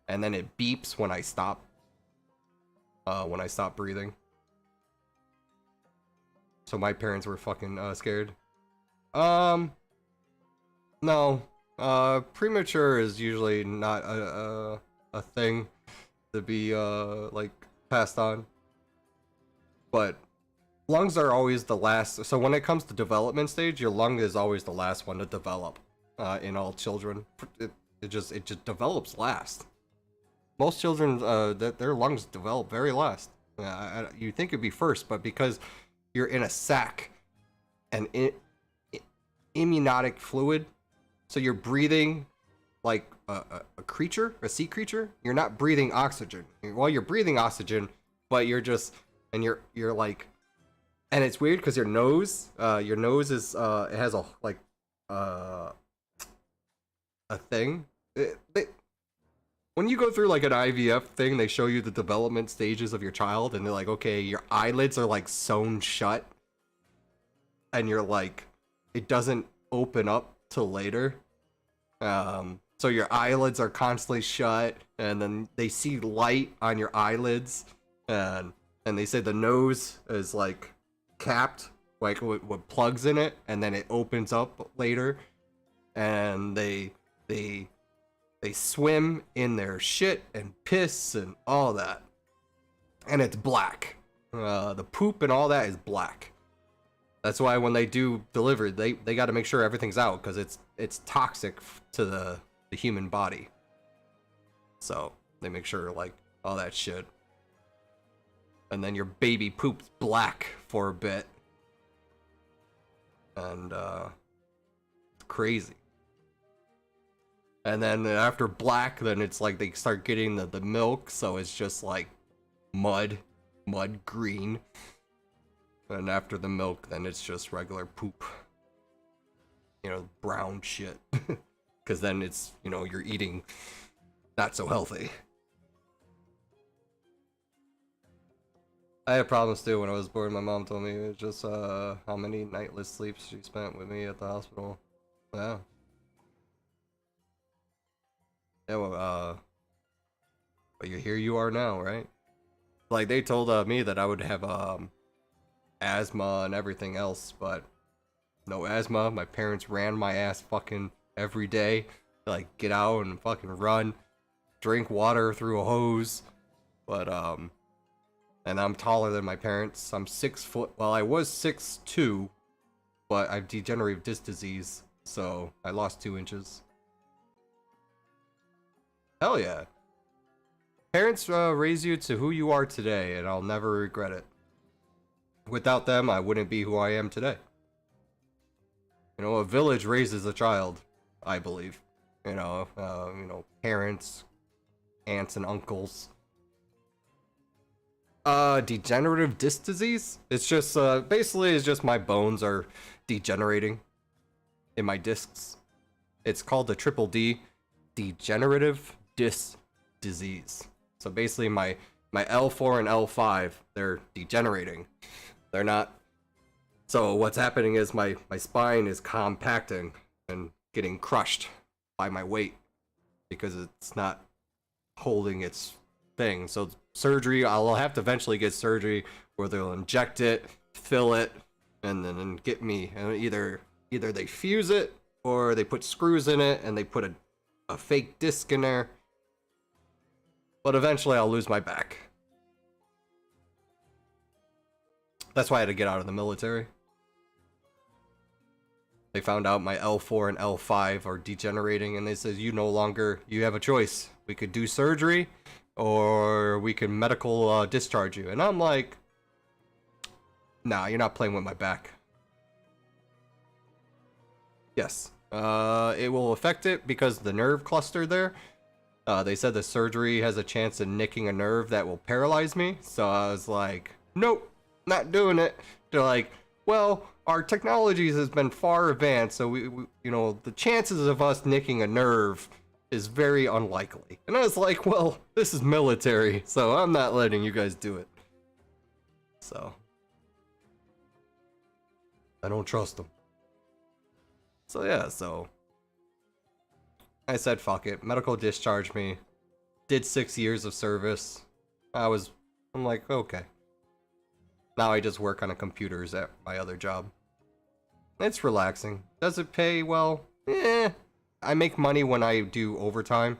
And then it beeps when I stop. When I stop breathing. So my parents were fucking scared. No. Premature is usually not a thing to be like passed on. But lungs are always the last. So when it comes to development stage, your lung is always the last one to develop in all children. It just develops last. Most children, their lungs develop very last. You think it'd be first, but because you're in a sac and immunotic fluid, so you're breathing like a creature, a sea creature. You're not breathing oxygen. Well, you're breathing oxygen, but you're just, and you're like, and it's weird because your nose is it has a like a thing. When you go through like an IVF thing, they show you the development stages of your child, and they're like, okay, your eyelids are like sewn shut, and you're like, it doesn't open up till later. So your eyelids are constantly shut, and then they see light on your eyelids, and they say the nose is like capped, like with plugs in it, and then it opens up later, and they swim in their shit and piss and all that. And it's black. The poop and all that is black. That's why when they do deliver, they got to make sure everything's out, because it's toxic to the human body. So they make sure like all that shit. And then your baby poops black for a bit. And it's crazy. And then after black, then it's like they start getting the milk, so it's just like mud green. And after the milk, then it's just regular poop. You know, brown shit. Because then it's, you know, you're eating not so healthy. I had problems too when I was born. My mom told me it just how many nightless sleeps she spent with me at the hospital. Yeah. Yeah, well, but here you are now, right? Like, they told me that I would have asthma and everything else, but no asthma. My parents ran my ass fucking every day. Like, get out and fucking run, drink water through a hose. But and I'm taller than my parents. I'm 6 foot. Well, I was 6'2", but I've degenerative disc disease, so I lost 2 inches. Hell yeah. Parents raise you to who you are today, and I'll never regret it. Without them, I wouldn't be who I am today. You know, a village raises a child, I believe. You know, parents, aunts and uncles. Degenerative disc disease? It's just, basically it's just my bones are degenerating in my discs. It's called the triple D, degenerative disc disease. So basically my L4 and L5, they're degenerating. They're not. So what's happening is my spine is compacting and getting crushed by my weight because it's not holding its thing. So surgery, I'll have to eventually get surgery where they'll inject it, fill it, and then get me. And either they fuse it or they put screws in it and they put a fake disc in there. But eventually I'll lose my back. That's why I had to get out of the military. They found out my L4 and L5 are degenerating, and they said, you have a choice. We could do surgery, or we can medical discharge you. And I'm like, nah, you're not playing with my back. Yes, it will affect it because the nerve cluster there. They said the surgery has a chance of nicking a nerve that will paralyze me. So I was like, nope, not doing it. They're like, well, our technologies has been far advanced, so we the chances of us nicking a nerve is very unlikely. And I was like, well, this is military, so I'm not letting you guys do it. So I don't trust them. So yeah, so I said fuck it. Medical discharged me. Did 6 years of service. I'm like, okay. Now I just work on the computers at my other job. It's relaxing. Does it pay well? Eh. I make money when I do overtime.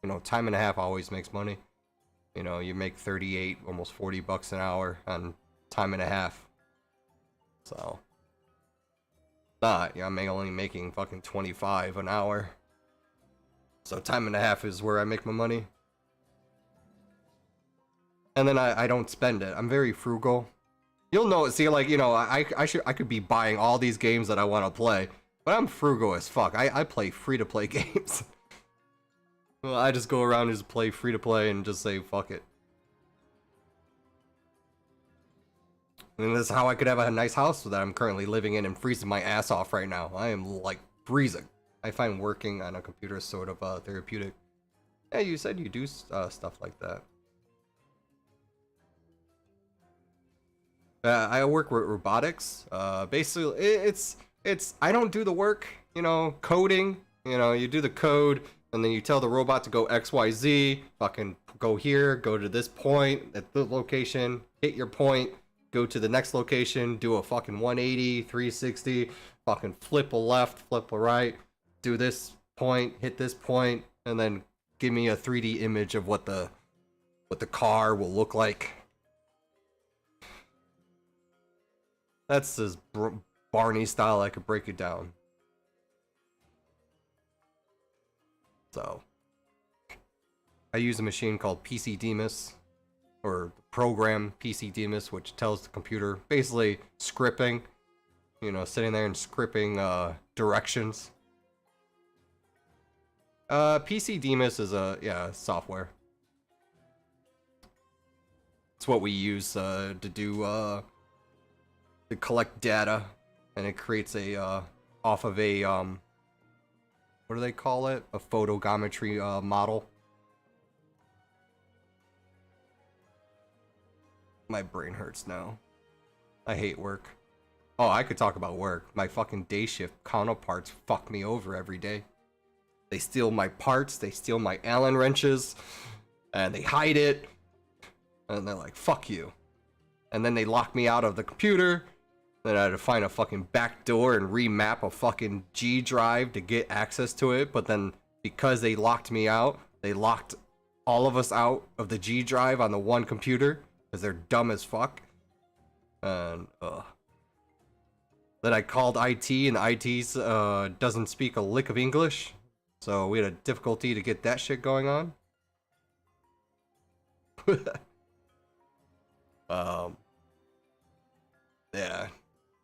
You know, time and a half always makes money. You know, you make 38, almost 40 bucks an hour on time and a half. So. Yeah, I'm only making fucking 25 an hour. So time and a half is where I make my money. And then I don't spend it. I'm very frugal. You'll know, see, like, you know, I could be buying all these games that I want to play, but I'm frugal as fuck. I play free-to-play games. Well, I just go around and just play free-to-play and just say, fuck it. And that's how I could have a nice house that I'm currently living in and freezing my ass off right now. I am, like, freezing. I find working on a computer sort of therapeutic. Yeah, you said you do stuff like that. I work with robotics. Basically, it's I don't do the work. You know, coding. You know, you do the code, and then you tell the robot to go X, Y, Z. Fucking go here, go to this point at the location, hit your point, go to the next location, do a fucking 180, 360, fucking flip a left, flip a right, do this point, hit this point, and then give me a 3D image of what the car will look like. That's as Barney style I could break it down. So, I use a machine called PC Demus, or program PC Demus, which tells the computer basically scripting. You know, sitting there and scripting directions. PC Demus is software. It's what we use to do to collect data, and it creates a off of a what do they call it? A photogrammetry model. My brain hurts now. I hate work. Oh, I could talk about work. My fucking day shift counterparts fuck me over every day. They steal my parts, they steal my Allen wrenches, and they hide it. And they're like, fuck you. And then they lock me out of the computer. Then I had to find a fucking back door and remap a fucking G drive to get access to it. But then because they locked me out, they locked all of us out of the G drive on the one computer. Because they're dumb as fuck. And, Then I called IT, and IT doesn't speak a lick of English. So we had a difficulty to get that shit going on. Yeah.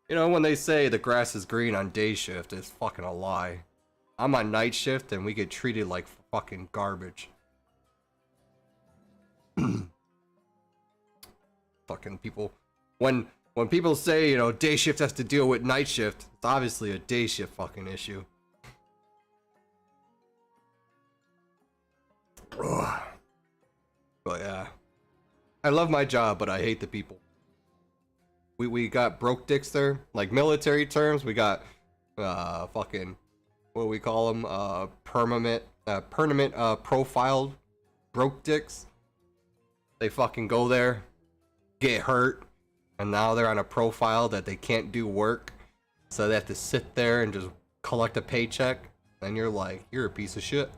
You know, when they say the grass is green on day shift, it's fucking a lie. I'm on night shift, and we get treated like fucking garbage. Fucking people. When people say, you know, day shift has to deal with night shift, it's obviously a day shift fucking issue. Ugh. But yeah. I love my job, but I hate the people. We got broke dicks there. Like military terms, we got fucking, what do we call them? Permanent profiled broke dicks. They fucking go there, get hurt, and now they're on a profile that they can't do work, so they have to sit there and just collect a paycheck. And you're like, you're a piece of shit.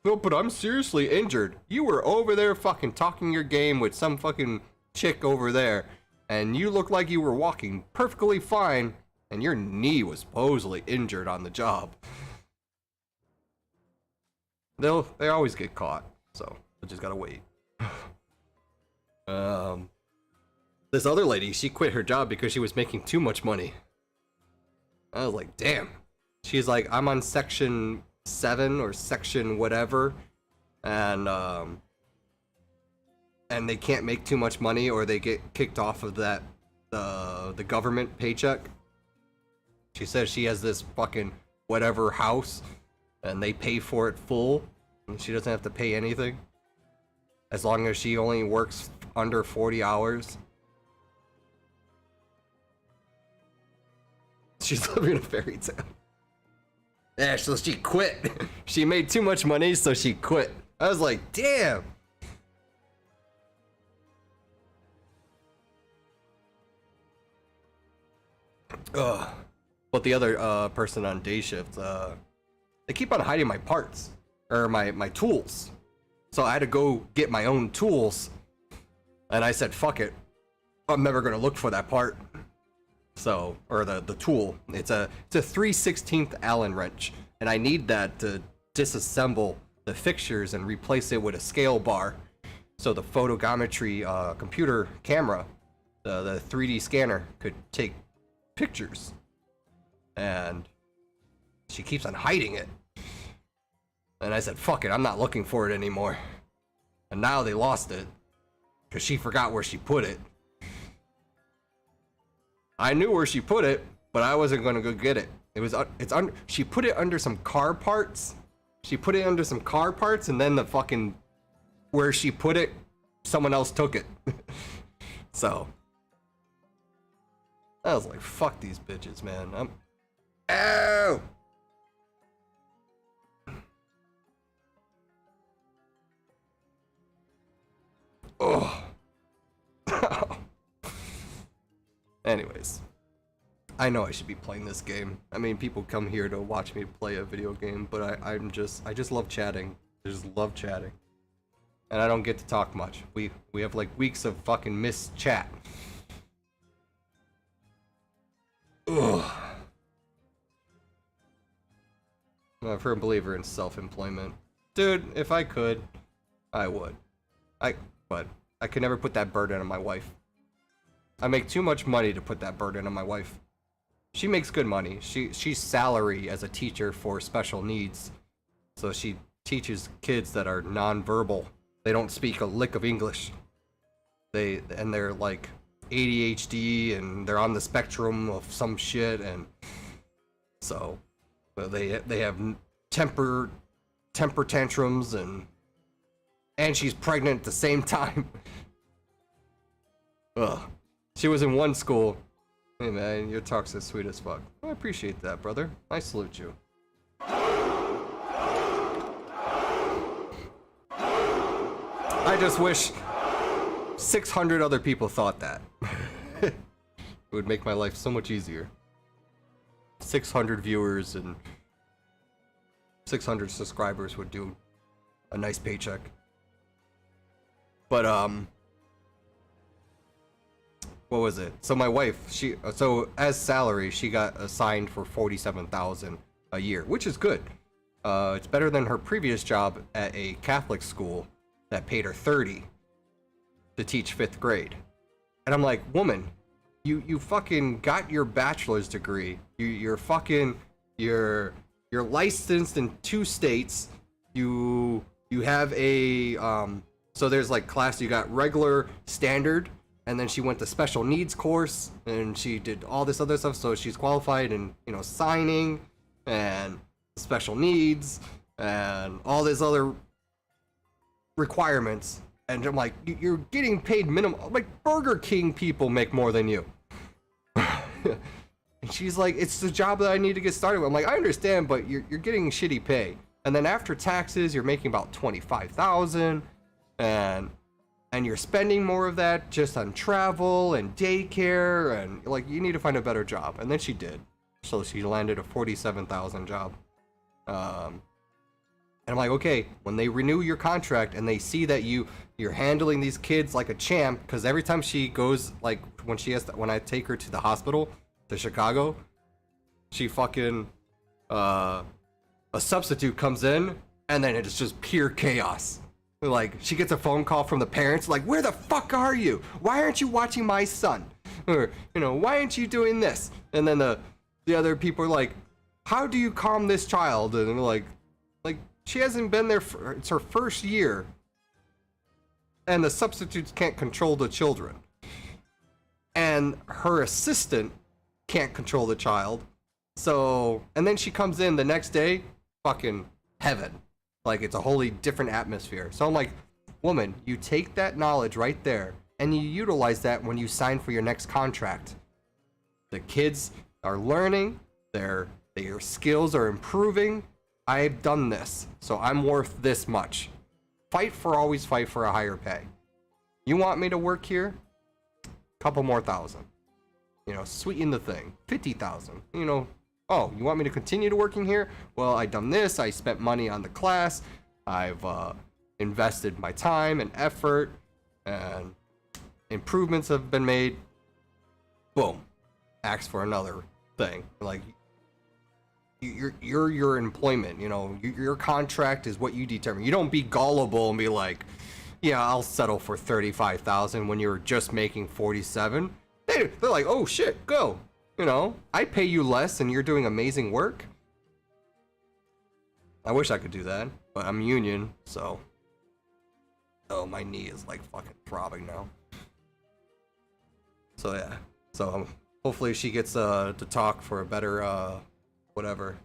No, but I'm seriously injured. You were over there fucking talking your game with some fucking chick over there, and you look like you were walking perfectly fine, and your knee was supposedly injured on the job. They always get caught, so we just gotta wait. This other lady, she quit her job because she was making too much money. I was like, damn. She's like, I'm on section 7 or section whatever, and they can't make too much money or they get kicked off of that the government paycheck. She says she has this fucking whatever house and they pay for it full and she doesn't have to pay anything as long as she only works under 40 hours. She's living in a fairy tale. Yeah, so she quit. She made too much money, so she quit. I was like, damn. Ugh. But the other person on day shift, they keep on hiding my parts or my tools. So I had to go get my own tools, and I said, "Fuck it, I'm never gonna look for that part." So, or the tool. It's a 3/16 Allen wrench, and I need that to disassemble the fixtures and replace it with a scale bar. So the photogrammetry computer camera, the 3D scanner, could take pictures. And she keeps on hiding it. And I said, fuck it, I'm not looking for it anymore. And now they lost it because she forgot where she put it. I knew where she put it, but I wasn't going to go get it. She put it under some car parts. She put it under some car parts, and then the fucking where she put it, someone else took it. So I was like, fuck these bitches, man. Ow! Oh. Anyways, I know I should be playing this game. I mean, people come here to watch me play a video game, but I just love chatting. I just love chatting. And I don't get to talk much. We have like weeks of fucking missed chat. Ugh. I'm a firm believer in self-employment. Dude, if I could, I would. But I could never put that burden on my wife. I make too much money to put that burden on my wife. She makes good money. She's salary as a teacher for special needs. So she teaches kids that are nonverbal. They don't speak a lick of English. They're like ADHD and they're on the spectrum of some shit, and so they have temper tantrums, and she's pregnant at the same time. Ugh. She was in one school. Hey man, your talk's as sweet as fuck. I appreciate that, brother. I salute you. I just wish 600 other people thought that. It would make my life so much easier. 600 viewers and 600 subscribers would do a nice paycheck. But what was it? So my wife, so as salary, she got assigned for $47,000 a year, which is good. It's better than her previous job at a Catholic school that paid her $30 to teach 5th grade. And I'm like, woman, you fucking got your bachelor's degree. You're licensed in 2 states. You have a so there's like class, you got regular, standard, and then she went to special needs course, and she did all this other stuff, so she's qualified in, signing and special needs and all these other requirements. And I'm like, you're getting paid minimum. Like, Burger King people make more than you. And she's like, it's the job that I need to get started with. I'm like, I understand, but you're getting shitty pay. And then after taxes, you're making about $25,000, and you're spending more of that just on travel and daycare, and like, you need to find a better job. And then she did. So she landed a $47,000 job. And I'm like, okay, when they renew your contract and they see that you're handling these kids like a champ, because every time she goes, like when I take her to the hospital to Chicago, she fucking a substitute comes in, and then it's just pure chaos. Like, she gets a phone call from the parents, like, where the fuck are you? Why aren't you watching my son? Or, why aren't you doing this? And then the other people are like, how do you calm this child? And they're like, she hasn't been there it's her first year, and the substitutes can't control the children, and her assistant can't control the child. So, and then she comes in the next day, fucking heaven. Like, it's a wholly different atmosphere. So I'm like, woman, you take that knowledge right there and you utilize that when you sign for your next contract. The kids are learning, their skills are improving. I've done this, so I'm worth this much. Always fight for a higher pay. You want me to work here? Couple more thousand. You know, sweeten the thing. 50,000. You know, oh, you want me to continue to working here? Well, I done this. I spent money on the class. I've invested my time and effort, and improvements have been made. Boom. Ask for another thing. Like, your employment, you know, your contract is what you determine. You don't be gullible and be like, yeah, I'll settle for 35,000 when you're just making 47. They're like, oh shit, go. You know, I pay you less and you're doing amazing work. I wish I could do that, but I'm union, so. Oh, my knee is like fucking throbbing now. So yeah, so hopefully she gets to talk for a better whatever.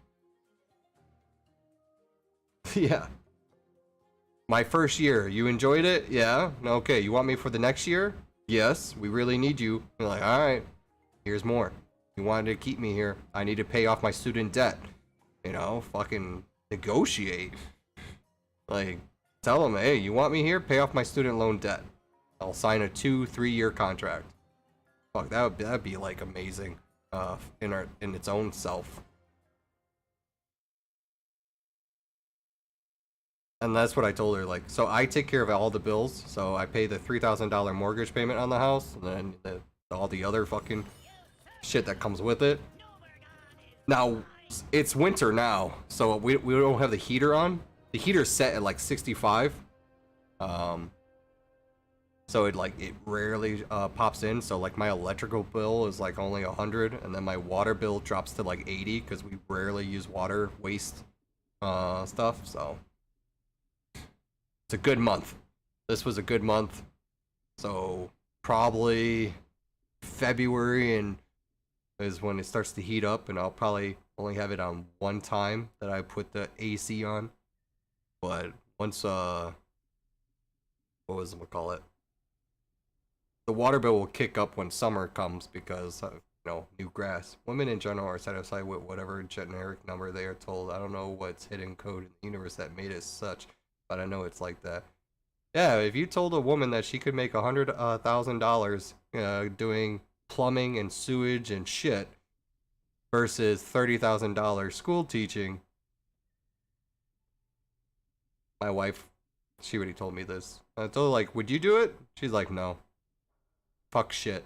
Yeah. My first year, you enjoyed it? Yeah. Okay, you want me for the next year? Yes, we really need you. You're like, all right, here's more. You wanted to keep me here. I need to pay off my student debt. You know, fucking negotiate. Like, tell them, hey, you want me here? Pay off my student loan debt. I'll sign a 2-3 year contract. Fuck, that'd be like amazing. In its own self. And that's what I told her, like, so I take care of all the bills, so I pay the $3,000 mortgage payment on the house, and then all the other fucking shit that comes with it. Now, it's winter now, so we don't have the heater on. The heater's set at like 65. So it rarely pops in, so like my electrical bill is like only 100, and then my water bill drops to like 80, because we rarely use water waste stuff, so. It's a good month. This was a good month. So probably February and is when it starts to heat up, and I'll probably only have it on one time that I put the AC on. But once what was it call it? The water bill will kick up when summer comes because you know, new grass. Women in general are satisfied with whatever generic number they are told. I don't know what's hidden code in the universe that made it such. But I know it's like that. Yeah, if you told a woman that she could make $100,000 doing plumbing and sewage and shit versus $30,000 school teaching, my wife, she already told me this. I told her, like, would you do it? She's like, no. Fuck shit.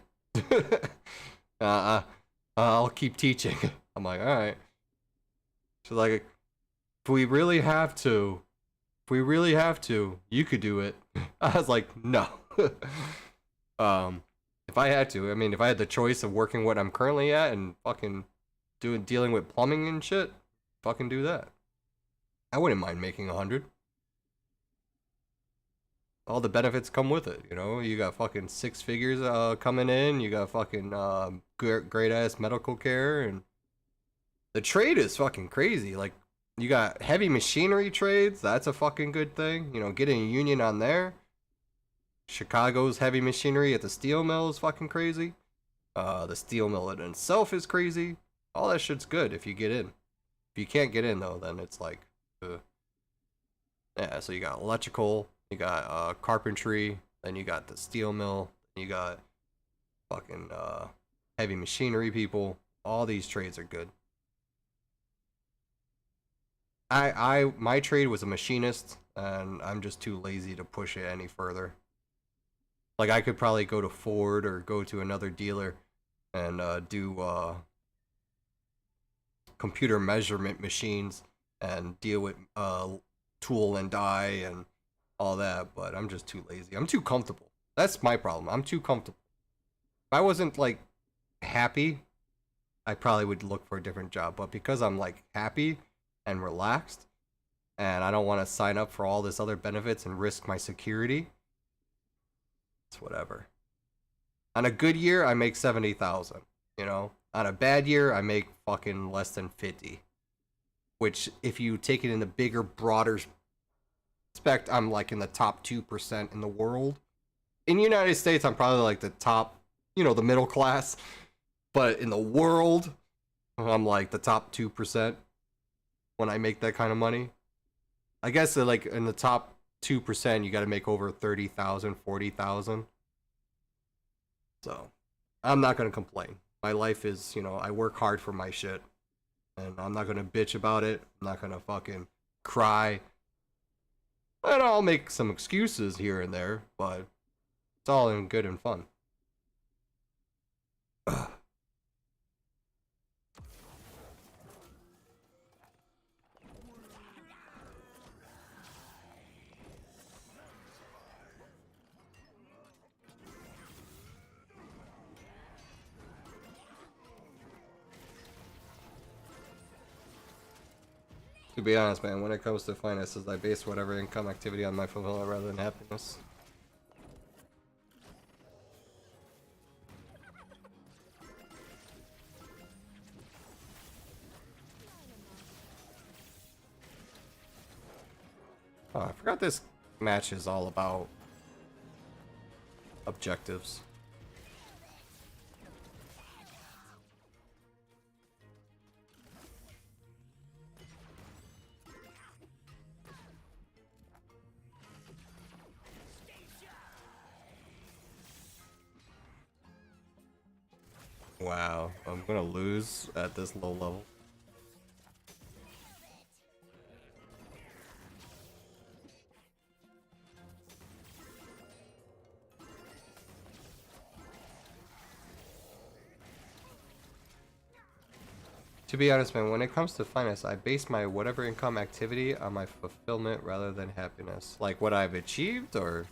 I'll keep teaching. I'm like, all right. She's like, if we really have to, you could do it. I was like, no. If I had to, I mean, if I had the choice of working what I'm currently at and fucking dealing with plumbing and shit, fucking do that. I wouldn't mind making 100. All the benefits come with it, you know? You got fucking 6 figures coming in, you got fucking great ass medical care, and the trade is fucking crazy. Like, you got heavy machinery trades, that's a fucking good thing. You know, getting a union on there. Chicago's heavy machinery at the steel mill is fucking crazy. The steel mill in itself is crazy. All that shit's good if you get in. If you can't get in, though, then it's like, yeah, so you got electrical, you got carpentry, then you got the steel mill, you got fucking heavy machinery people. All these trades are good. My trade was a machinist, and I'm just too lazy to push it any further. Like, I could probably go to Ford or go to another dealer and do computer measurement machines and deal with tool and die and all that, but I'm just too lazy. I'm too comfortable. That's my problem. I'm too comfortable. If I wasn't, like, happy, I probably would look for a different job, but because I'm, like, happy and relaxed, and I don't want to sign up for all this other benefits and risk my security, it's whatever. On a good year, I make 70,000, you know? On a bad year, I make fucking less than 50. Which, if you take it in the bigger, broader spect, I'm like in the top 2% in the world. In the United States, I'm probably like the top, you know, the middle class. But in the world, I'm like the top 2% when I make that kind of money. I guess that like in the top 2%, you got to make over 30,000, 40,000. So I'm not going to complain. My life is, you know, I work hard for my shit. And I'm not going to bitch about it. I'm not going to fucking cry. And I'll make some excuses here and there, but it's all in good and fun. To be honest, man, when it comes to finances, I base whatever income activity on my fulfillment rather than happiness. Oh, I forgot this match is all about objectives. Wow, I'm gonna lose at this low level. To be honest, man, when it comes to finance, I base my whatever income activity on my fulfillment rather than happiness. Like what I've achieved, or...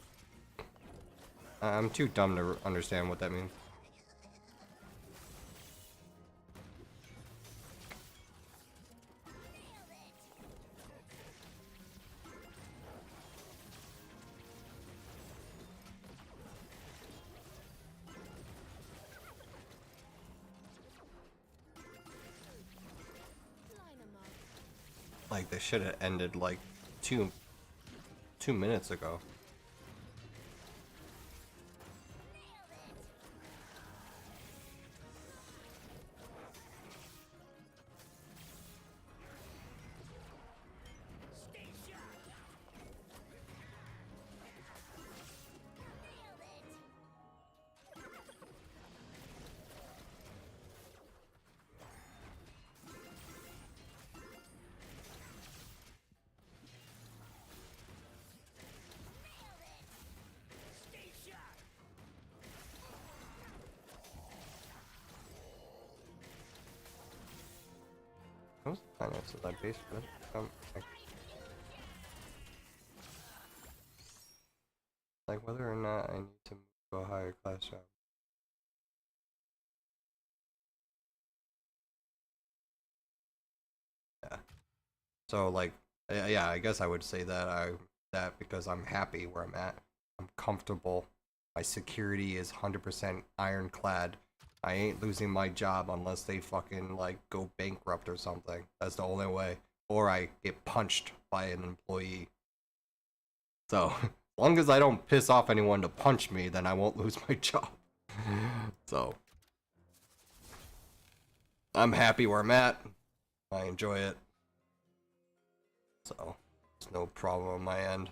I'm too dumb to understand what that means. Like they should have ended like two minutes ago. Those finances I base for income. Like whether or not I need to move to a higher class job. Yeah. So like, yeah, I guess I would say that because I'm happy where I'm at. I'm comfortable. My security is 100% ironclad. I ain't losing my job unless they fucking like go bankrupt or something. That's the only way. Or I get punched by an employee. So, as long as I don't piss off anyone to punch me, then I won't lose my job. So, I'm happy where I'm at. I enjoy it. So, there's no problem on my end.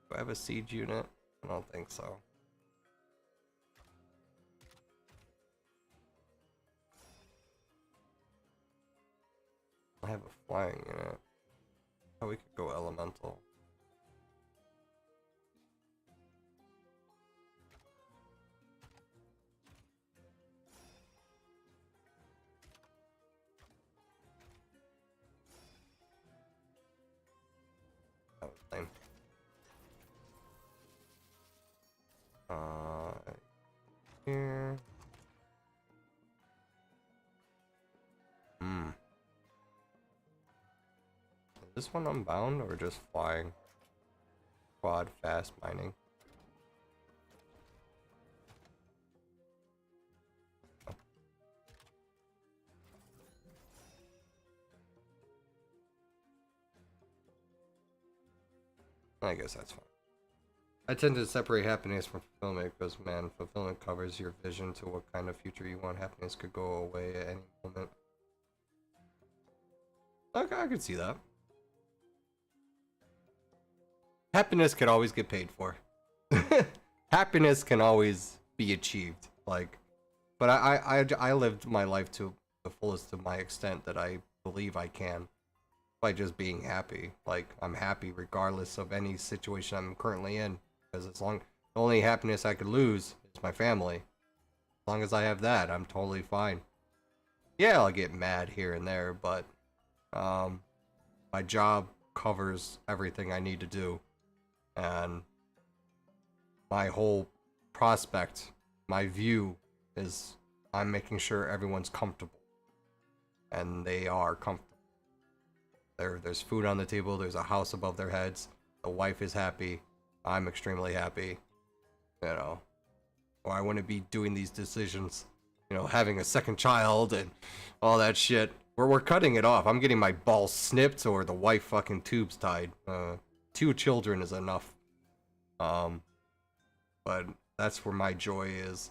Do I have a siege unit? I don't think so. I have a flying unit. Oh, we could go elemental. That was lame. Here. Is this one unbound or just flying? Quad fast mining. Oh. I guess that's fine. I tend to separate happiness from fulfillment because, man, fulfillment covers your vision to what kind of future you want. Happiness could go away at any moment. Okay, I can see that. Happiness can always get paid for. Happiness can always be achieved. Like, but I lived my life to the fullest to my extent that I believe I can by just being happy. Like, I'm happy regardless of any situation I'm currently in, because the only happiness I could lose is my family. As long as I have that, I'm totally fine. Yeah, I'll get mad here and there, but my job covers everything I need to do, and my whole prospect, my view is I'm making sure everyone's comfortable, and they are comfortable. There's food on the table, there's a house above their heads, the wife is happy, I'm extremely happy, you know, or I wouldn't be doing these decisions, you know, having a second child and all that shit. We're cutting it off. I'm getting my balls snipped or the wife fucking tubes tied. 2 children is enough. But that's where my joy is.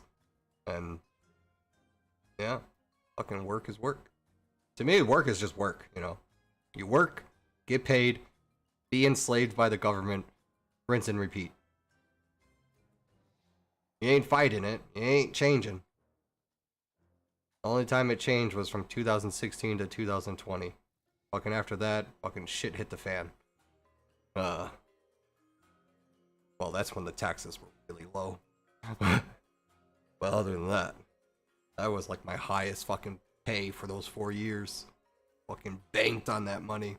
And yeah, fucking work is work. To me, work is just work, you know. You work, get paid, be enslaved by the government, rinse and repeat. You ain't fighting it. You ain't changing. The only time it changed was from 2016 to 2020. Fucking after that, fucking shit hit the fan. Well, that's when the taxes were really low. But other than that, that was like my highest fucking pay for those 4 years. Fucking banked on that money.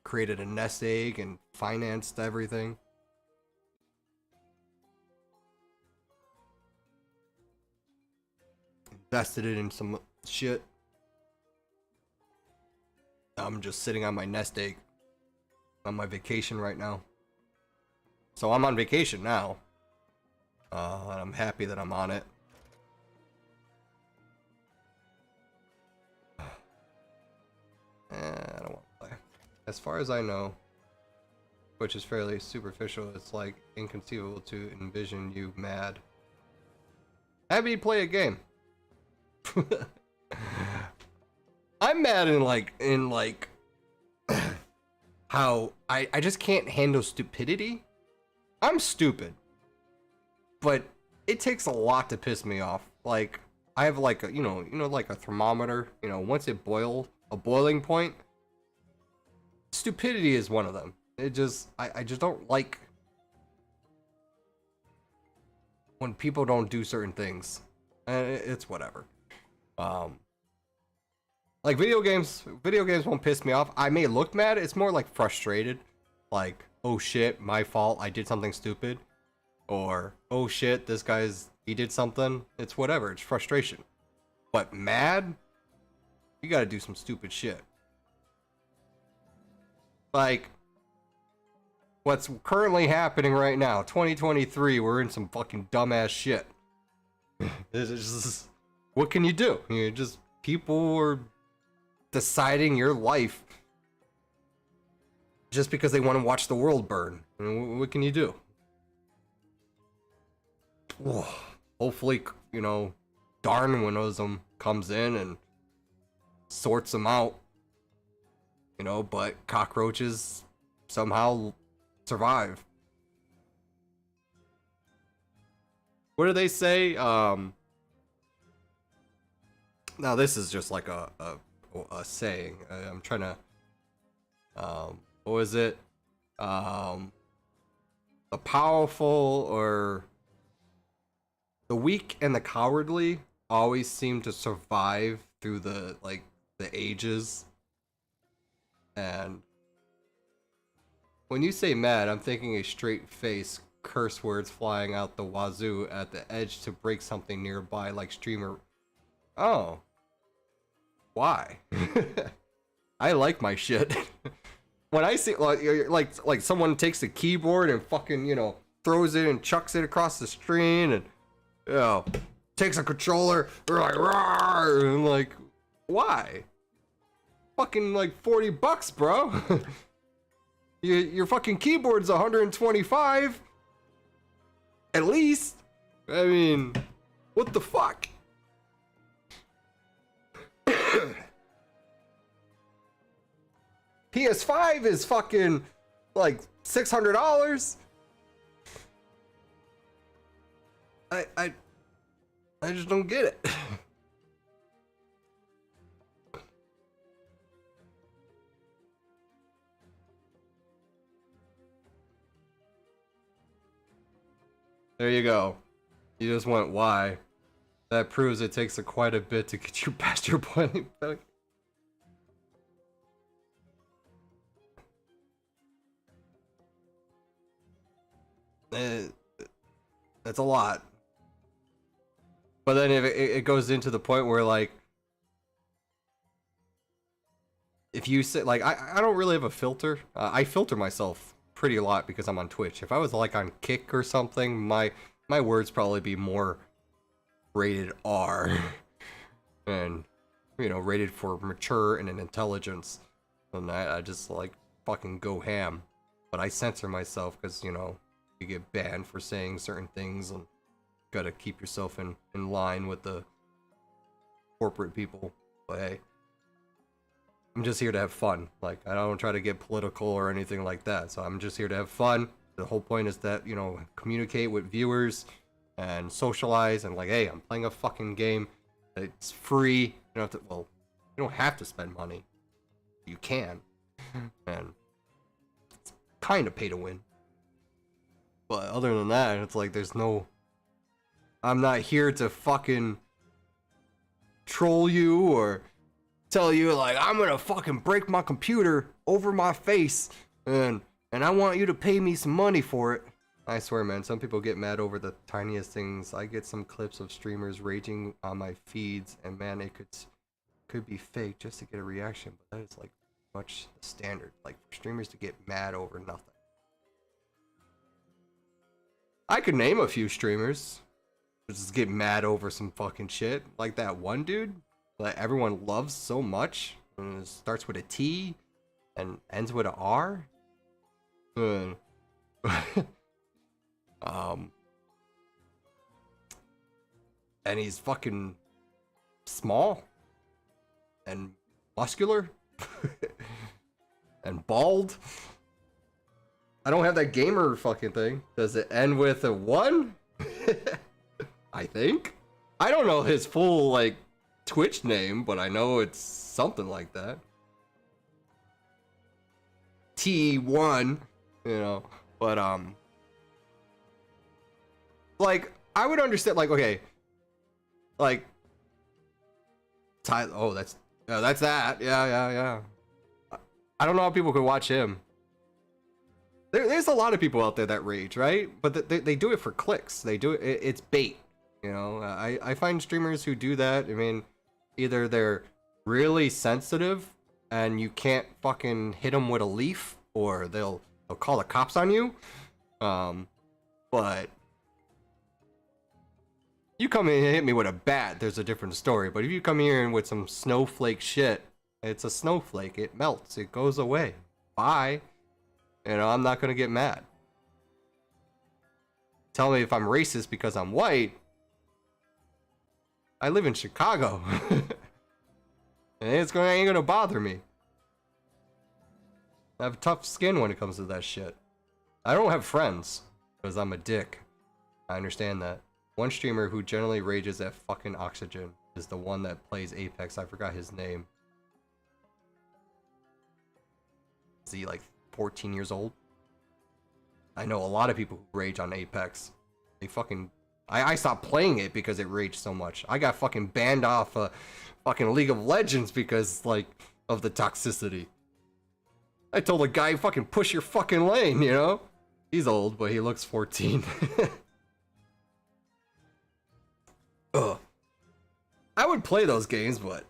Created a nest egg and financed everything. Invested it in some shit. I'm just sitting on my nest egg. On my vacation right now. So I'm on vacation now. And I'm happy that I'm on it. I don't want to play. As far as I know, which is fairly superficial, it's like inconceivable to envision you mad. Have you play a game? I'm mad in like how I just can't handle stupidity. I'm stupid, but it takes a lot to piss me off. Like, I have like a, you know, like a thermometer, you know, once it a boiling point, stupidity is one of them. It just, I just don't like when people don't do certain things. It's whatever. Like video games won't piss me off. I may look mad, it's more like frustrated. Like, oh shit, my fault, I did something stupid. Or, oh shit, he did something. It's whatever, it's frustration. But mad? You gotta do some stupid shit. Like, what's currently happening right now, 2023, we're in some fucking dumbass shit. It's just, what can you do? You just, people are deciding your life just because they want to watch the world burn. I mean, what can you do? Hopefully, you know, Darwinism comes in and sorts them out. You know, but cockroaches somehow survive. What do they say? Now this is just like a saying. I'm trying to, what was it? The powerful or the weak and the cowardly always seem to survive through the ages. And when you say mad, I'm thinking a straight face, curse words flying out the wazoo at the edge to break something nearby, like streamer. Oh, why? I like my shit. When I see like someone takes a keyboard and fucking, you know, throws it and chucks it across the screen, and, you know, takes a controller, like, rawr, and like, why? Fucking like $40, bro. Your fucking keyboard's 125 at least. I mean, what the fuck? PS5 is fucking like $600. I just don't get it. There you go. You just went why. That proves it takes quite a bit to get you past your point. That's a lot. But then if it goes into the point where, like, if you say, like, I don't really have a filter. I filter myself pretty a lot because I'm on Twitch. If I was like on Kick or something, my words probably be more rated R and, you know, rated for mature and an intelligence. And I just like fucking go ham. But I censor myself because, you know, you get banned for saying certain things and gotta keep yourself in line with the corporate people. But hey, I'm just here to have fun. Like, I don't try to get political or anything like that. So I'm just here to have fun. The whole point is that, you know, communicate with viewers and socialize and like, hey, I'm playing a fucking game. It's free. You don't have to, well, you don't have to spend money. You can. And it's kind of pay to win. But other than that, it's like there's no, I'm not here to fucking troll you or tell you like I'm gonna fucking break my computer over my face and I want you to pay me some money for it. I swear, man, some people get mad over the tiniest things. I get some clips of streamers raging on my feeds, and man, it could be fake just to get a reaction, but that is like much the standard. Like for streamers to get mad over nothing. I could name a few streamers who just get mad over some fucking shit, like that one dude that everyone loves so much, and it starts with a T and ends with a R. And he's fucking small and muscular and bald. I don't have that gamer fucking thing. Does it end with a 1? I think. I don't know his full like Twitch name, but I know it's something like that. T1, you know, but like I would understand, like, okay, like Tyler, oh, that's that, yeah. I don't know how people could watch him. There's a lot of people out there that rage, right? But they do it for clicks. They do it, it's bait, you know. I find streamers who do that, I mean, either they're really sensitive and you can't fucking hit them with a leaf, or they'll call the cops on you. But you come in and hit me with a bat, there's a different story. But if you come here and with some snowflake shit, it's a snowflake. It melts. It goes away. Bye. You know, I'm not gonna get mad. Tell me if I'm racist because I'm white. I live in Chicago. And ain't gonna bother me. I have tough skin when it comes to that shit. I don't have friends because I'm a dick. I understand that. One streamer who generally rages at fucking Oxygen is the one that plays Apex. I forgot his name. Is he like 14 years old? I know a lot of people who rage on Apex. They fucking... I stopped playing it because it raged so much. I got fucking banned off fucking League of Legends because, like, of the toxicity. I told a guy, fucking push your fucking lane, you know? He's old, but he looks 14. Ugh. I would play those games, but...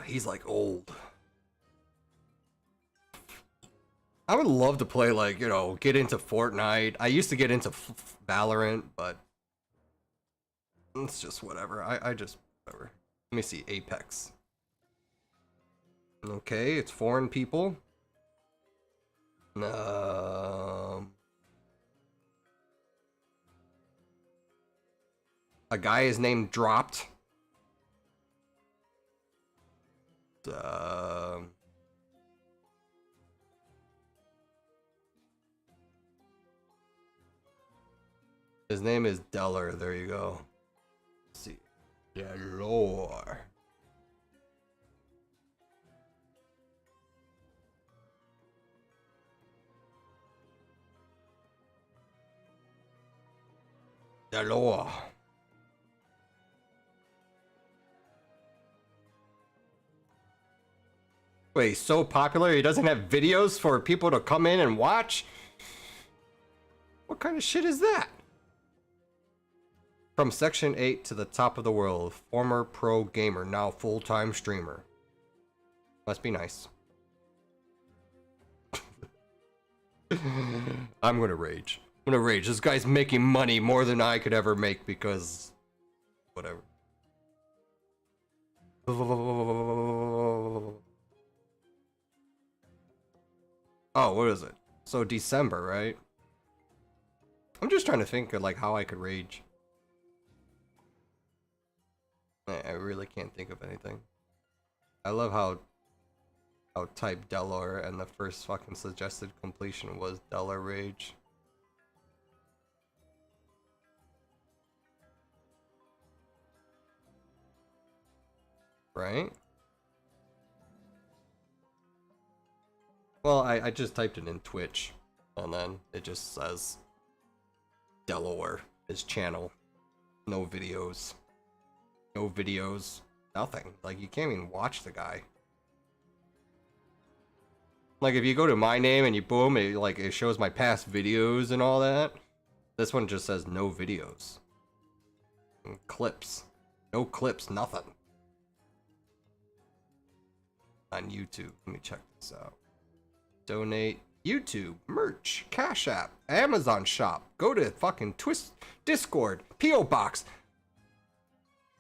he's, like, old. I would love to play, like, you know, get into Fortnite. I used to get into Valorant, but... it's just whatever. I just... whatever. Let me see. Apex. Okay, it's foreign people. A guy is named Dropped. Um, his name is Deller. There you go. Let's see. Delor. Delor. Wait, he's so popular he doesn't have videos for people to come in and watch? What kind of shit is that? From Section 8 to the top of the world, former pro gamer, now full-time streamer. Must be nice. I'm gonna rage. I'm gonna rage. This guy's making money more than I could ever make because... whatever. Oh, what is it? So December, right? I'm just trying to think of like how I could rage. I really can't think of anything. I love how type Delor and the first fucking suggested completion was Delor Rage. Right? Well, I just typed it in Twitch, and then it just says Delaware, his channel. No videos. No videos. Nothing. Like, you can't even watch the guy. Like, if you go to my name and you boom, it shows my past videos and all that. This one just says no videos. And clips. No clips, nothing. On YouTube. Let me check this out. Donate. YouTube. Merch. Cash App. Amazon Shop. Go to fucking Discord. P.O. Box.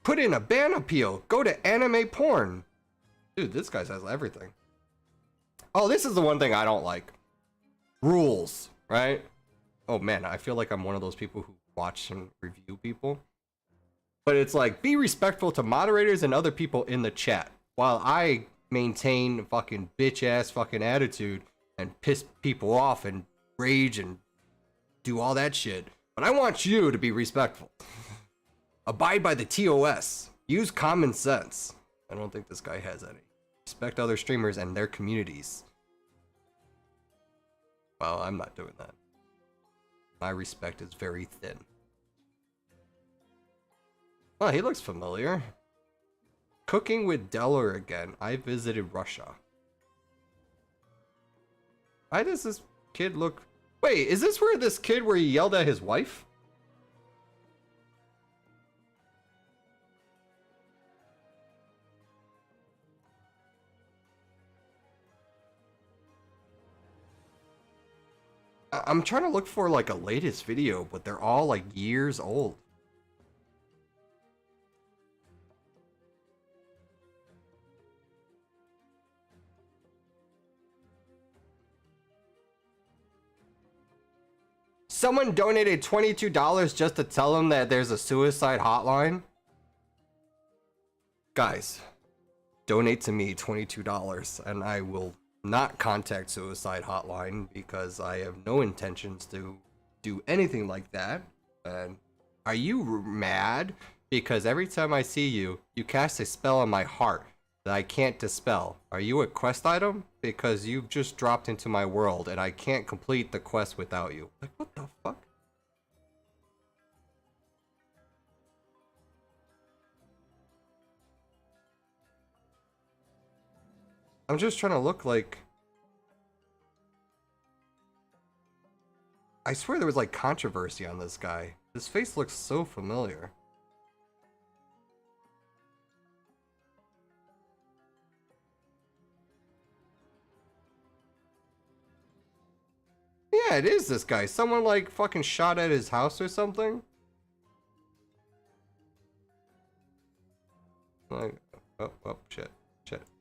Put in a ban appeal. Go to anime porn. Dude, this guy has everything. Oh, this is the one thing I don't like. Rules, right? Oh man, I feel like I'm one of those people who watch and review people. But it's like, be respectful to moderators and other people in the chat. While I maintain fucking bitch ass fucking attitude and piss people off and rage and do all that shit. But I want you to be respectful. Abide by the TOS. Use common sense. I don't think this guy has any. Respect other streamers and their communities. Well, I'm not doing that. My respect is very thin. Oh, he looks familiar. Cooking with Delaware again. I visited Russia. Why does this kid look... Wait, is this where this kid where he yelled at his wife? I'm trying to look for like a latest video, but they're all like years old. Someone donated $22 just to tell them that there's a suicide hotline. Guys, donate to me $22 and I will not contact suicide hotline because I have no intentions to do anything like that. And are you mad? Because every time I see you, you cast a spell on my heart that I can't dispel. Are you a quest item? Because you've just dropped into my world and I can't complete the quest without you. Like, what the fuck? I'm just trying to look like... I swear there was like controversy on this guy. His face looks so familiar. Yeah, it is this guy. Someone like fucking shot at his house or something. Like, oh, shit.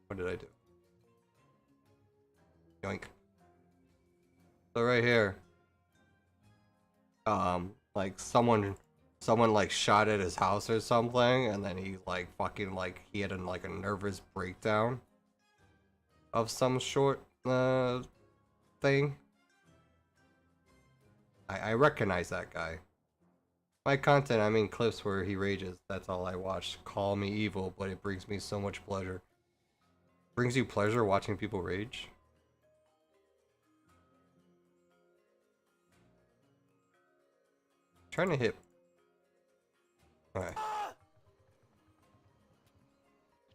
What did I do? Yoink. So right here. Like someone like shot at his house or something, and then he like fucking like he had like a nervous breakdown. of some short thing. I recognize that guy. My content, I mean clips where he rages. That's all I watch. Call me evil, but it brings me so much pleasure. Brings you pleasure watching people rage? Trying to hit. Alright.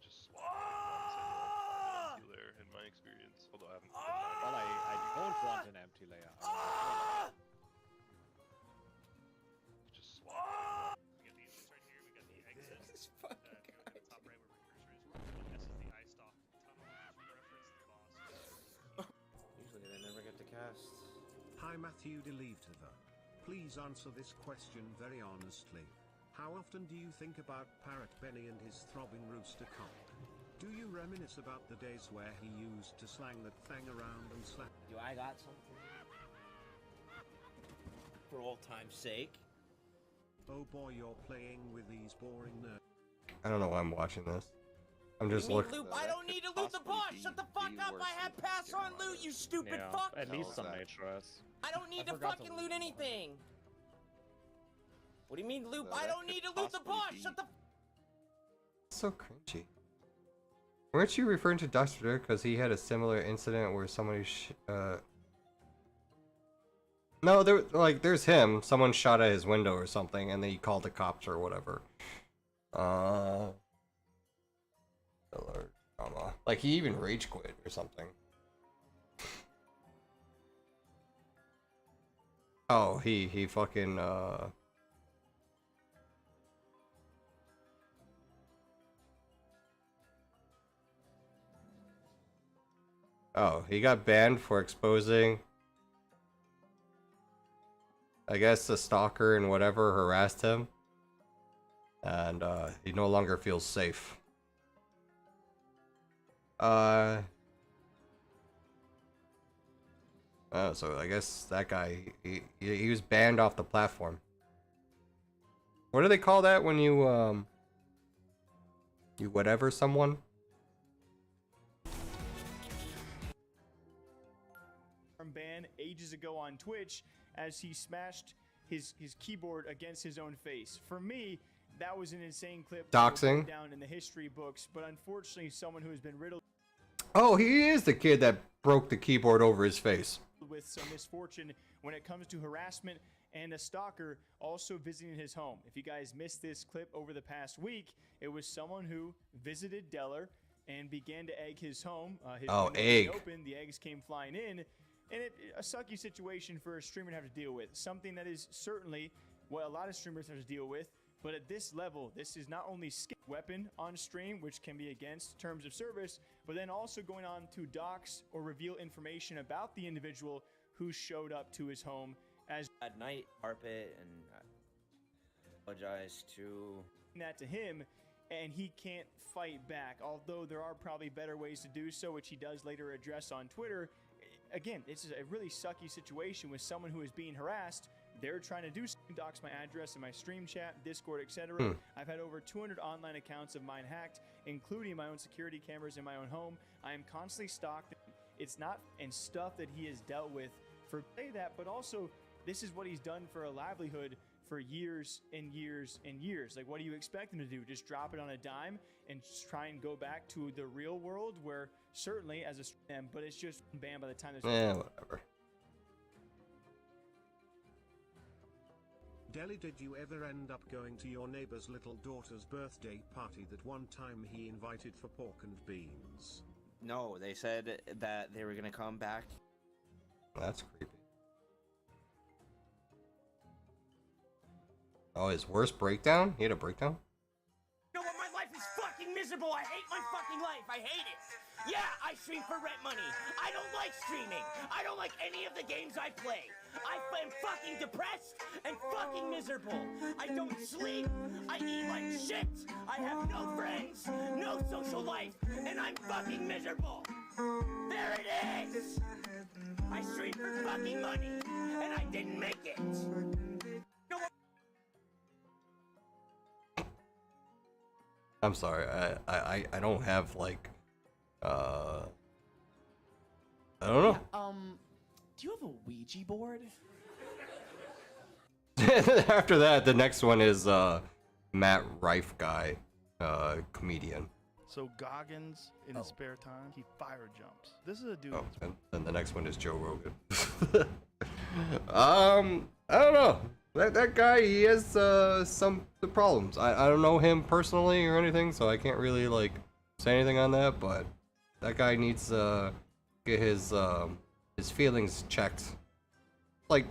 Just empty layer in my experience. Although I haven't. Well, I don't want an empty layer. Just swap. We got the entrance right here. We got the exit. This fucking If you look at the top right where my cursor is, this is the eye stalk tunnel which reference the boss. Usually they never get to cast. Hi Matthew Delevtova. Please answer this question very honestly. How often do you think about Parrot Benny and his throbbing rooster cock? Do you reminisce about the days where he used to slang that thing around and slap? Do I got something? For old time's sake. Oh boy, you're playing with these boring nerds. I don't know why I'm watching this. I'm just looking. Loot? I don't need to loot the boss! Shut the fuck up! I have pass on loot, you stupid fuck! At least some HS. I don't need to forgot to fucking loot loot anything! What do you mean loot? I don't need to loot the boss! Shut the So cringy. Weren't you referring to Dr. Dirk because he had a similar incident where somebody No, there's him. Someone shot at his window or something, and then he called the cops or whatever. Drama. Like he even rage quit or something. Oh, he fucking Oh, he got banned for exposing, I guess, the stalker and whatever harassed him. And he no longer feels safe. Oh, so I guess that guy, he was banned off the platform. What do they call that when you whatever someone? Ban ages ago on Twitch as he smashed his keyboard against his own face. For me, that was an insane clip that will go down in the history books, but unfortunately someone who has been riddled Oh, he is the kid that broke the keyboard over his face. With some misfortune when it comes to harassment, and a stalker also visiting his home. If you guys missed this clip over the past week, it was someone who visited Deller and began to egg his home. His window was open, the eggs came flying in, and a sucky situation for a streamer to have to deal with. Something that is certainly what a lot of streamers have to deal with. But at this level, this is not only weapon on stream, which can be against terms of service, but then also going on to dox or reveal information about the individual who showed up to his home as at night carpet, and I apologize to that to him, and he can't fight back. Although there are probably better ways to do so, which he does later address on Twitter. Again, this is a really sucky situation with someone who is being harassed. They're trying to do dox my address in my stream chat, Discord, etc. I've had over 200 online accounts of mine hacked, including my own security cameras in my own home. I am constantly stalked. It's not and stuff that he has dealt with for that, but also this is what he's done for a livelihood for years and years and years. Like, what do you expect him to do? Just drop it on a dime and just try and go back to the real world where certainly as a stream, but it's just banned by the time there's whatever. Deli, did you ever end up going to your neighbor's little daughter's birthday party that one time he invited for pork and beans? No, they said that they were gonna come back. That's creepy. Oh, his worst breakdown? He had a breakdown? You know what? My life is fucking miserable. I hate my fucking life. I hate it. Yeah, I stream for rent money. I don't like streaming. I don't like any of the games I play. I am fucking depressed and fucking miserable. I don't sleep. I eat like shit. I have no friends, no social life, and I'm fucking miserable. There it is. I stream for fucking money, and I didn't make it. I'm sorry, I don't have like I don't know. Do you have a Ouija board? After that, the next one is Matt Rife guy, comedian. So Goggins, in his spare time, he fire jumps. This is a dude. Oh, and then the next one is Joe Rogan. I don't know. That guy, he has some problems. I don't know him personally or anything, so I can't really like say anything on that. But that guy needs get his feelings checked. Like,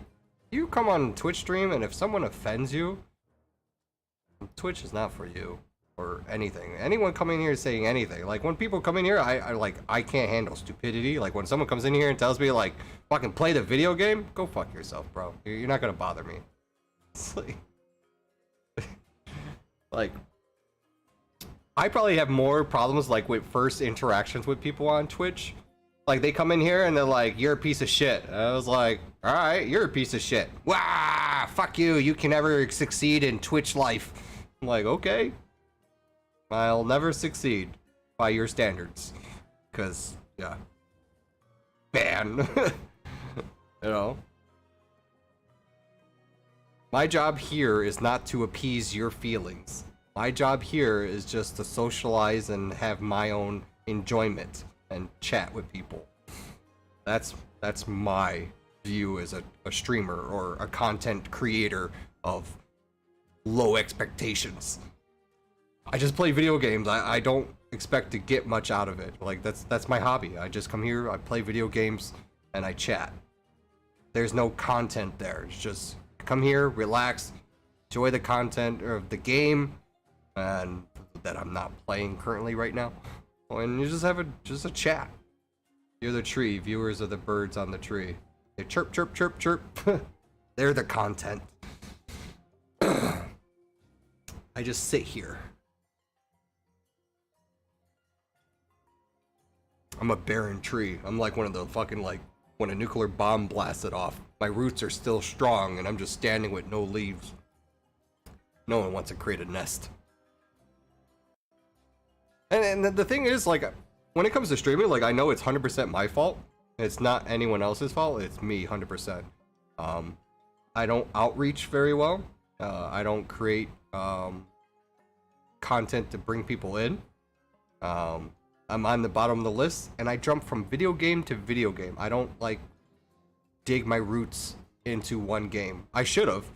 you come on Twitch stream, and if someone offends you, Twitch is not for you. Or anything. Anyone coming here saying anything. Like, when people come in here, I can't handle stupidity. Like, when someone comes in here and tells me, like, fucking play the video game, go fuck yourself, bro. You're not gonna bother me. It's like... like... I probably have more problems, like, with first interactions with people on Twitch. Like, they come in here and they're like, you're a piece of shit. And I was like, alright, you're a piece of shit. Wah! Fuck you, you can never succeed in Twitch life. I'm like, okay. I'll never succeed by your standards. Cause, yeah. Ban. You know? My job here is not to appease your feelings. My job here is just to socialize and have my own enjoyment and chat with people. That's my view as a streamer or a content creator of low expectations. I just play video games. I don't expect to get much out of it. Like, that's my hobby. I just come here, I play video games, and I chat. There's no content there. It's just come here, relax, enjoy the content of the game, and that I'm not playing currently right now. And you just have a chat. You're the tree. Viewers are the birds on the tree. They chirp, chirp, chirp, chirp. They're the content. I just sit here. I'm a barren tree. I'm like one of the fucking, like, when a nuclear bomb blasted off. My roots are still strong, and I'm just standing with no leaves. No one wants to create a nest. And the thing is, like, when it comes to streaming, like, I know it's 100% my fault. It's not anyone else's fault. It's me, 100%. I don't outreach very well. I don't create content to bring people in. I'm on the bottom of the list, and I jump from video game to video game. I don't, like, dig my roots into one game. I should have.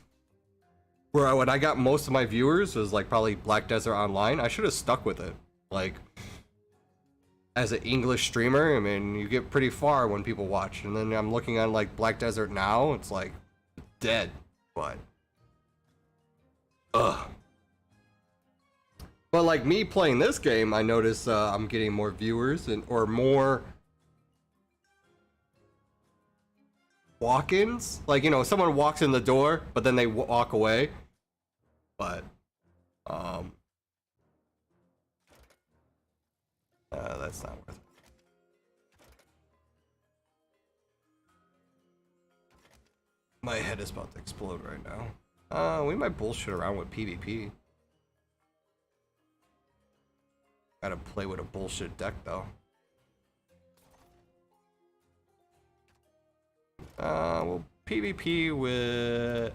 When I got most of my viewers was, like, probably Black Desert Online. I should have stuck with it. Like, as an English streamer, I mean, you get pretty far when people watch. And then I'm looking on, like, Black Desert now. It's, like, dead. But... ugh. But like me playing this game, I notice I'm getting more viewers or more walk-ins. Like, you know, someone walks in the door, but then they walk away. But that's not worth it. My head is about to explode right now. We might bullshit around with PvP. Gotta play with a bullshit deck though. We'll PvP with...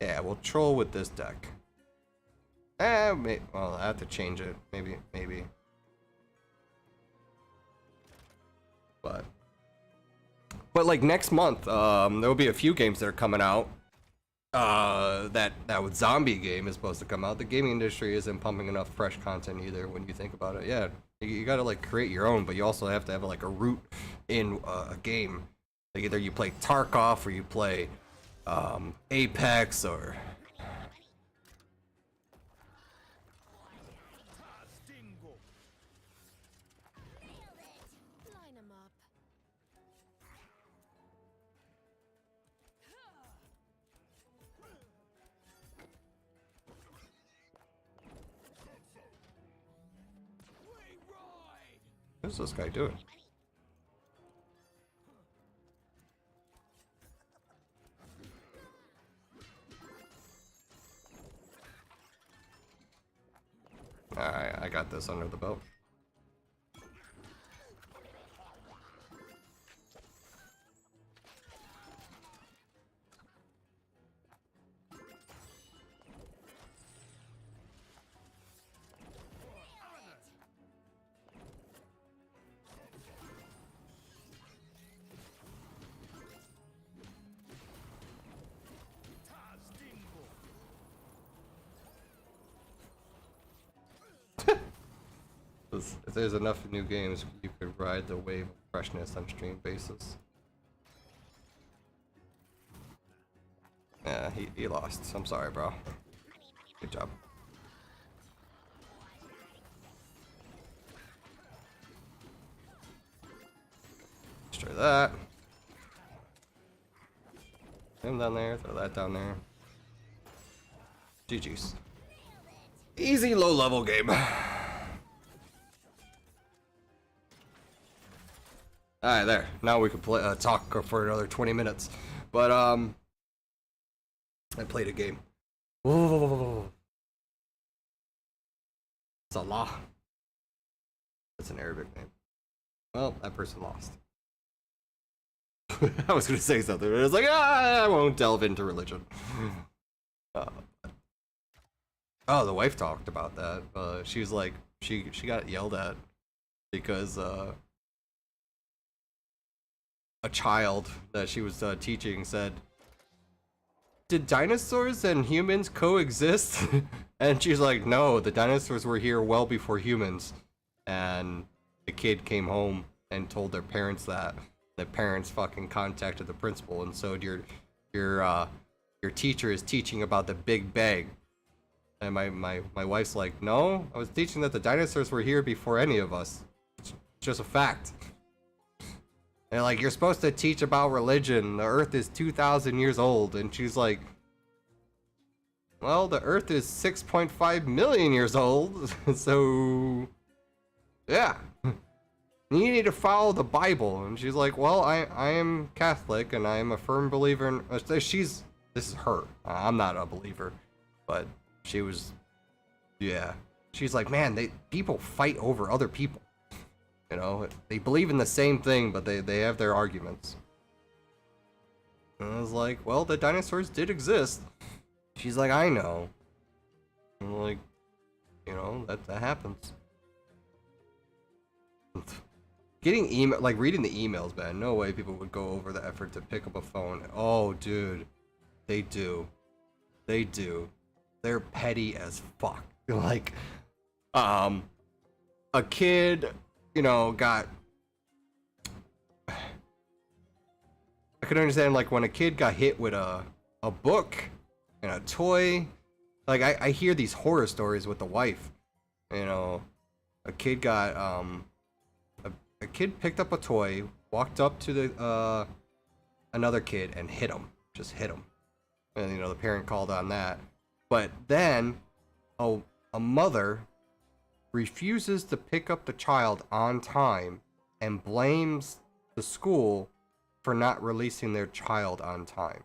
yeah, we'll troll with this deck. Well, I have to change it. Maybe. But like next month, there'll be a few games that are coming out. That zombie game is supposed to come out. The gaming industry isn't pumping enough fresh content either when you think about it. Yeah, you gotta like create your own, but you also have to have like a root in a game. Like either you play Tarkov or you play Apex or... What's this guy doing? Alright, I got this under the belt. If there's enough new games, you could ride the wave of freshness on stream basis. Yeah, he lost. I'm sorry, bro. Good job. Destroy that. Him down there, throw that down there. GG's. Easy low level game. Alright, there. Now we can play talk for another 20 minutes. But I played a game. Whoa. Salah. That's an Arabic name. Well, that person lost. I was gonna say something, but I was like, I won't delve into religion. Oh, the wife talked about that. She was like, she got yelled at because a child that she was teaching said, "Did dinosaurs and humans coexist?" And she's like, "No, the dinosaurs were here well before humans." And the kid came home and told their parents that. The parents fucking contacted the principal and so your teacher is teaching about the Big Bang. And my wife's like, "No, I was teaching that the dinosaurs were here before any of us. It's just a fact." They're like, "You're supposed to teach about religion. The Earth is 2,000 years old." And she's like, "Well, the Earth is 6.5 million years old, so yeah. You need to follow the Bible." And she's like, "Well, I am Catholic and I am a firm believer in." This is her. I'm not a believer, but she was, yeah. She's like, "Man, people fight over other people. You know, they believe in the same thing, but they have their arguments." And I was like, "Well, the dinosaurs did exist." She's like, "I know." I'm like, you know, that happens. Getting email, like reading the emails, man. No way people would go over the effort to pick up a phone. Oh, dude, they do. They do. They're petty as fuck. Like, a kid, you know, got. I could understand like when a kid got hit with a book and a toy. Like I hear these horror stories with the wife. You know, a kid got a kid picked up a toy, walked up to the another kid and hit him. Just hit him. And you know, the parent called on that. But then a mother refuses to pick up the child on time and blames the school for not releasing their child on time.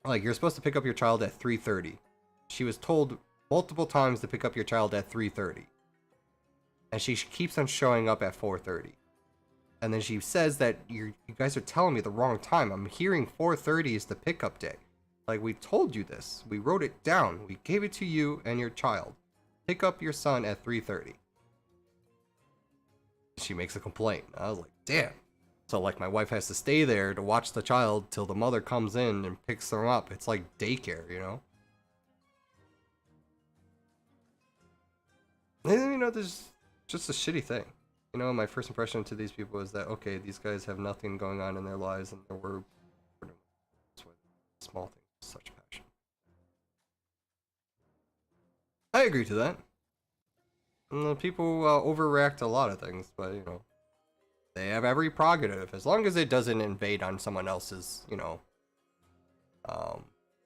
Like, you're supposed to pick up your child at 3:30. She was told multiple times to pick up your child at 3:30. And she keeps on showing up at 4:30. And then she says that you guys are telling me the wrong time. I'm hearing 4:30 is the pickup day. Like, we told you this. We wrote it down. We gave it to you and your child. Pick up your son at 3:30. She makes a complaint. I was like, damn. So, like, my wife has to stay there to watch the child till the mother comes in and picks them up. It's like daycare, you know? And, you know, there's just a shitty thing. You know, my first impression to these people is that, okay, these guys have nothing going on in their lives and we're small things with such passion. I agree to that. And people overreact to a lot of things, but, you know, they have every prerogative as long as it doesn't invade on someone else's, you know,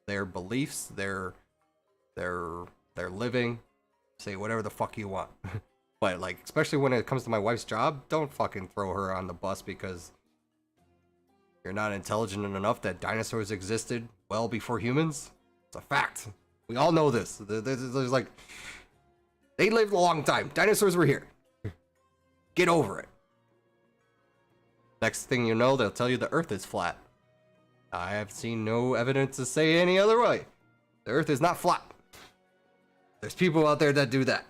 their beliefs, their living. Say whatever the fuck you want. But, like, especially when it comes to my wife's job, don't fucking throw her on the bus because you're not intelligent enough that dinosaurs existed well before humans. It's a fact. We all know this. There's like, they lived a long time. Dinosaurs were here. Get over it. Next thing you know, they'll tell you the Earth is flat. I have seen no evidence to say any other way. The Earth is not flat. There's people out there that do that.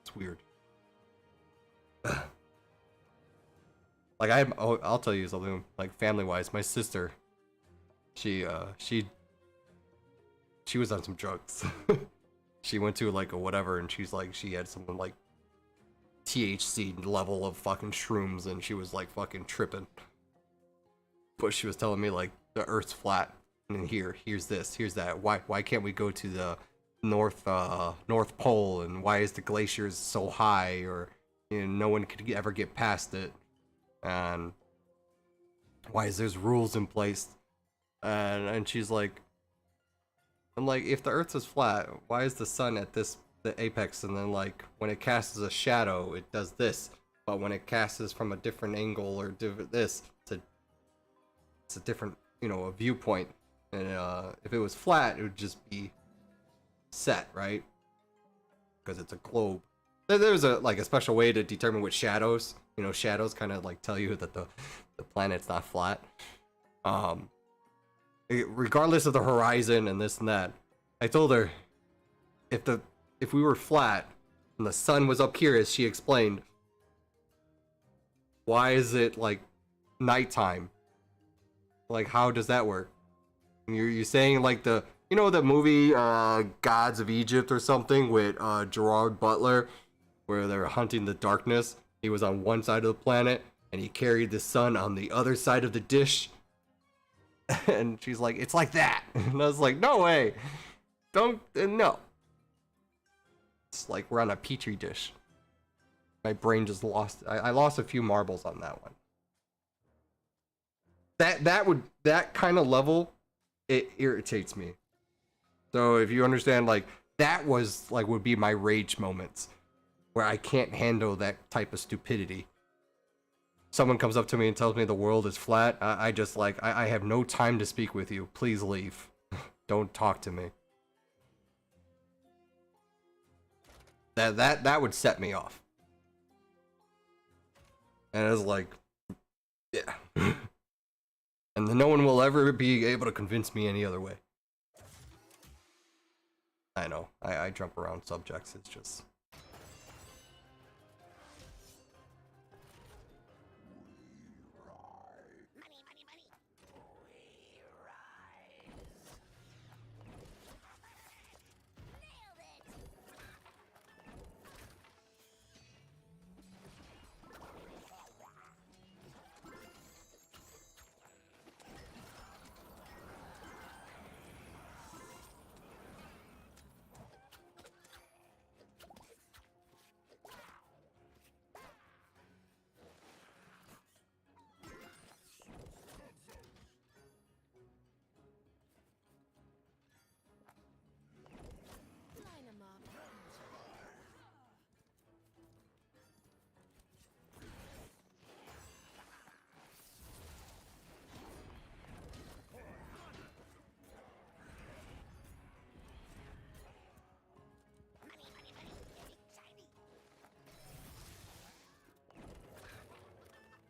It's weird. Like, I'll tell you something, like, family-wise, my sister, she she was on some drugs. She went to like a whatever, and she's like, she had some like THC level of fucking shrooms, and she was like fucking tripping. But she was telling me like the Earth's flat, and here's this, here's that. Why can't we go to the North Pole, and why is the glaciers so high, or you know, no one could ever get past it, and why is there's rules in place, and she's like, I'm like, if the Earth is flat, why is the sun at the apex, and then like when it casts a shadow, it does this, but when it casts from a different angle or this, it's a different, you know, a viewpoint, and if it was flat, it would just be set, right? Because it's a globe. There's a like a special way to determine what shadows, you know, shadows kind of like tell you that the planet's not flat. Regardless of the horizon and this and that, I told her if we were flat and the sun was up here, as she explained, why is it like nighttime? Like, how does that work? You're saying like the, you know, the movie Gods of Egypt or something with Gerard Butler, where they're hunting the darkness. He was on one side of the planet and he carried the sun on the other side of the dish. And she's like, it's like that. And I was like, no way. Don't, no. It's like we're on a petri dish. My brain just lost. I lost a few marbles on that one. That kind of level, it irritates me. So if you understand, like, that was like would be my rage moments where I can't handle that type of stupidity. Someone comes up to me and tells me the world is flat. I just like, I have no time to speak with you. Please leave. Don't talk to me. That would set me off. And I was like, yeah. And then no one will ever be able to convince me any other way. I know, I jump around subjects, it's just...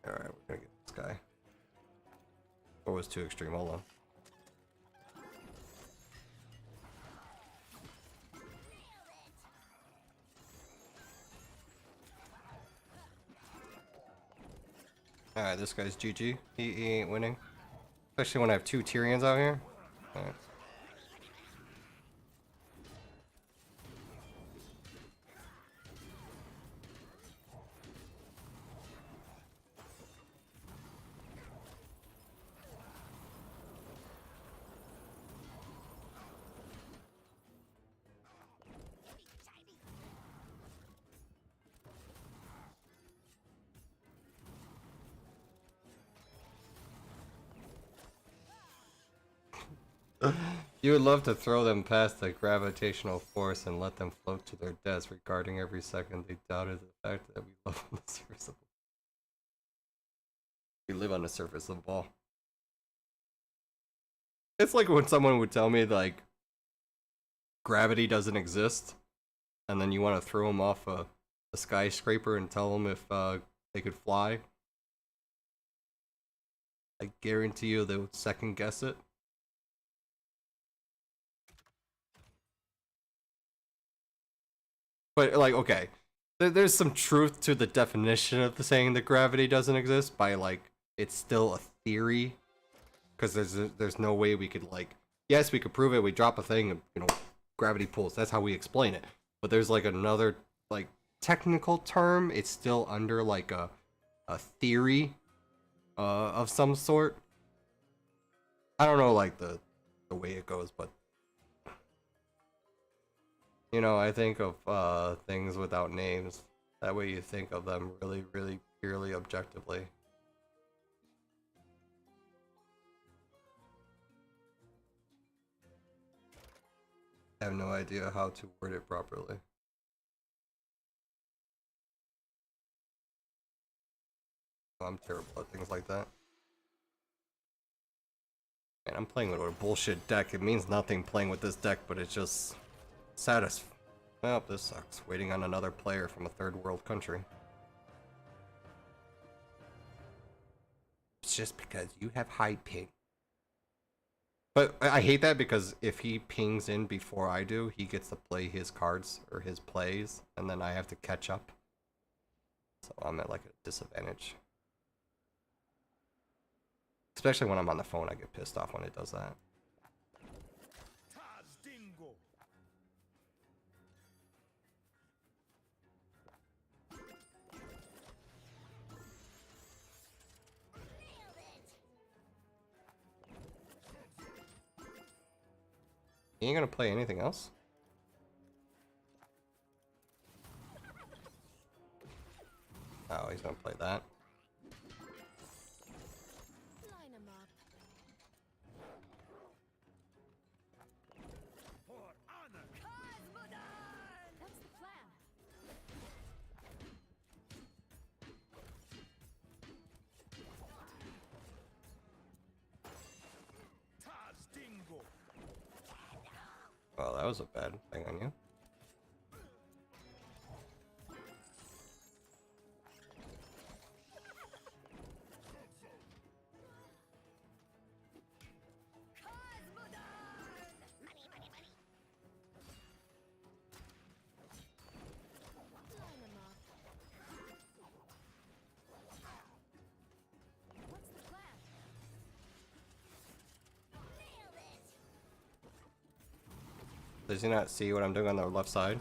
Alright, we're gonna get this guy. Or was too extreme, hold on. Alright, this guy's GG. He ain't winning. Especially when I have two Tyrians out here. Alright. You would love to throw them past the gravitational force and let them float to their deaths, regarding every second they doubted the fact that we live on the surface of we live on the surface of the ball. It's like when someone would tell me like gravity doesn't exist, and then you want to throw them off a skyscraper and tell them if they could fly. I guarantee you they would second guess it. But, like, okay, there's some truth to the definition of the saying that gravity doesn't exist by, like, it's still a theory. Because there's no way we could, like, yes, we could prove it. We drop a thing, and, you know, gravity pulls. That's how we explain it. But there's like another like technical term. It's still under like a theory of some sort. I don't know like the way it goes, but you know, I think of things without names. That way you think of them really, really purely objectively. I have no idea how to word it properly. I'm terrible at things like that. Man, I'm playing with a bullshit deck. It means nothing playing with this deck, but it's just satisfying. Well, this sucks. Waiting on another player from a third world country. It's just because you have high ping. But I hate that because if he pings in before I do, he gets to play his cards or his plays, and then I have to catch up. So I'm at like a disadvantage. Especially when I'm on the phone, I get pissed off when it does that. You ain't gonna play anything else? Oh, he's gonna play that. Line 'em up. For honor. What's the plan? Well, that was a bad thing on you. Line 'em up. What's the plan? Nailed it. Does he not see what I'm doing on the left side?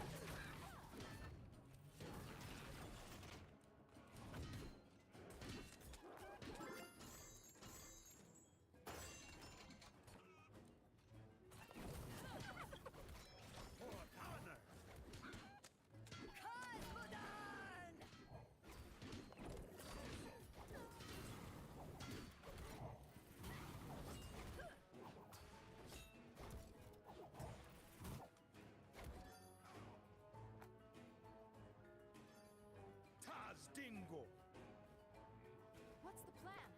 What's the plan?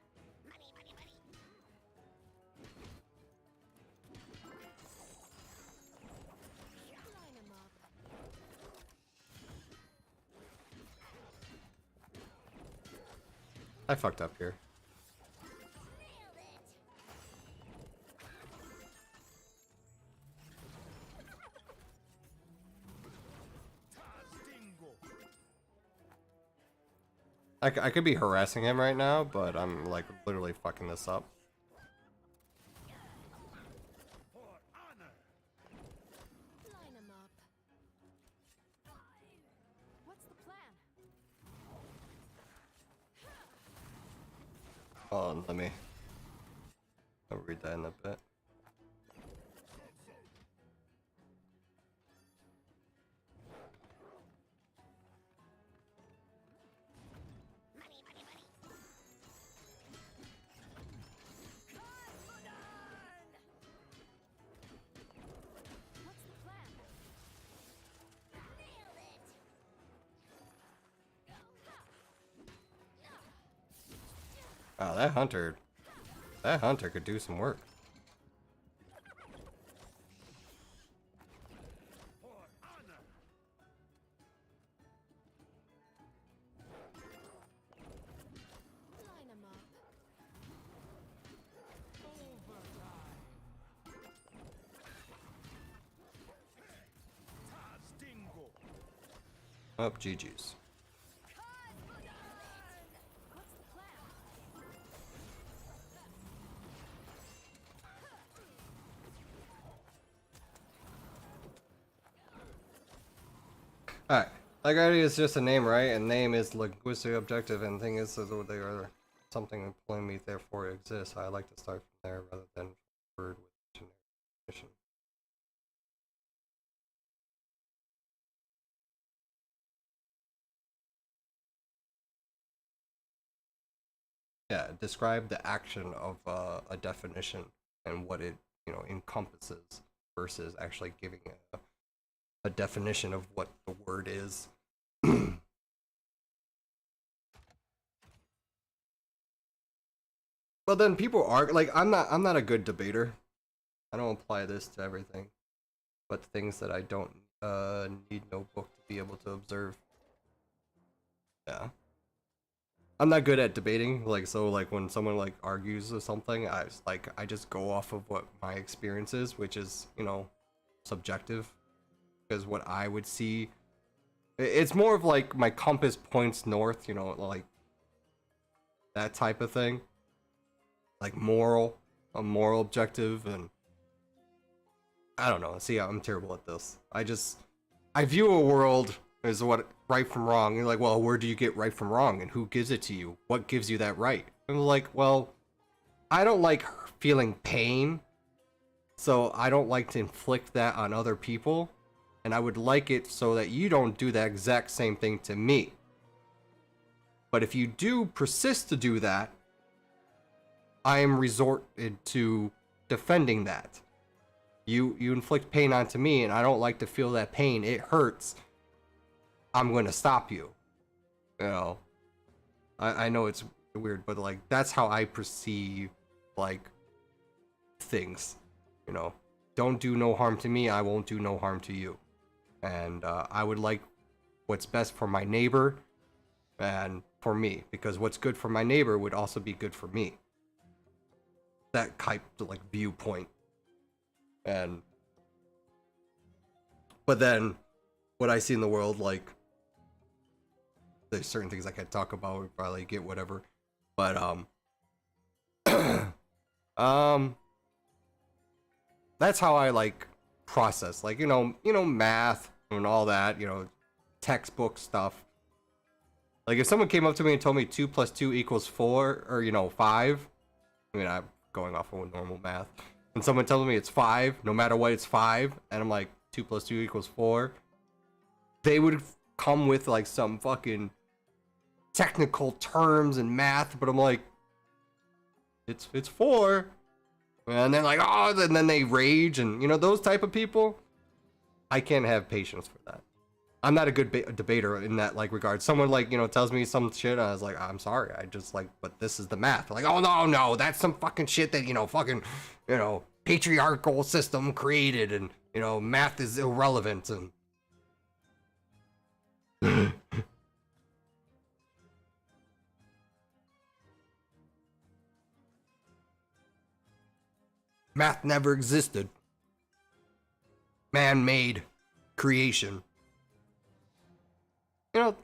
Line 'em up. I fucked up here. Nailed it. I could be harassing him right now, but I'm like literally fucking this up. Line 'em up. What's the plan? Oh, let me. I'll read that in a bit. What's the plan? Nailed it. Oh, that hunter could do some work. Line 'em up. Up, GG's. What's the plan? Alright. Like already is just a name, right? And name is linguistically objective, and thing is that they are something employing me, therefore it exists. I like to start from there rather than word with generic definition. Yeah, describe the action of a definition and what it, encompasses versus actually giving a definition of what the word is. But then people are like, I'm not a good debater. I don't apply this to everything, but things that I don't need no book to be able to observe. Yeah. I'm not good at debating, so when someone argues or something, I just go off of what my experience is, which is, subjective. Because what I would see, it's more of my compass points north, that type of thing. A moral objective, and I don't know. See, I'm terrible at this. I view a world as what right from wrong. You're like, well, where do you get right from wrong, and who gives it to you? What gives you that right? I'm like, well, I don't like feeling pain, so I don't like to inflict that on other people, and I would like it so that you don't do that exact same thing to me. But if you do persist to do that, I am resorted to defending that. You inflict pain onto me, and I don't like to feel that pain. It hurts. I'm going to stop you. I know it's weird, but that's how I perceive things. Don't do no harm to me. I won't do no harm to you. And I would like what's best for my neighbor and for me, because what's good for my neighbor would also be good for me. That type of viewpoint. But then what I see in the world, there's certain things I can't talk about, we probably get whatever, but that's how I process, math and all that, textbook stuff. If someone came up to me and told me 2 + 2 = 4, or 5, I mean, I'm going off of normal math, and someone tells me it's 5, no matter what, it's 5, and I'm like, 2 + 2 = 4, they would come with some fucking technical terms and math, but I'm like, it's 4, and they're like, oh, and then they rage, and those type of people, I can't have patience for that. I'm not a good debater in that regard. Someone tells me some shit, and I was like, I'm sorry, I just but this is the math. Like, oh no, that's some fucking shit that fucking patriarchal system created, and math is irrelevant, and math never existed. Man-made creation.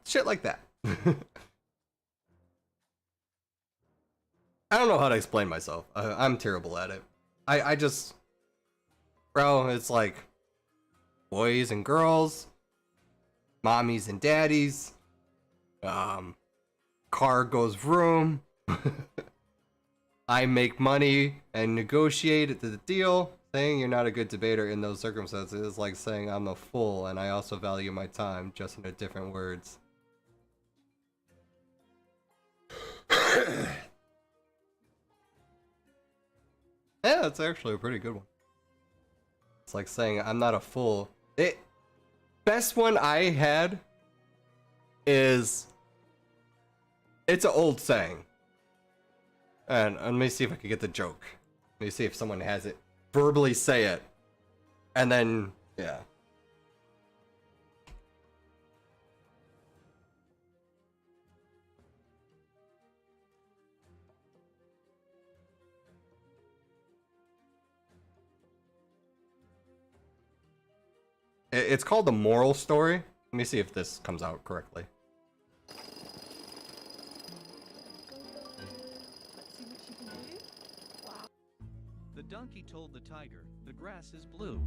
Shit like that. I don't know how to explain myself. I'm terrible at it. I just... Bro, it's boys and girls, mommies and daddies, car goes vroom, I make money and negotiate the deal. Saying you're not a good debater in those circumstances is like saying I'm a fool and I also value my time, just in different words. Yeah, that's actually a pretty good one. It's like saying I'm not a fool. Best one I had is, it's an old saying. And let me see if I can get the joke. Let me see if someone has it. Verbally say it, and then yeah. It's called the moral story. Let me see if this comes out correctly. The donkey told the tiger, "The grass is blue."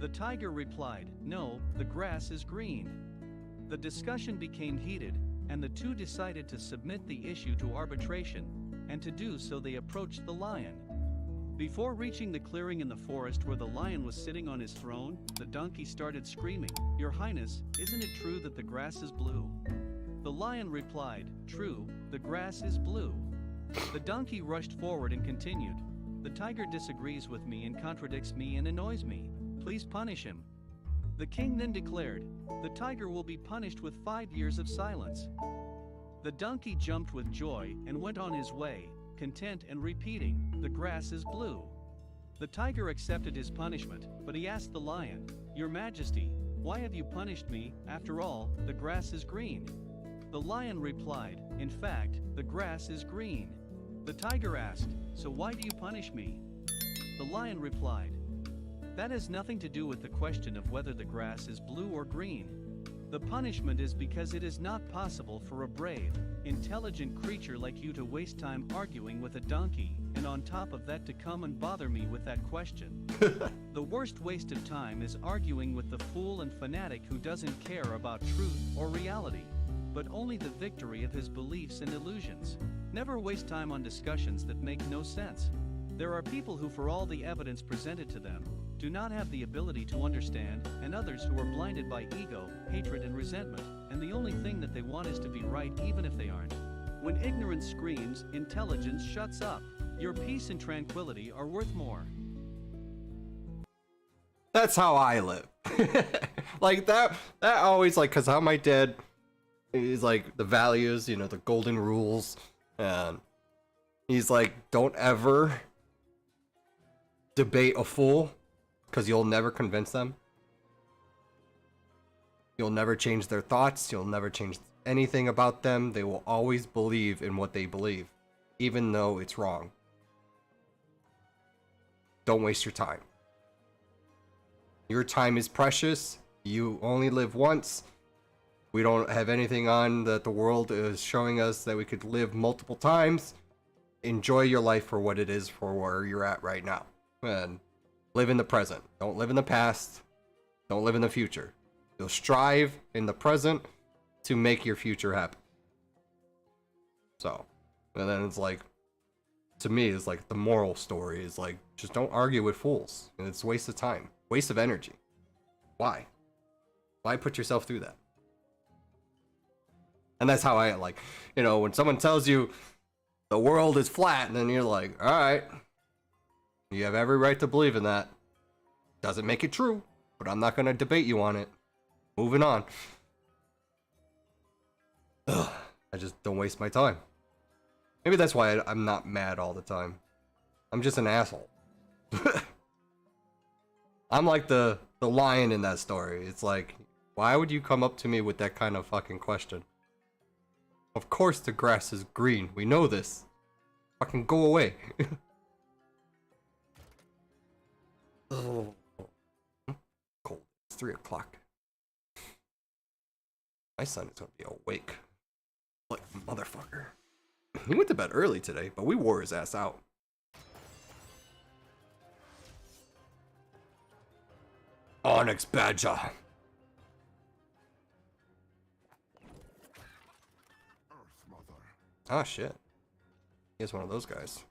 The tiger replied, "No, the grass is green." The discussion became heated, and the two decided to submit the issue to arbitration, and to do so they approached the lion. Before reaching the clearing in the forest where the lion was sitting on his throne, the donkey started screaming, "Your Highness, isn't it true that the grass is blue?" The lion replied, "True, the grass is blue." The donkey rushed forward and continued, "The tiger disagrees with me and contradicts me and annoys me. Please punish him." The king then declared, "The tiger will be punished with 5 years of silence." The donkey jumped with joy and went on his way, content and repeating, "The grass is blue." The tiger accepted his punishment, but he asked the lion, "Your Majesty, why have you punished me? After all, the grass is green." The lion replied, "In fact, the grass is green." The tiger asked, "So why do you punish me?" The lion replied, "That has nothing to do with the question of whether the grass is blue or green. The punishment is because it is not possible for a brave, intelligent creature like you to waste time arguing with a donkey, and on top of that to come and bother me with that question. The worst waste of time is arguing with the fool and fanatic who doesn't care about truth or reality, but only the victory of his beliefs and illusions. Never waste time on discussions that make no sense. There are people who, for all the evidence presented to them, do not have the ability to understand, and others who are blinded by ego, hatred and resentment, and the only thing that they want is to be right even if they aren't. When ignorance screams, intelligence shuts up. Your peace and tranquility are worth more." That's how I live. Like that always, like, cause how my dad is like the values, you know, the golden rules, and he's like, don't ever debate a fool, because you'll never convince them. You'll never change their thoughts. You'll never change anything about them. They will always believe in what they believe, even though it's wrong. Don't waste your time. Your time is precious. You only live once. We don't have anything on that the world is showing us that we could live multiple times. Enjoy your life for what it is, for where you're at right now. And live in the present. Don't live in the past. Don't live in the future. You'll strive in the present to make your future happen. So, and then it's like, to me, it's like the moral story is like, just don't argue with fools. And it's a waste of time. Waste of energy. Why? Why put yourself through that? And that's how I like, you know, when someone tells you the world is flat, and then you're like, alright, you have every right to believe in that. Doesn't make it true, but I'm not going to debate you on it. Moving on. Ugh, I just don't waste my time. Maybe that's why I'm not mad all the time. I'm just an asshole. I'm like the lion in that story. It's like, why would you come up to me with that kind of fucking question? Of course the grass is green. We know this. Fucking go away. Oh. Cold. It's 3 o'clock. My son is gonna be awake. Like motherfucker. He went to bed early today, but we wore his ass out. Onyx Badger. Ah, shit. He is one of those guys.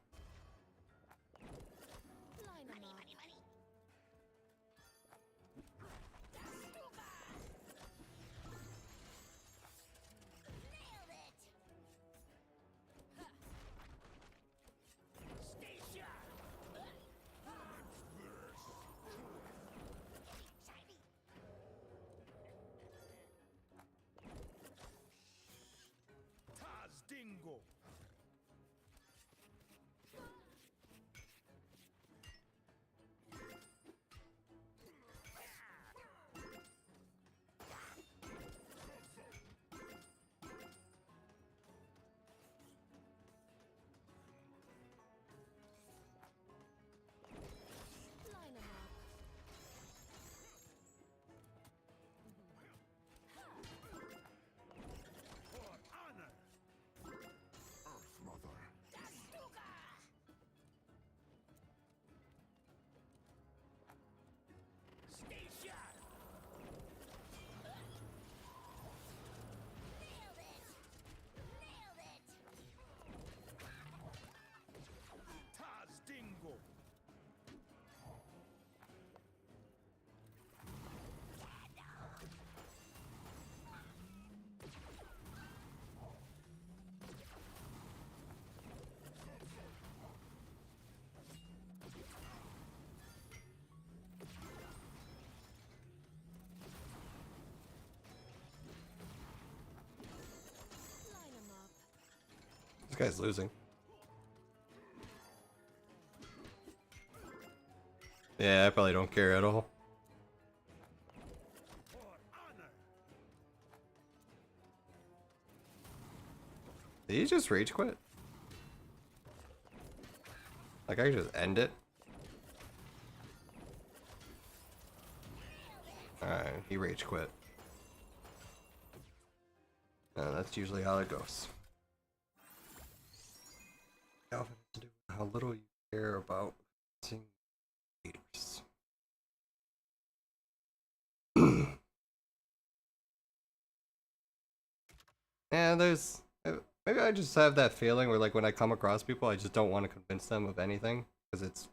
guy's losing. Yeah, I probably don't care at all. Did he just rage quit? Like, I could just end it. Alright, he rage quit. That's usually how it goes. How little you care about seeing haters. Yeah, there's... Maybe I just have that feeling where, like, when I come across people, I just don't want to convince them of anything. Because it's,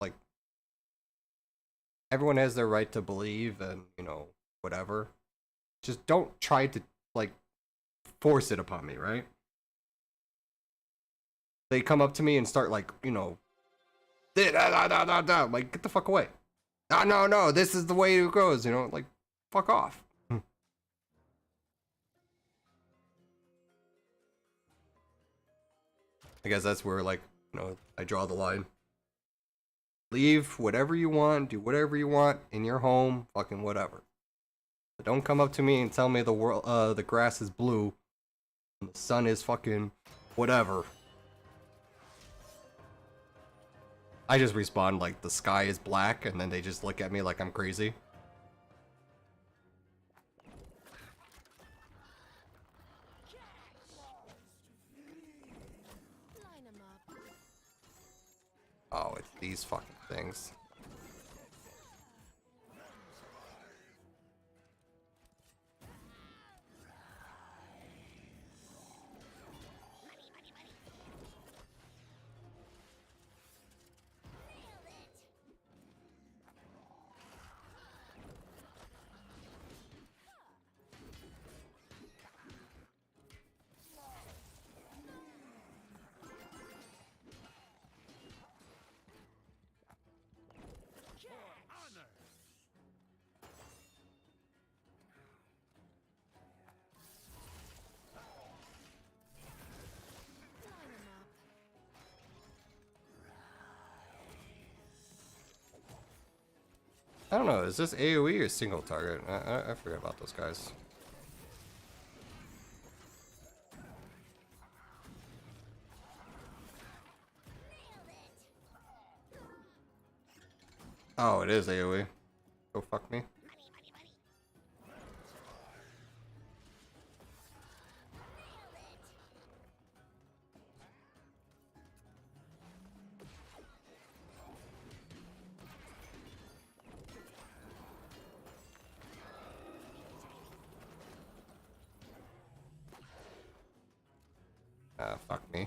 like... Everyone has their right to believe and, you know, whatever. Just don't try to, like, force it upon me, right? They come up to me and start, like, you know... Like, get the fuck away. No, this is the way it goes, you know? Like, fuck off. I guess that's where, like, you know, I draw the line. Leave whatever you want, do whatever you want in your home, fucking whatever. But don't come up to me and tell me the world, the grass is blue, and the sun is fucking whatever. I just respond like the sky is black, and then they just look at me like I'm crazy. Oh, it's these fucking things. I don't know, is this AoE or single target? I forget about those guys. Oh, it is AoE. Go fuck me. Fuck me.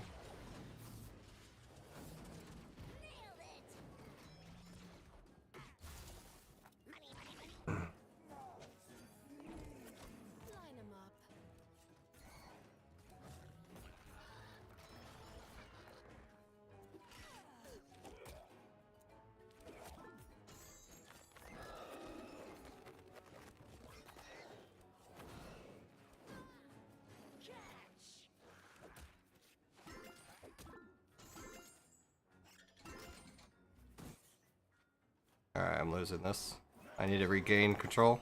Alright, I'm losing this. I need to regain control.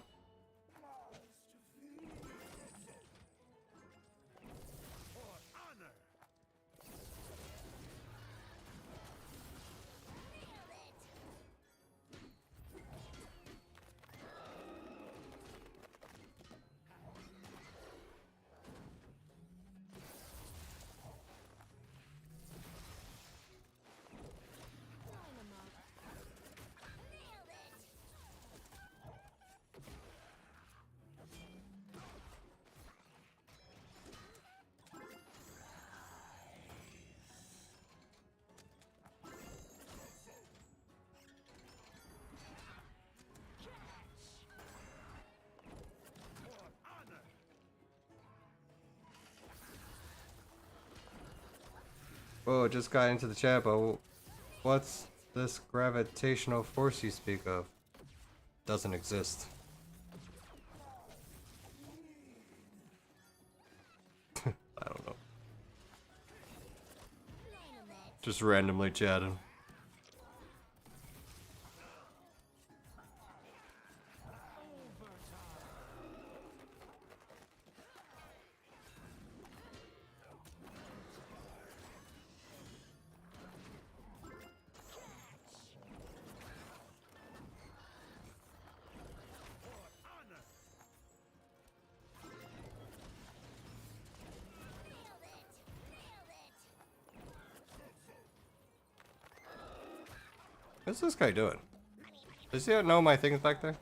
Whoa, just got into the chat, but what's this gravitational force you speak of? Doesn't exist. I don't know. Just randomly chatting. What's this guy doing? Does he not know my thing's back there?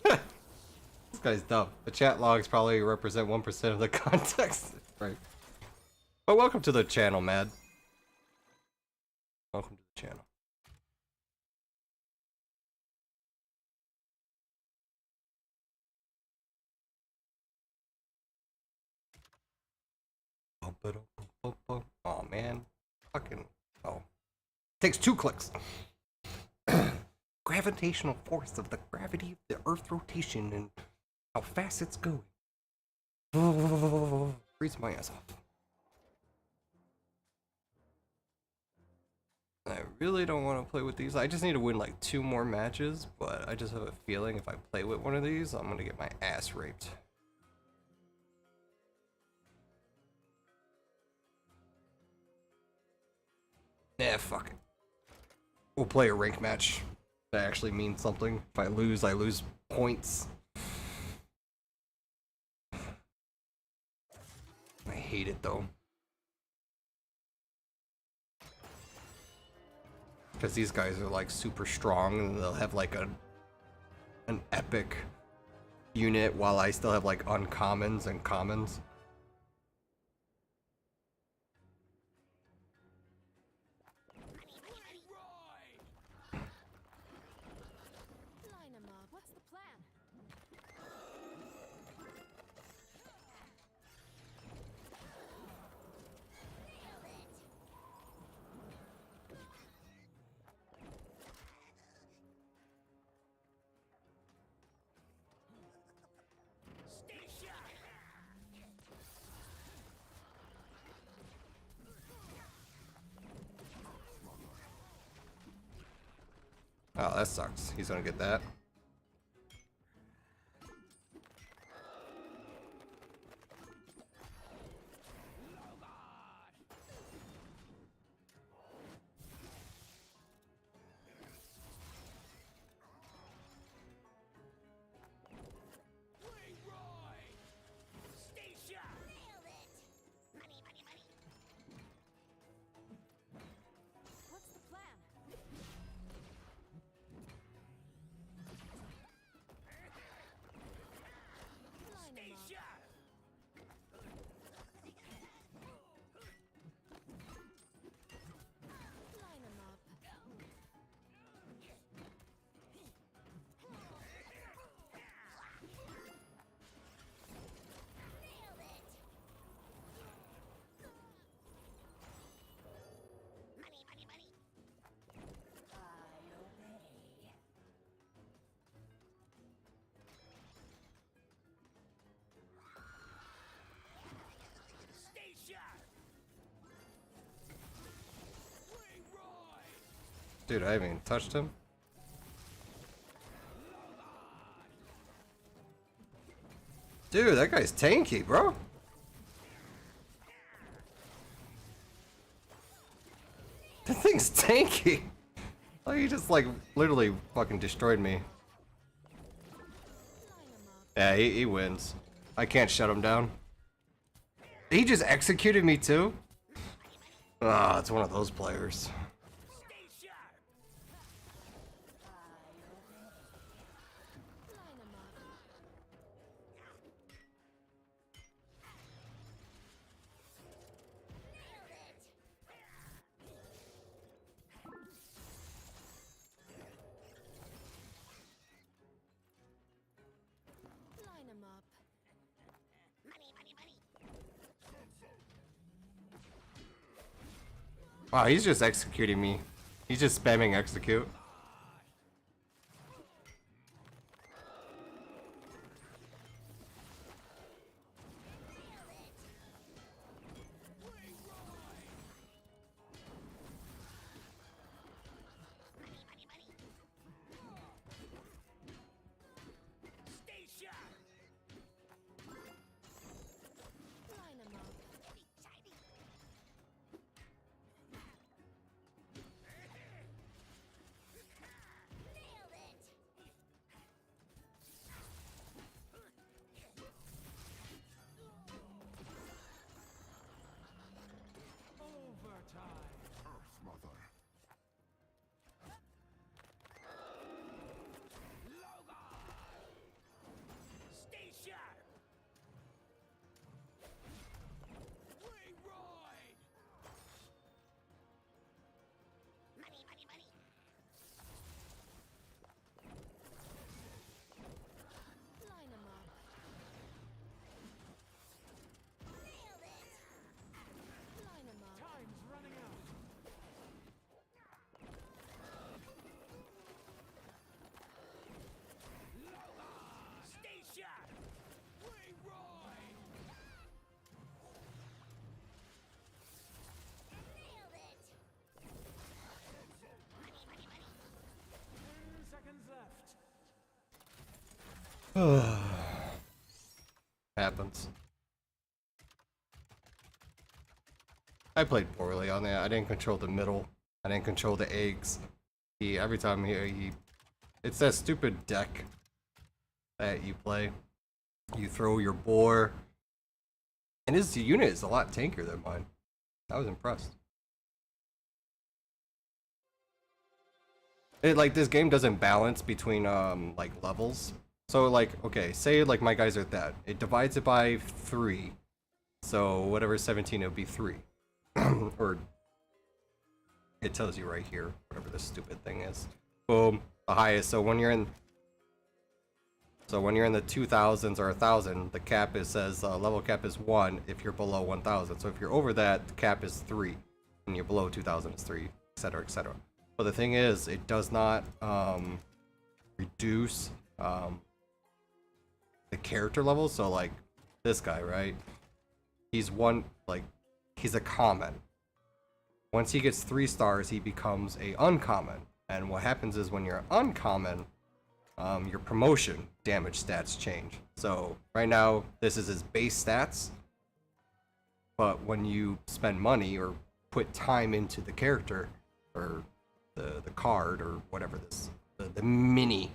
This guy's dumb. The chat logs probably represent 1% of the context. Right. But welcome to the channel, Mad. Welcome to the channel. Oh man. Fucking. Oh. Takes 2 clicks. Gravitational force of the gravity of the Earth rotation and how fast it's going. Freeze my ass off. I really don't want to play with these. I just need to win like 2 more matches, but I just have a feeling if I play with one of these, I'm gonna get my ass raped. Nah, fuck it. We'll play a rank match. That actually means something. If I lose points. I hate it though. Because these guys are like super strong and they'll have like an epic unit while I still have like uncommons and commons. Line 'em up. What's the plan? Oh, that sucks. He's gonna get that. What's the plan? Line 'em up. Line 'em up. Dude, I haven't even touched him. Dude, that guy's tanky, bro. That thing's tanky. Like, he just like literally fucking destroyed me. Yeah, he wins. I can't shut him down. He just executed me too? Ah, it's one of those players. Line 'em up. Line 'em up. Wow, he's just executing me. He's just spamming execute. Line 'em up. Nailed it. Stay sharp. Wing ride. Money, money, money. Line 'em up. Nailed it. Line 'em up. Time's running out. Stay sharp. Wing ride. Nailed it. Money, money, money. 10 seconds left. Happens. I played poorly on that. I didn't control the middle. I didn't control the eggs. Every time it's that stupid deck that you play. You throw your boar, and his unit is a lot tankier than mine. I was impressed. Like this game doesn't balance between like levels. So like, okay, say like my guys are that. It divides it by 3. So whatever 17, it would be 3. Or it tells you right here, whatever this stupid thing is. Boom, the highest. So when you're in the 2000s or 1000, the cap says level cap is 1 if you're below 1000. So if you're over that, the cap is 3, and you're below 2000 is 3, etc., etc. But the thing is, it does not reduce the character level. So like this guy, right? He's a common. Once he gets 3 stars, he becomes a uncommon. And what happens is when you're uncommon, your promotion damage stats change. So right now, this is his base stats. But when you spend money or put time into the character, or the card, or whatever the mini,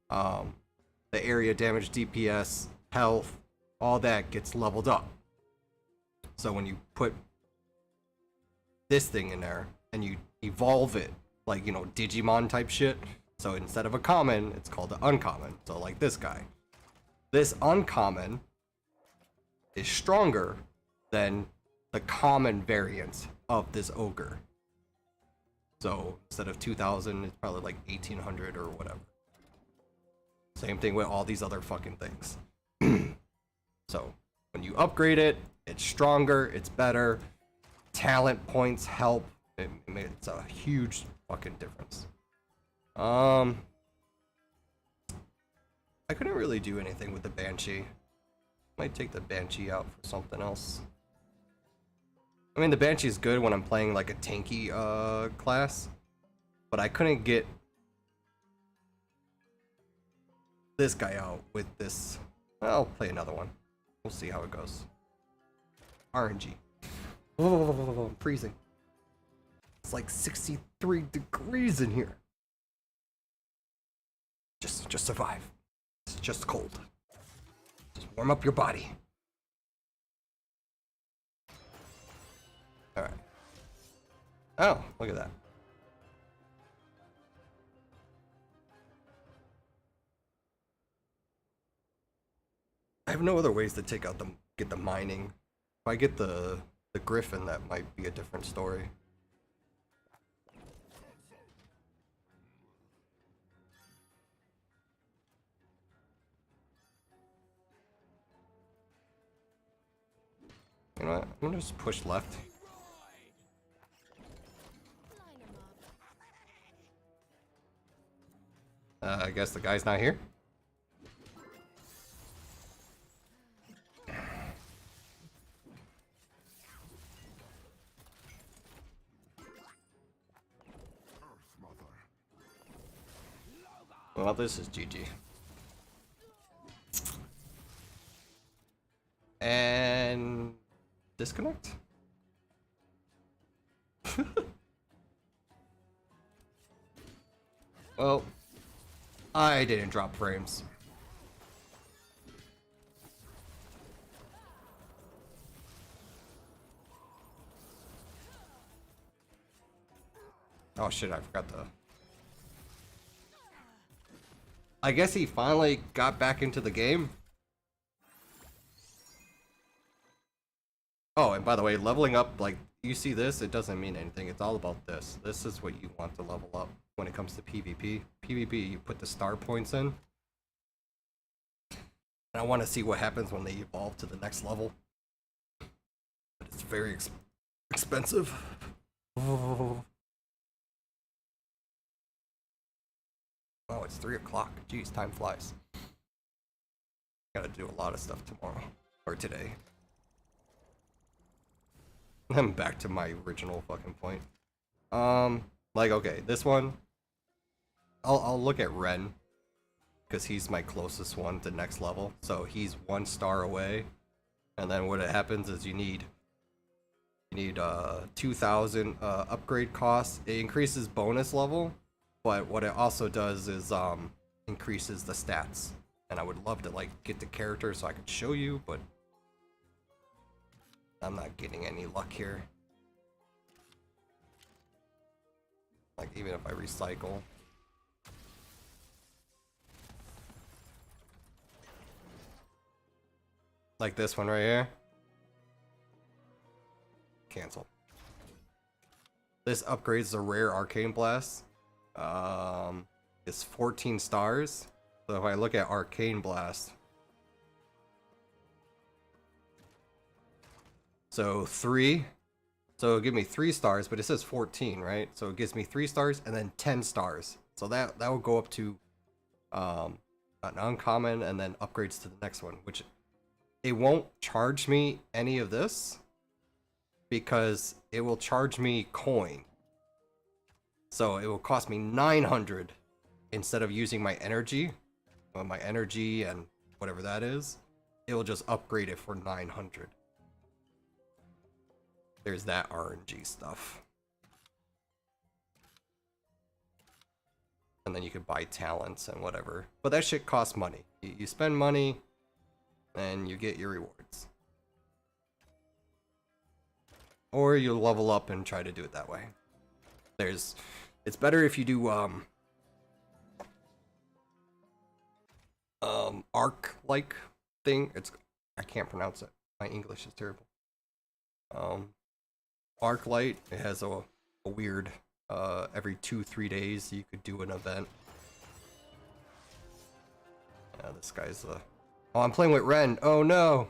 the area damage, DPS, health, all that gets leveled up. So when you put this thing in there and you evolve it, like, you know, Digimon type shit. So instead of a common, it's called an uncommon. So like this guy. This uncommon is stronger than the common variant of this ogre. So instead of 2000, it's probably like 1800 or whatever. Same thing with all these other fucking things. So when you upgrade it, it's stronger, it's better. Talent points help. It's a huge fucking difference. I couldn't really do anything with the Banshee. Might take the Banshee out for something else. I mean, the Banshee is good when I'm playing like a tanky class, but I couldn't get this guy out with this. I'll play another one. We'll see how it goes. RNG. Oh, I'm freezing. It's like 63 degrees in here. Just survive. It's just cold. Just warm up your body. Alright. Oh, look at that. I have no other ways to take out get the mining. If I get the griffin, that might be a different story. You know what? I'm gonna just push left. I guess the guy's not here. Well, this is GG. And disconnect? Well, I didn't drop frames. Oh shit, I forgot the... I guess he finally got back into the game. Oh, and by the way, leveling up, like, you see this, it doesn't mean anything. It's all about this. This is what you want to level up when it comes to PvP. PvP, you put the star points in. And I want to see what happens when they evolve to the next level. But it's very expensive. Oh, it's 3 o'clock. Jeez, time flies. Gotta do a lot of stuff tomorrow. Or today. I'm back to my original fucking point. Like, okay, this one, I'll look at Ren, because he's my closest one to next level. So he's 1 star away, and then what happens is you need 2,000 upgrade costs. It increases bonus level, but what it also does is increases the stats. And I would love to like get the character so I could show you, but I'm not getting any luck here. Like, even if I recycle. Like this one right here. Cancel. This upgrades the rare arcane blast. It's 14 stars. So if I look at arcane blast, so 3. So it'll give me 3 stars, but it says 14, right? So it gives me 3 stars and then 10 stars. So that will go up to an uncommon and then upgrades to the next one, which it won't charge me any of this because it will charge me coin. So it will cost me 900 instead of using my energy. Well, my energy and whatever that is, it will just upgrade it for 900. There's that RNG stuff. And then you could buy talents and whatever. But that shit costs money. You spend money, and you get your rewards. Or you level up and try to do it that way. It's better if you do, arc-like thing. I can't pronounce it. My English is terrible. Arc light, it has a weird every 2-3 days you could do an event. Yeah, this guy's oh, I'm playing with Ren. Oh no.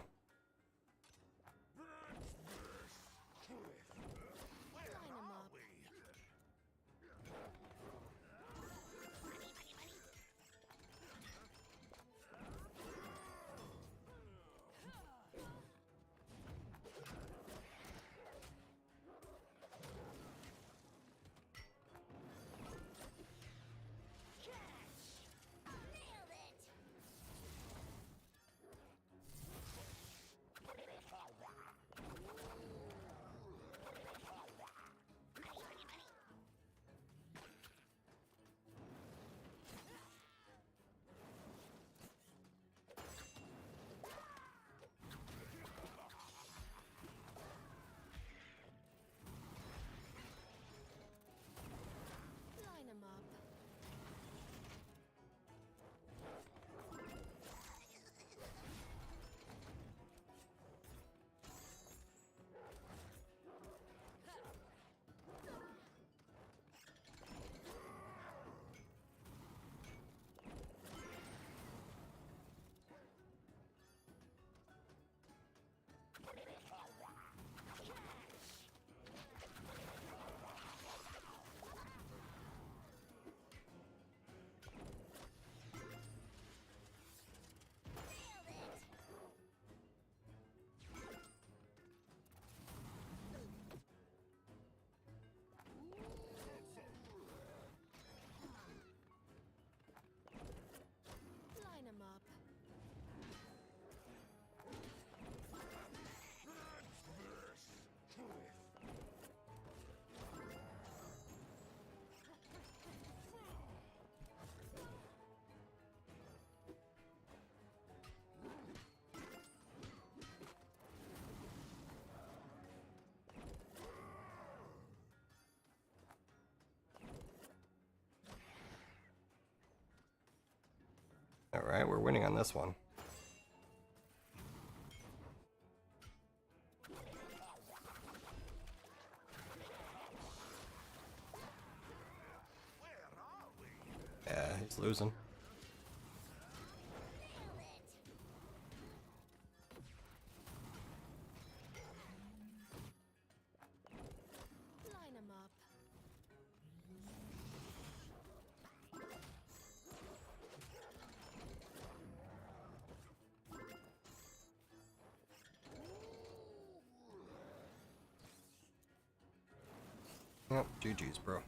Alright, we're winning on this one. Yeah, he's losing. Line 'em up. Yep, GG's, bro.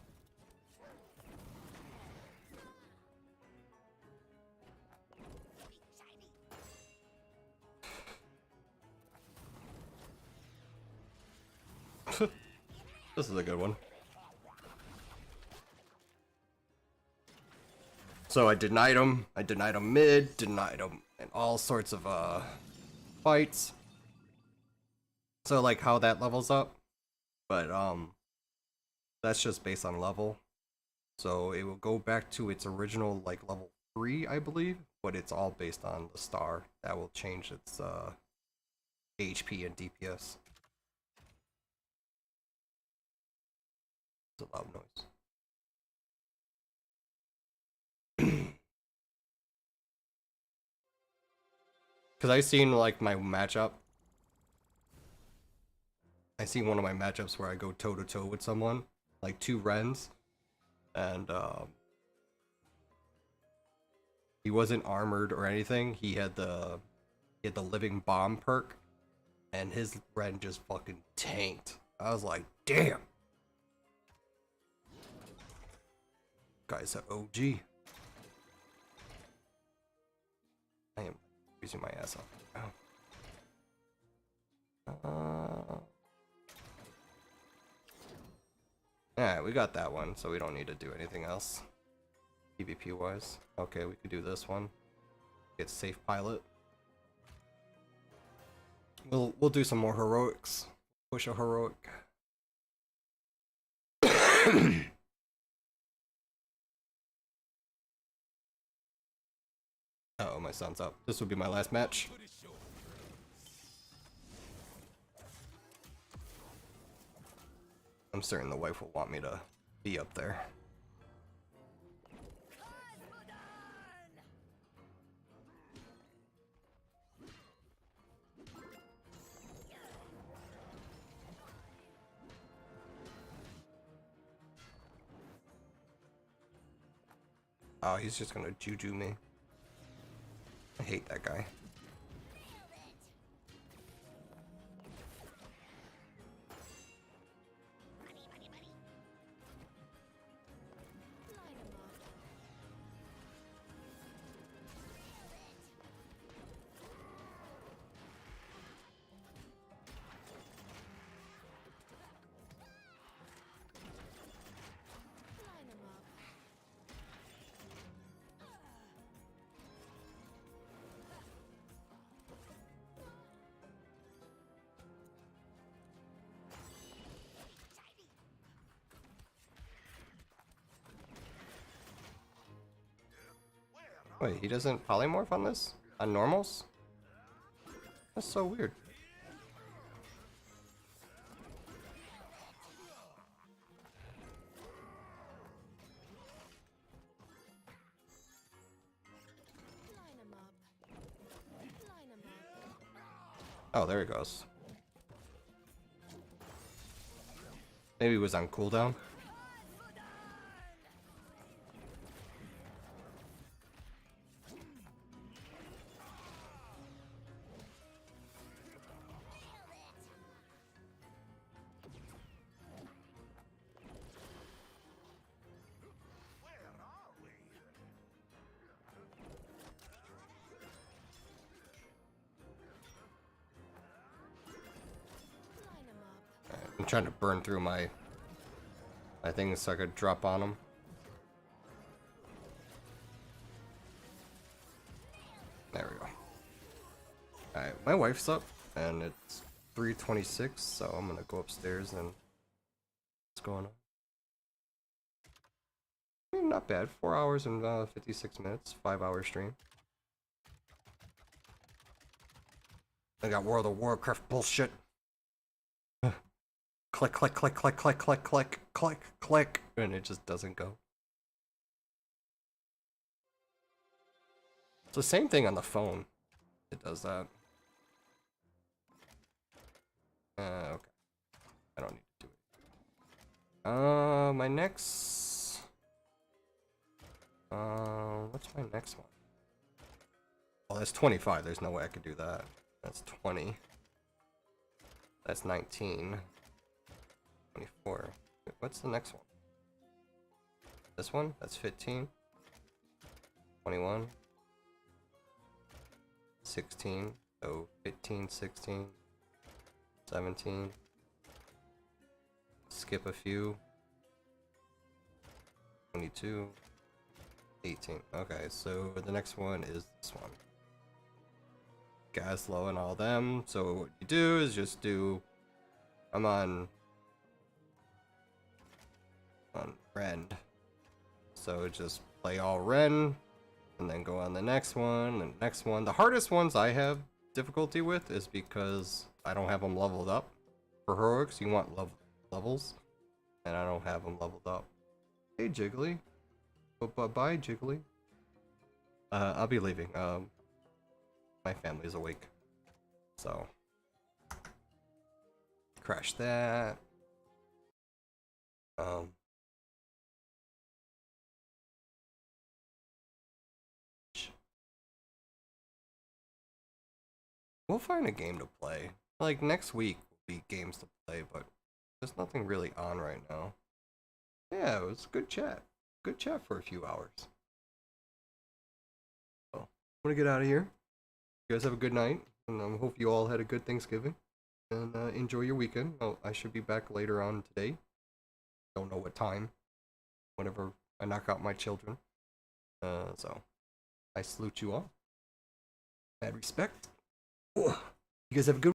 This is a good one. So I denied him mid, denied him in all sorts of fights. So like how that levels up, but that's just based on level. So it will go back to its original like level 3, I believe, but it's all based on the star. That will change its HP and DPS. It's a loud noise. Cause I seen like my matchup. I seen one of my matchups where I go toe to toe with someone, like 2 Rens, and he wasn't armored or anything. He had the living bomb perk, and his Ren just fucking tanked. I was like, damn. Guy's an OG. I am using my ass off. Alright, we got that one, so we don't need to do anything else. PvP wise. Okay, we could do this one. Get safe pilot. We'll do some more heroics. Push a heroic. Oh, my son's up. This will be my last match. I'm certain the wife will want me to be up there. Oh, he's just gonna juju me. I hate that guy. Wait, he doesn't polymorph on this? On normals? That's so weird. Oh, there he goes. Maybe he was on cooldown. I'm trying to burn through my things so I could drop on him. There we go. Alright, my wife's up and it's 3:26, so I'm gonna go upstairs and what's going on? Not bad. 4 hours and 56 minutes, 5-hour stream. I got World of Warcraft bullshit. Click, click, click, click, click, click, click, click, click, and it just doesn't go. It's the same thing on the phone. It does that. Okay. I don't need to do it. My next... what's my next one? Oh, that's 25. There's no way I could do that. That's 20. That's 19. 24. What's the next one? This one? That's 15. 21. 16. So 15, 16. 17. Skip a few. 22. 18. Okay, so the next one is this one. Gas low and all them. So what you do is just do... I'm on Ren. So just play all Ren. And then go on the next one and next one. The hardest ones I have difficulty with is because I don't have them leveled up. For heroics, you want levels. And I don't have them leveled up. Hey Jiggly. Bye Jiggly. I'll be leaving. My family's awake. So. Crash that. We'll find a game to play. Like next week will be games to play, but there's nothing really on right now. Yeah, it was a good chat. Good chat for a few hours. So, I'm gonna get out of here. You guys have a good night, and I hope you all had a good Thanksgiving. And enjoy your weekend. I should be back later on today. Don't know what time. Whenever I knock out my children. So, I salute you all. Mad respect. You guys have a good